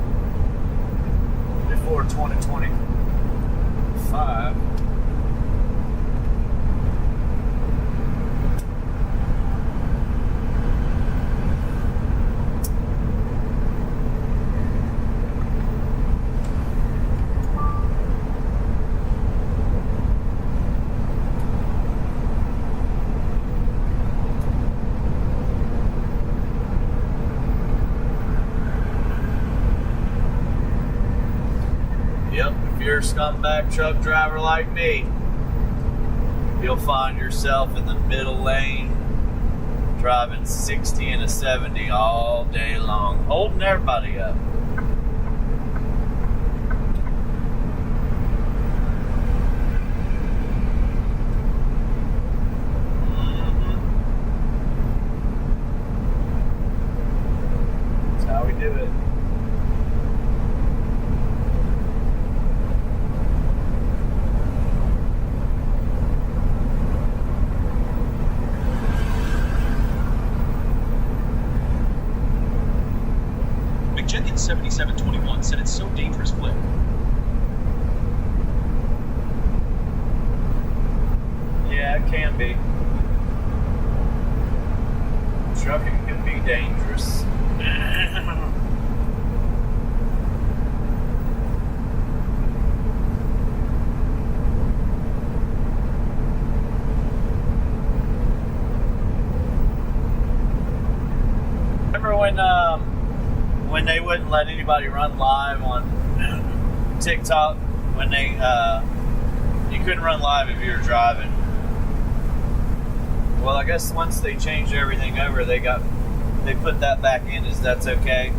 before 2025. Yep, if you're a scumbag truck driver like me, you'll find yourself in the middle lane driving 60 and a 70 all day long, holding everybody up. That's how we do it. McJenkins7721 said, "It's so dangerous, Flip." Yeah, it can be. Trucking can be dangerous. Remember when they wouldn't let anybody run live on TikTok? When they you couldn't run live if you were driving. Well, I guess once they changed everything over, they put that back in as that's okay.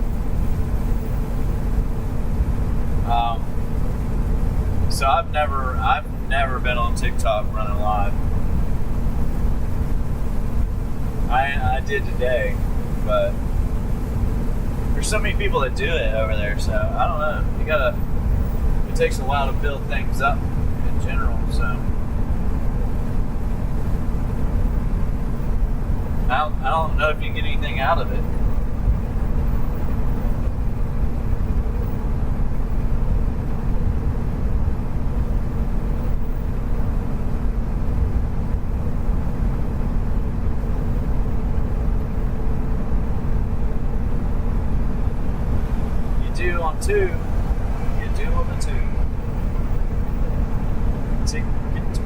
So I've never been on TikTok running live. I did today, but there's so many people that do it over there, so I don't know. It takes a while to build things up in general, so I don't know if you get anything out of it. You do on two. You do on the two. Ticket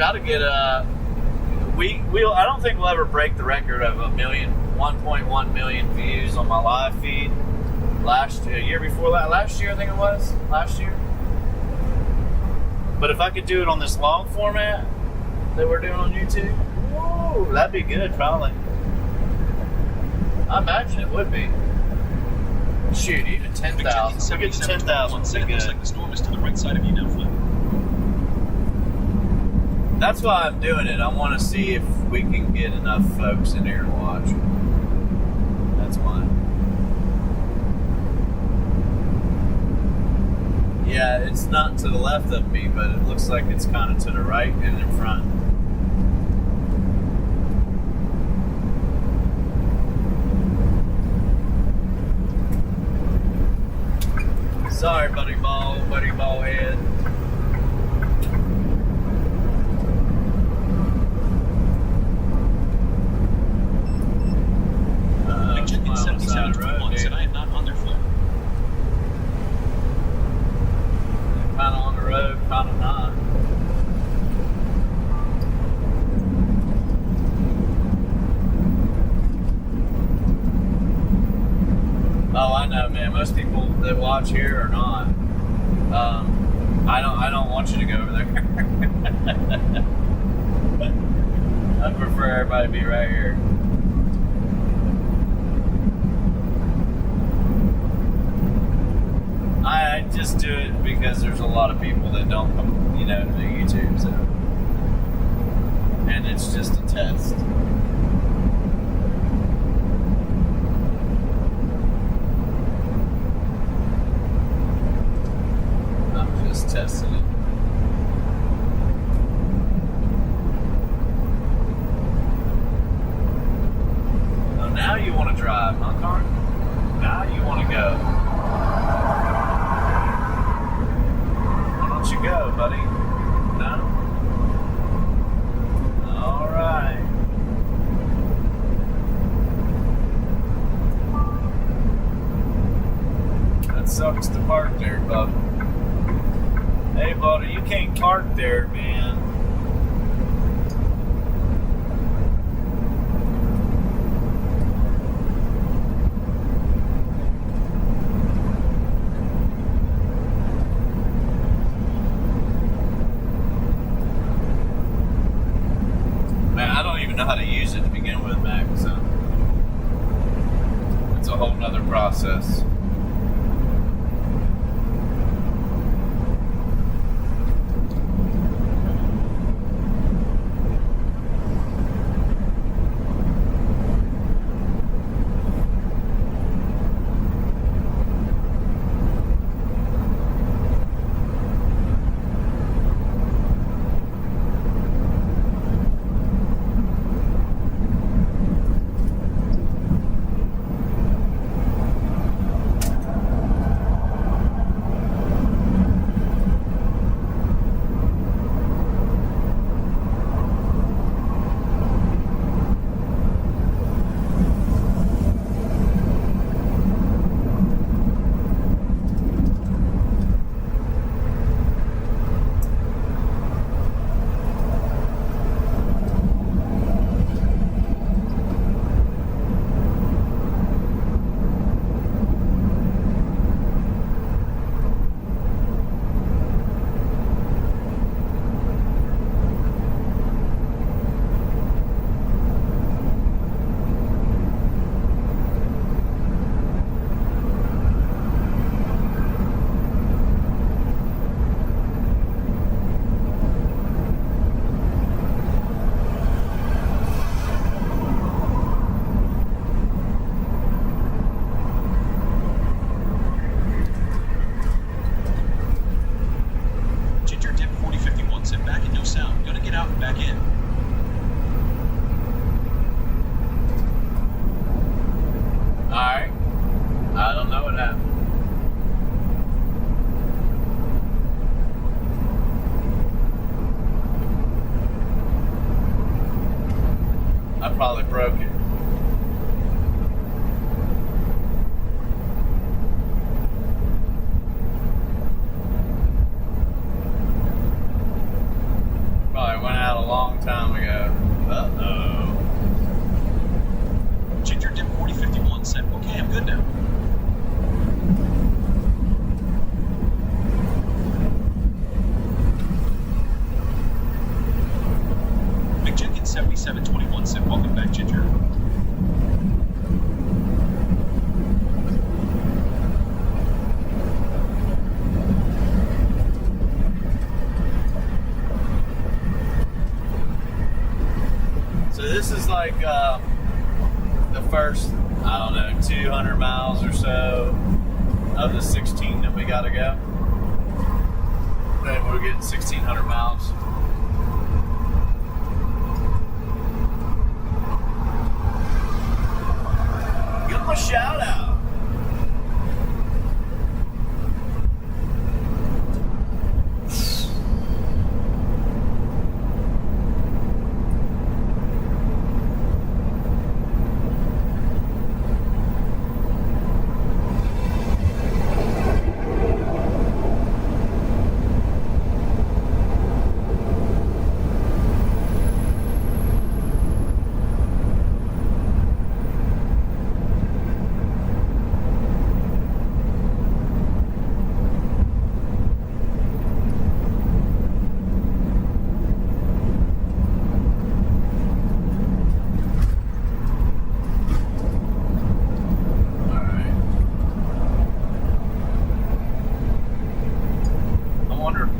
got to get we'll I don't think we'll ever break the record of 1.1 million views on my live feed. Last year before last year I think it was last year. But if I could do it on this long format that we're doing on YouTube, whoa, that'd be good probably. I imagine it would be. Shoot, even 10,000. We get to 10,000. It looks like the storm is to the right side of you now, Flip. That's why I'm doing it. I want to see if we can get enough folks in here to watch. That's why. Yeah, it's not to the left of me, but it looks like it's kind of to the right and in front. Sorry, buddy ball head. I checked in 7721, said I am not on their Flip. Kind of on the road, kind of not. Oh, I know, man. Most people that watch here are not. I don't want you to go over there. I prefer everybody to be right here. I just do it because there's a lot of people that don't come, to YouTube, so. And it's just a test. I'm just testing it. Oh, now you want to drive, huh, Carn? Now you want to go. You go, buddy. No? All right. That sucks to park there, bub. Hey, buddy, you can't park there, man. Know how to use it to begin with, Mac, so it's a whole nother process. good now. McJenkins7721 said, welcome back, Ginger. So this is like the first, I don't know, 200 miles or so of the 16 that we got to go. And we're getting 1,600 miles. Give them a shout out.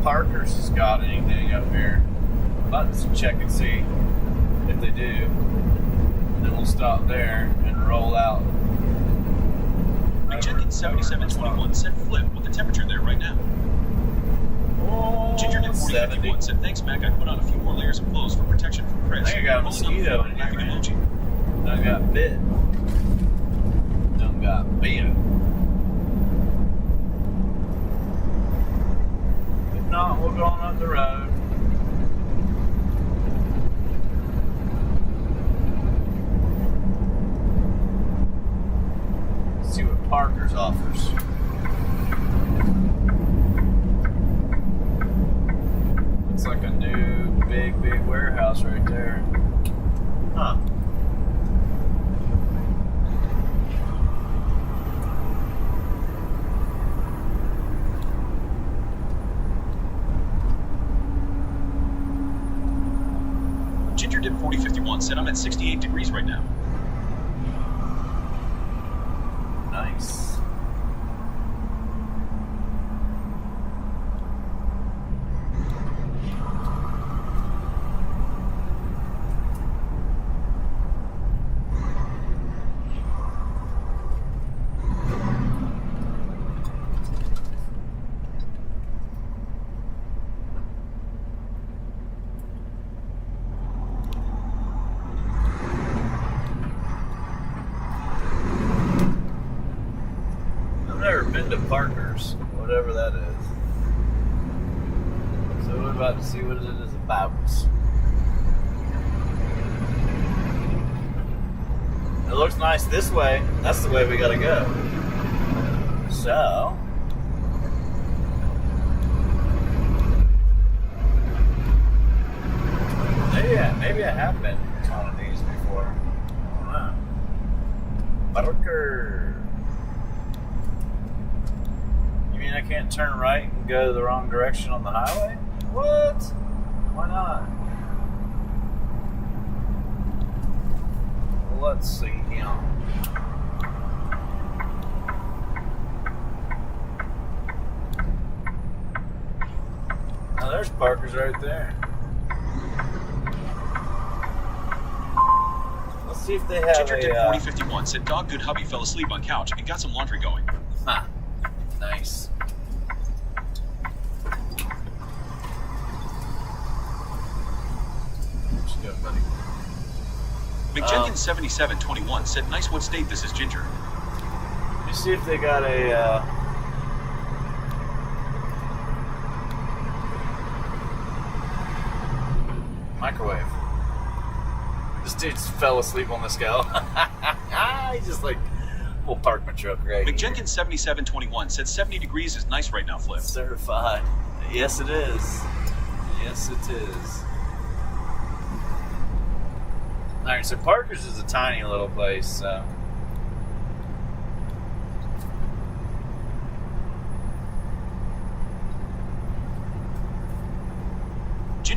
Parker's has got anything up here. Let's check and see if they do. And then we'll stop there and roll out. McJenkins7721 said, flip, what the temperature there right now? Oh, Ginger did 70. 4051 said, thanks, Mac. I put on a few more layers of clothes for protection from Chris. I think I got a mosquito in here, Laughing man. emoji. I got bit. Done got bit. If not, we'll go on up the road. See what Parker's offers. It's like a new big warehouse right there. Huh. Ginger did 4051 said, I'm at 68 degrees right now. Nice. I've never been to Parker's, whatever that is. So we're about to see what it is about. It looks nice this way. That's the way we gotta go. So maybe I have been to one of these before. I don't know. Parker. You mean I can't turn right and go the wrong direction on the highway? What? Why not? Well, let's see here. Now there's Parker's right there. Let's see if they have Ginger did a 4051 said, dog good hubby fell asleep on couch and got some laundry going. huh. Nice. Where'd you go, buddy? McJenkins7721 said, nice what state this is, Ginger. Let me see if they got a microwave. This dude fell asleep on the scale. He's just like, we'll park my truck right here. McJenkins7721 said 70 degrees is nice right now, Flip. Certified. Yes, it is. Yes, it is. Alright, so Parker's is a tiny little place, so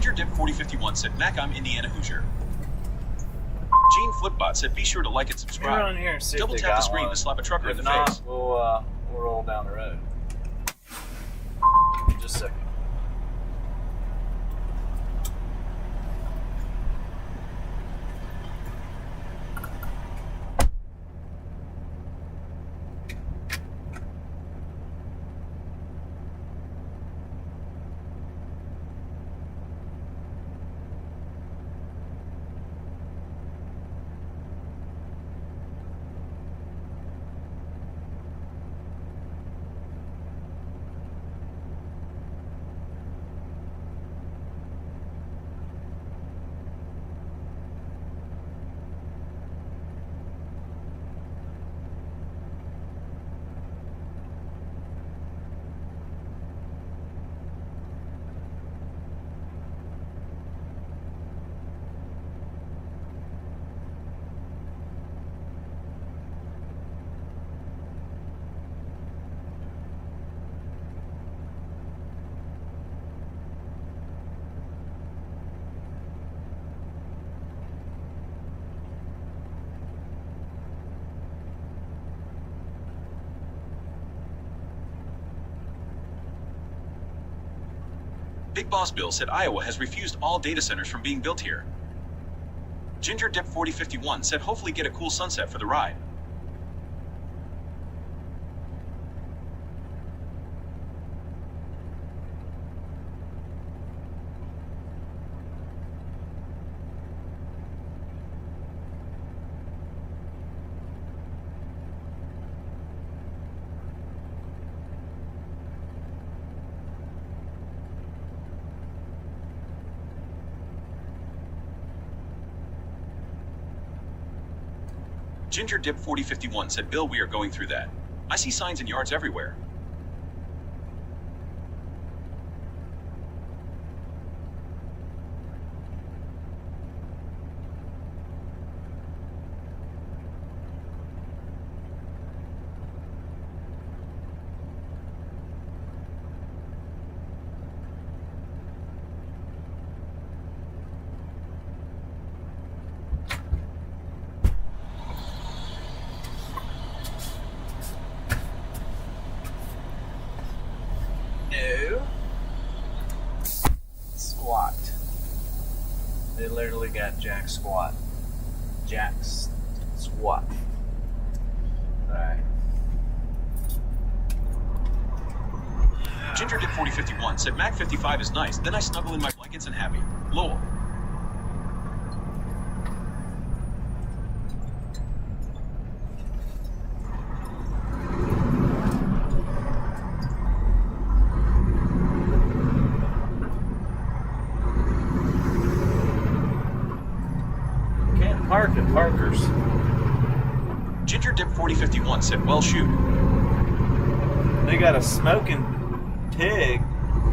Ginger Dip 4051 said, Mac, I'm Indiana Hoosier. Gene Flipbot said, be sure to like and We're subscribe. on here and see Double if they tap the got screen one. to slap a trucker in If the not, face. we'll roll down the road. Just a second. Big Boss Bill said Iowa has refused all data centers from being built here. Ginger Dip 4051 said hopefully get a cool sunset for the ride. Ginger Dip 4051 said, Bill, we are going through that. I see signs in yards everywhere. Squat. They literally got Jack Squat. Jack's Squat. Alright. Ginger Dip 4051 said, Mac 55 is nice, then I snuggle in my blankets and happy. Lowell. Can't park at Parker's. Ginger Dip 4051 said, well, shoot. They got a smoking pig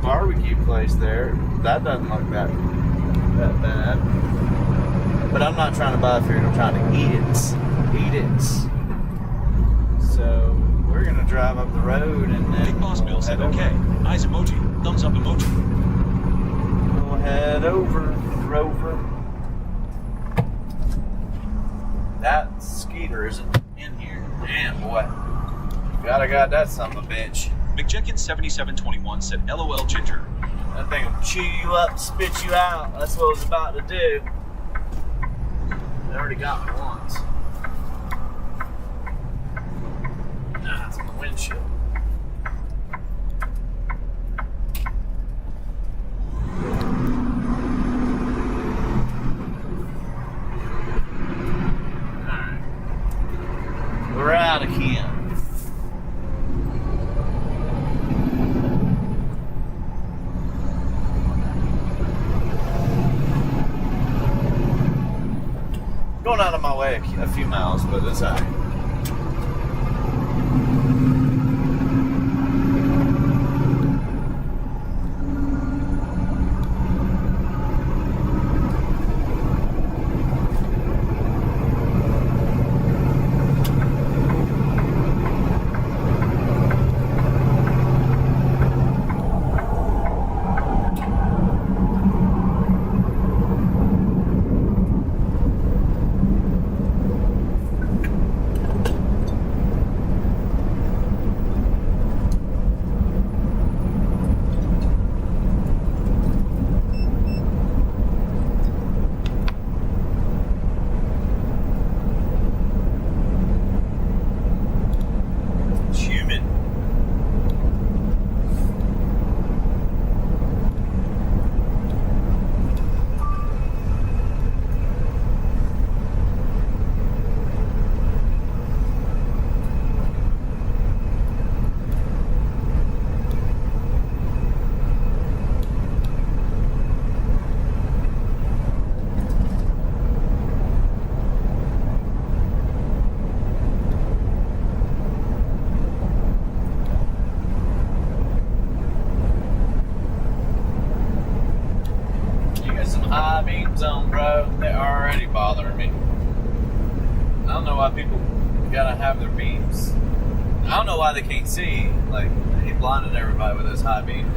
barbecue place there. That doesn't look that bad. But I'm not trying to buy food. I'm trying to eat it. So we're gonna drive up the road and then Big Boss Bill we'll said, head okay. over. Eyes emoji. Thumbs up emoji. We'll head over, Rover. That Skeeter isn't in here. Damn, boy. Gotta got that son of a bitch. McJenkins7721 said, LOL Ginger. That thing will chew you up, spit you out. That's what it's about to do. They already got me once. Nah, it's on the windshield. Alright. We're out of here. Going out of my way a few miles, but it's alright. gotta have their beams. I don't know why they can't see. Like, he blinded everybody with his high beams.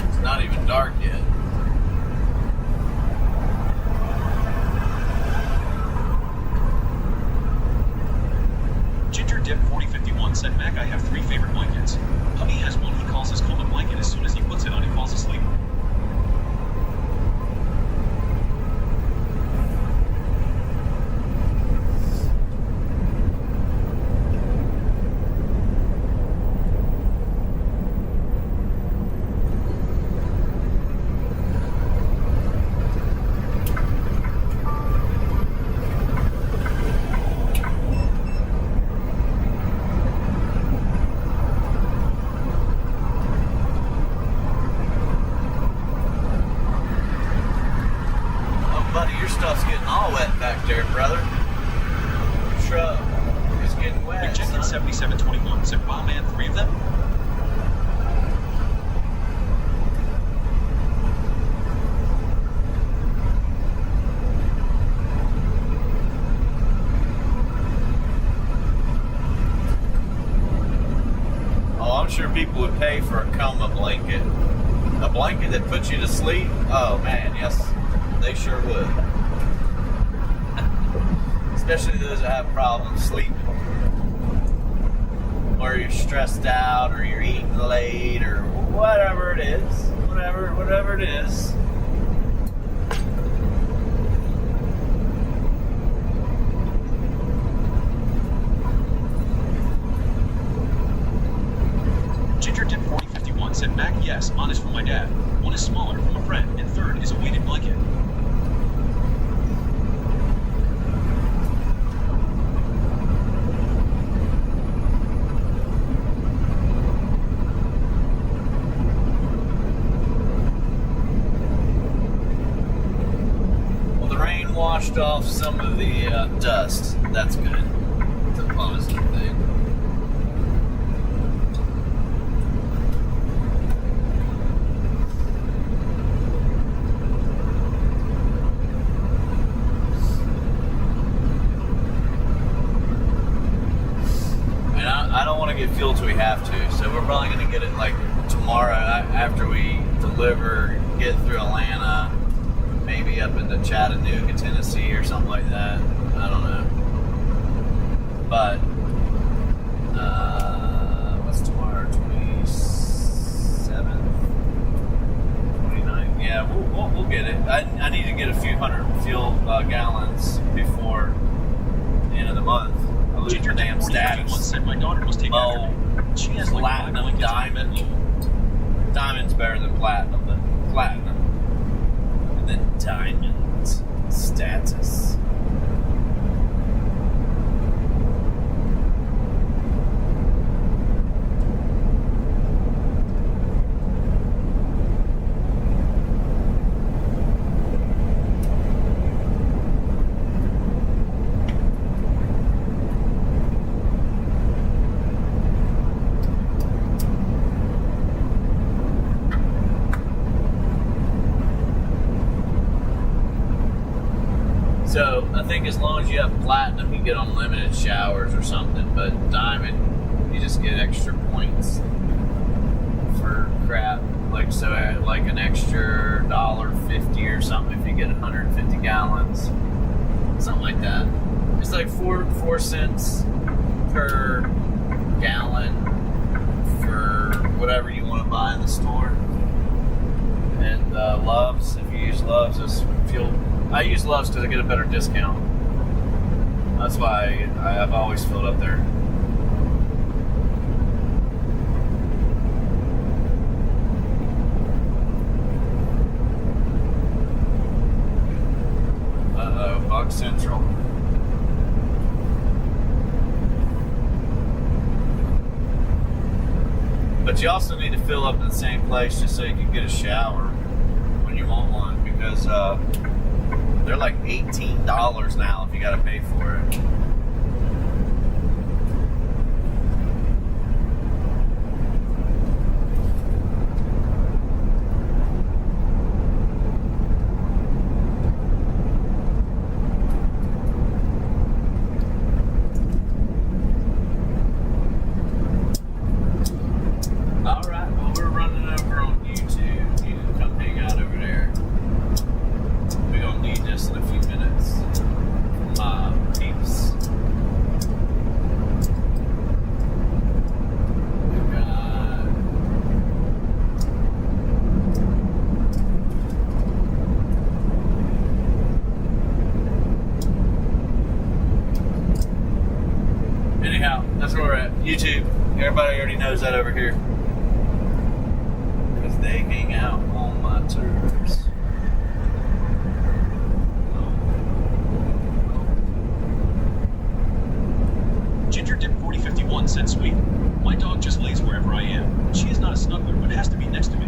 It's not even dark yet. Ginger Dip 4051 said, Mac, I have 3 favorite blankets. Hubby has one he calls his common blanket. As soon as he puts it on, he falls asleep. Buddy, your stuff's getting all wet back there, brother. Your truck is getting wet. Rejected 7721 said, wow, man, 3 of them? Oh, I'm sure people would pay for a coma blanket. A blanket that puts you to sleep? Oh, man, yes. They sure would. Especially those that have problems sleeping. Or you're stressed out, or you're eating late, or whatever it is. Whatever it is. Ginger Dip 4051 said, Mac, yes, mine is from my dad. One is smaller, from a friend, and third is a weighted blanket. Well, the rain washed off some of the dust. That's good. It's a positive thing. I don't want to get fuel till we have to, so we're probably going to get it like tomorrow after we deliver, get through Atlanta, maybe up into Chattanooga, Tennessee, or something like that. I don't know. But what's tomorrow? 27th, 29th. Yeah, we'll get it. I need to get a few hundred fuel gallons before the end of the month. I lose my damn status. Said my daughter must take after me. She has like platinum, diamond. Diamond's better than platinum, but platinum. And then diamond status. So I think as long as you have platinum, you get unlimited showers or something. But diamond, you just get extra points for crap. Like so, like an extra $1.50 or something if you get 150 gallons, something like that. It's like 4 cents per gallon for whatever you want to buy in the store. And Love's, if you use Love's, is fuel. I use Love's because I get a better discount. That's why I've always filled up there. Uh-oh, Buck Central. But you also need to fill up in the same place just so you can get a shower when you want one, because they're like $18 now if you got to pay for it. where we're at. YouTube. Everybody already knows that over here. Because they hang out on my tours. Ginger Dip 4051 said, "Sweet. My dog just lays wherever I am. She is not a snuggler, but has to be next to me."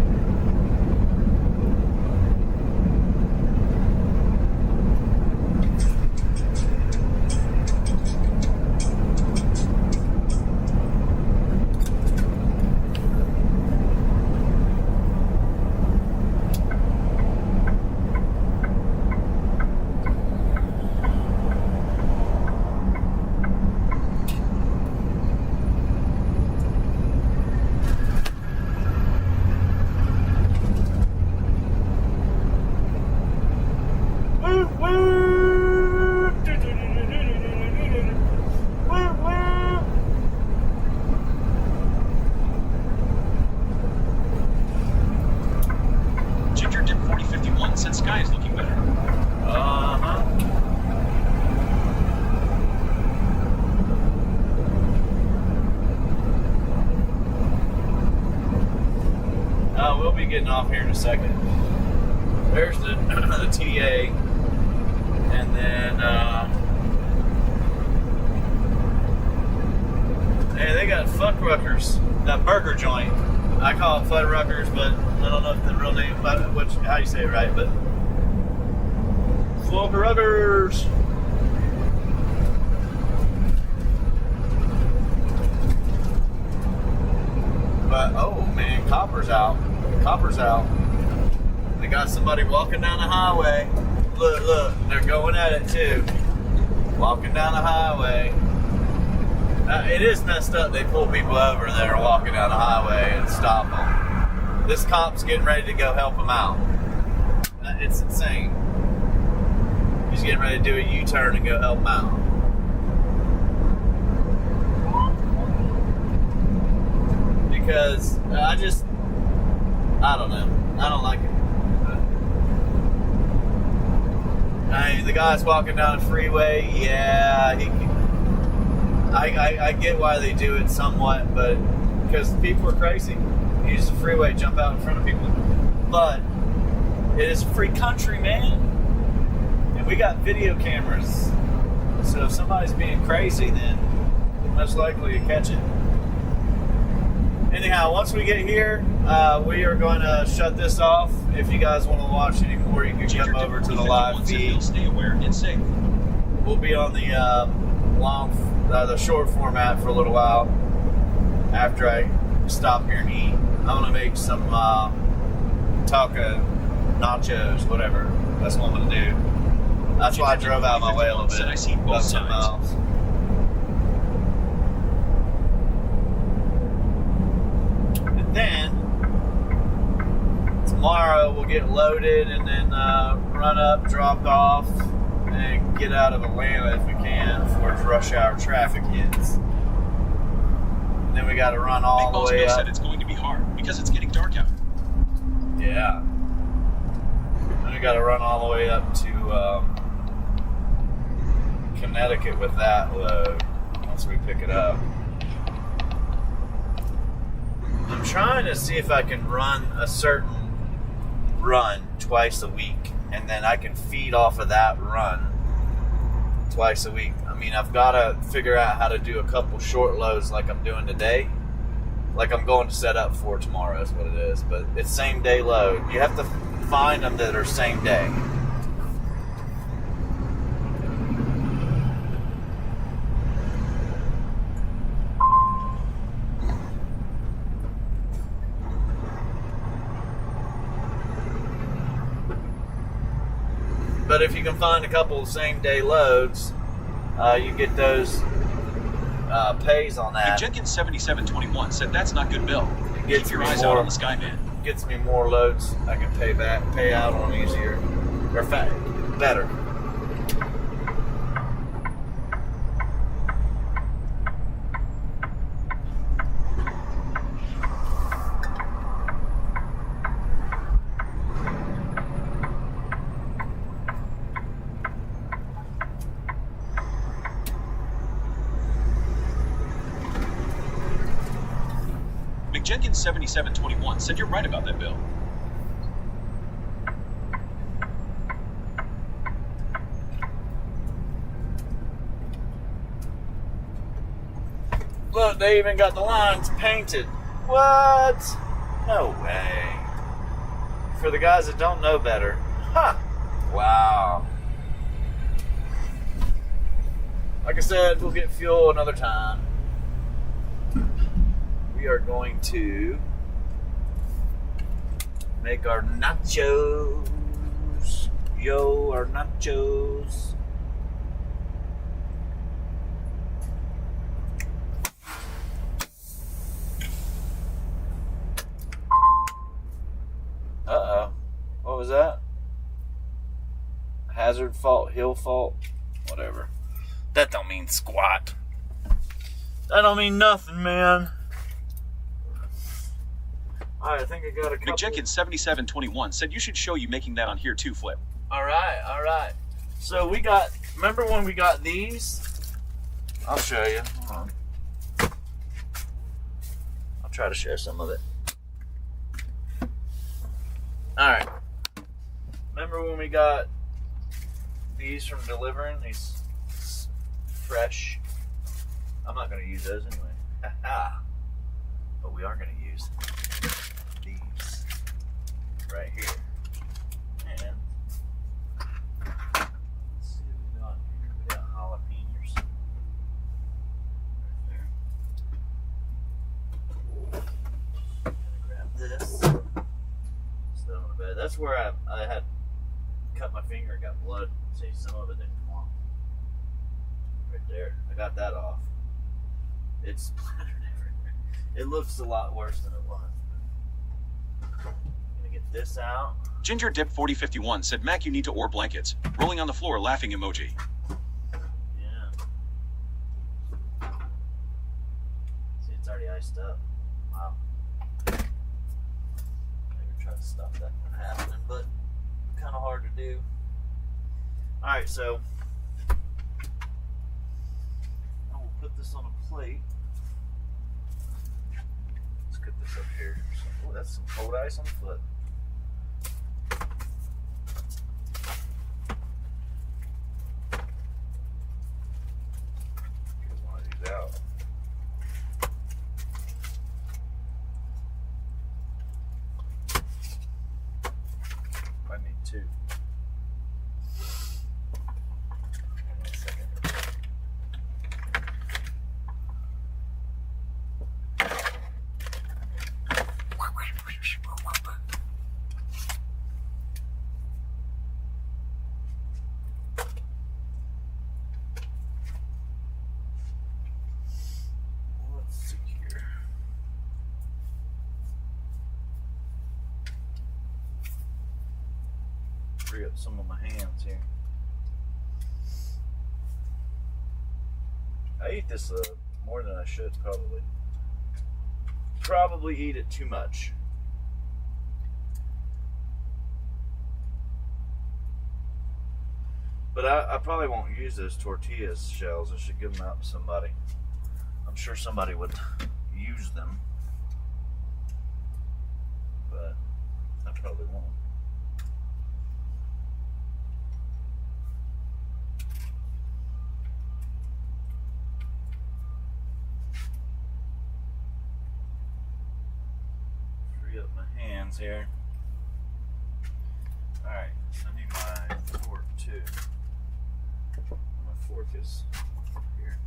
Ginger Dip 4051 said, "Sky is looking better." We'll be getting off here in a second. There's the TA, and then hey, they got Fuckruckers, that burger joint. I call it Fuckruckers, but I don't know if the real name, how you say it right, but Fuckruckers. But oh man, Copper's out. Copper's out. They got somebody walking down the highway. Look, they're going at it too. Walking down the highway. It is messed up. They pull people over that are walking down the highway and stop them. This cop's getting ready to go help them out. It's insane. He's getting ready to do a U-turn and go help them out. Because I don't know. I don't like it. The guy's walking down the freeway. Yeah, I get why they do it somewhat, but because people are crazy. You use the freeway, jump out in front of people. But it is a free country, man. And we got video cameras. So if somebody's being crazy, then most likely you catch it. Anyhow, once we get here, we are going to shut this off. If you guys want to watch any more, you can come over to the live feed. Stay aware and safe. We'll be on the the short format for a little while after I stop here and eat. I'm going to make some taco, nachos, whatever. That's what I'm going to do. That's why I drove out of my way a little bit. I see both sides. Then tomorrow we'll get loaded and then run up, drop off, and get out of Atlanta if we can before rush hour traffic hits. And then we got to run all the way up. Said it's going to be hard because it's getting dark out. Yeah. Then we got to run all the way up to Connecticut with that load once we pick it up. I'm trying to see if I can run a certain run twice a week, and then I can feed off of that run twice a week. I mean, I've got to figure out how to do a couple short loads like I'm doing today. Like I'm going to set up for tomorrow is what it is, but it's same day load. You have to find them that are same day. But if you can find a couple of same day loads, you get those pays on that. Jenkins 7721 said that's not good, Bill. Keep your eyes out on the Skyman. Gets me more loads. I can pay out on easier or better. McJenkins7721 said you're right about that bill. Look, they even got the lines painted. What? No way. For the guys that don't know better. Huh. Wow. Like I said, we'll get fuel another time. We are going to make our nachos. Yo, our nachos. Uh-oh. What was that? Hazard fault, hill fault, whatever. That don't mean squat. That don't mean nothing, man. Alright, I think I got a couple. McJenkins7721 said you should show you making that on here too, Flip. Alright. So we got, remember when we got these? I'll show you. Hold on. I'll try to share some of it. Alright. Remember when we got these from delivering? These fresh. I'm not going to use those anyway. But we are going to use these right here. And let's see what we got here. We got jalapenos. Right there. Gonna grab this. Throw it in the bed. That's where I had cut my finger and got blood. See, some of it didn't come off. Right there. I got that off. It's splattered everywhere. It looks a lot worse than it was. I'm gonna get this out. Ginger Dip 4051 said, Mac, you need to order blankets. Rolling on the floor, laughing emoji. Yeah. See, it's already iced up. Wow. Maybe try to stop that from happening, but kind of hard to do. Alright, so I will put this on a plate. Let's get this up here. Oh, that's some cold ice on the foot. Get one of these out. I need two. Hold on a second. Let's see here. Free up some of my hands here. I eat this more than I should, probably. Probably eat it too much. But I probably won't use those tortilla shells. I should give them out to somebody. I'm sure somebody would use them. But I probably won't. Free up my hands here. Alright, I need my fork too. My fork is here.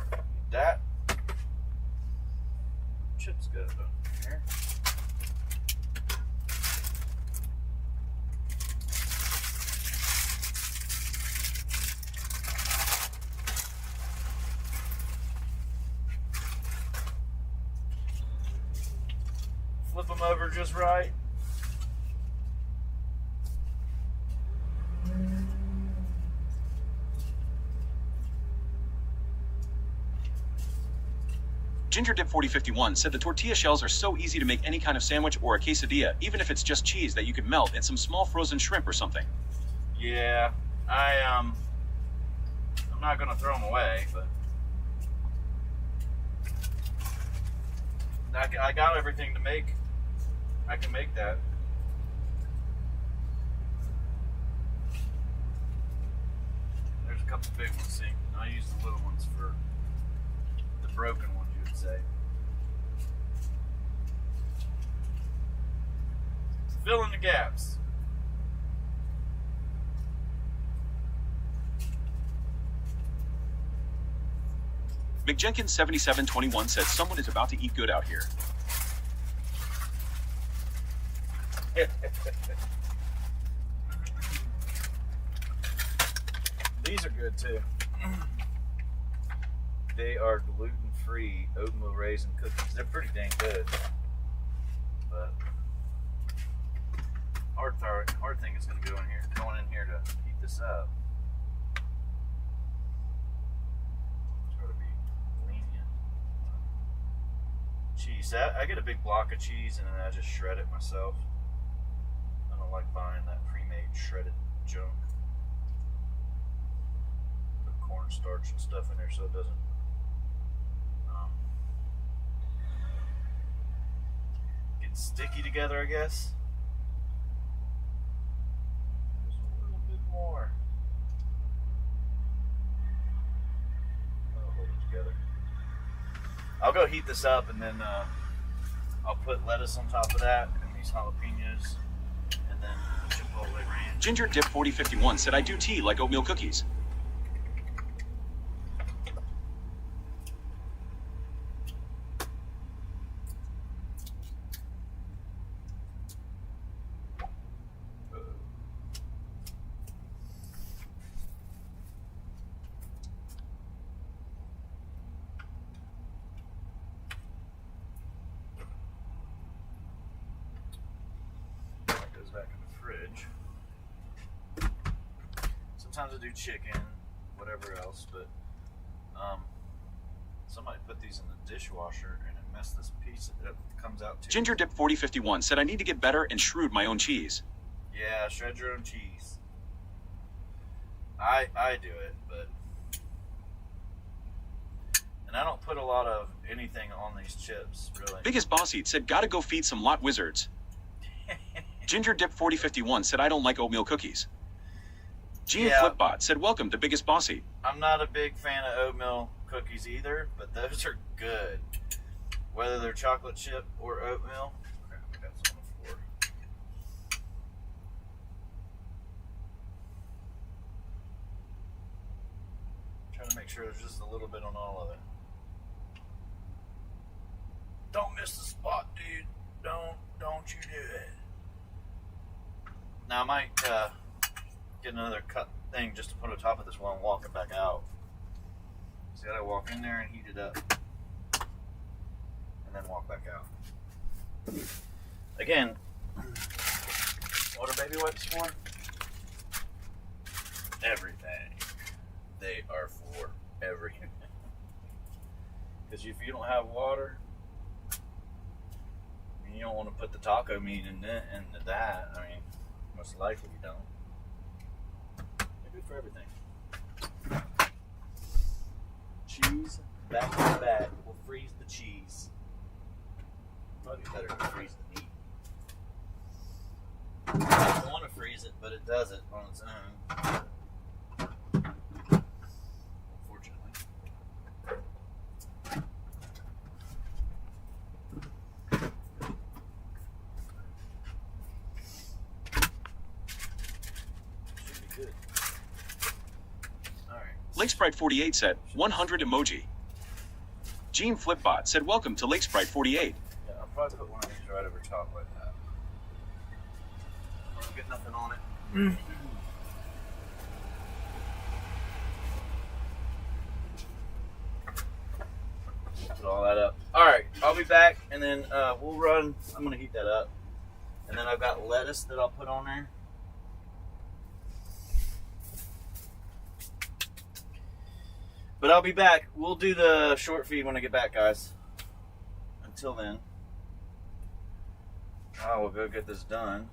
Need that. Chips go up here. Flip them over just right. Ginger Dip 4051 said the tortilla shells are so easy to make any kind of sandwich or a quesadilla, even if it's just cheese that you can melt and some small frozen shrimp or something. Yeah, I'm not going to throw them away, but I got everything to make. I can make that. There's a couple big ones, see? I use the little ones for the broken ones, you would say. Fill in the gaps. McJenkins7721 said someone is about to eat good out here. These are good too. They are gluten-free oatmeal raisin cookies. They're pretty dang good. But hard thing is going to go in here to heat this up. Try to be lenient. Cheese. I get a big block of cheese and then I just shred it myself. I don't like buying that pre-made shredded junk. Put cornstarch and stuff in there so it doesn't get sticky together, I guess. Just a little bit more. That'll hold it together. I'll go heat this up and then I'll put lettuce on top of that and these jalapenos and then Chipotle ranch. Ginger Dip 4051 said I do tea like oatmeal cookies. Back in the fridge. Sometimes I do chicken, whatever else, but somebody put these in the dishwasher and it messed this piece that comes out too. Ginger Dip 4051 said I need to get better and shred my own cheese. Yeah, shred your own cheese. I do it, but and I don't put a lot of anything on these chips, really. Biggest Boss Eat said gotta go feed some lot wizards. Ginger Dip 4051 said I don't like oatmeal cookies. Gene Flipbot said welcome to Biggest Boss Eat. I'm not a big fan of oatmeal cookies either, but those are good. Whether they're chocolate chip or oatmeal. Crap, I got some on the floor. Trying to make sure there's just a little bit on all of it. Don't miss the spot, dude. Don't you do it. Now I might get another cut thing just to put on top of this while I'm walking back out. See, I gotta walk in there and heat it up, and then walk back out. Again, what are baby wipes for? Everything. They are for everything. Because if you don't have water, you don't want to put the taco meat in that. I mean, most likely you don't. They're good for everything. Cheese, back to back. We'll freeze the cheese. Probably better to freeze the meat. I don't want to freeze it, but it does it on its own. Unfortunately. Good. Alright. Lake Sprite 48 said 100 emoji. Gene Flipbot said welcome to Lake Sprite 48. Yeah, I'll probably put one of these right over top like that. I don't get nothing on it. Put all that up. Alright, I'll be back and then we'll run. I'm going to heat that up. And then I've got lettuce that I'll put on there. But I'll be back. We'll do the short feed when I get back, guys. Until then, I will go get this done.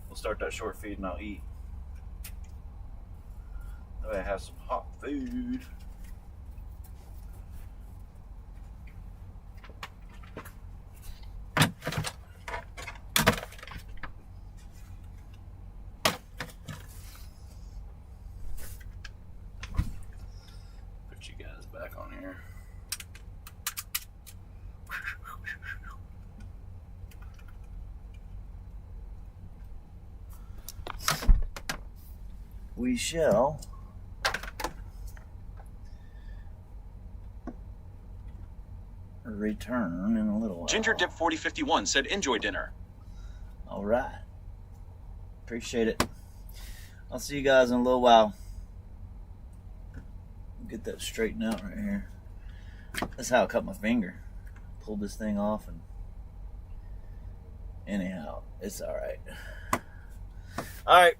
We'll start that short feed and I'll eat. I have some hot food. Put you guys back on here. We shall return in a little while. Ginger Dip 4051 said enjoy dinner. All right. Appreciate it. I'll see you guys in a little while. Get that straightened out right here. That's how I cut my finger. Pulled this thing off and anyhow, it's all right. All right.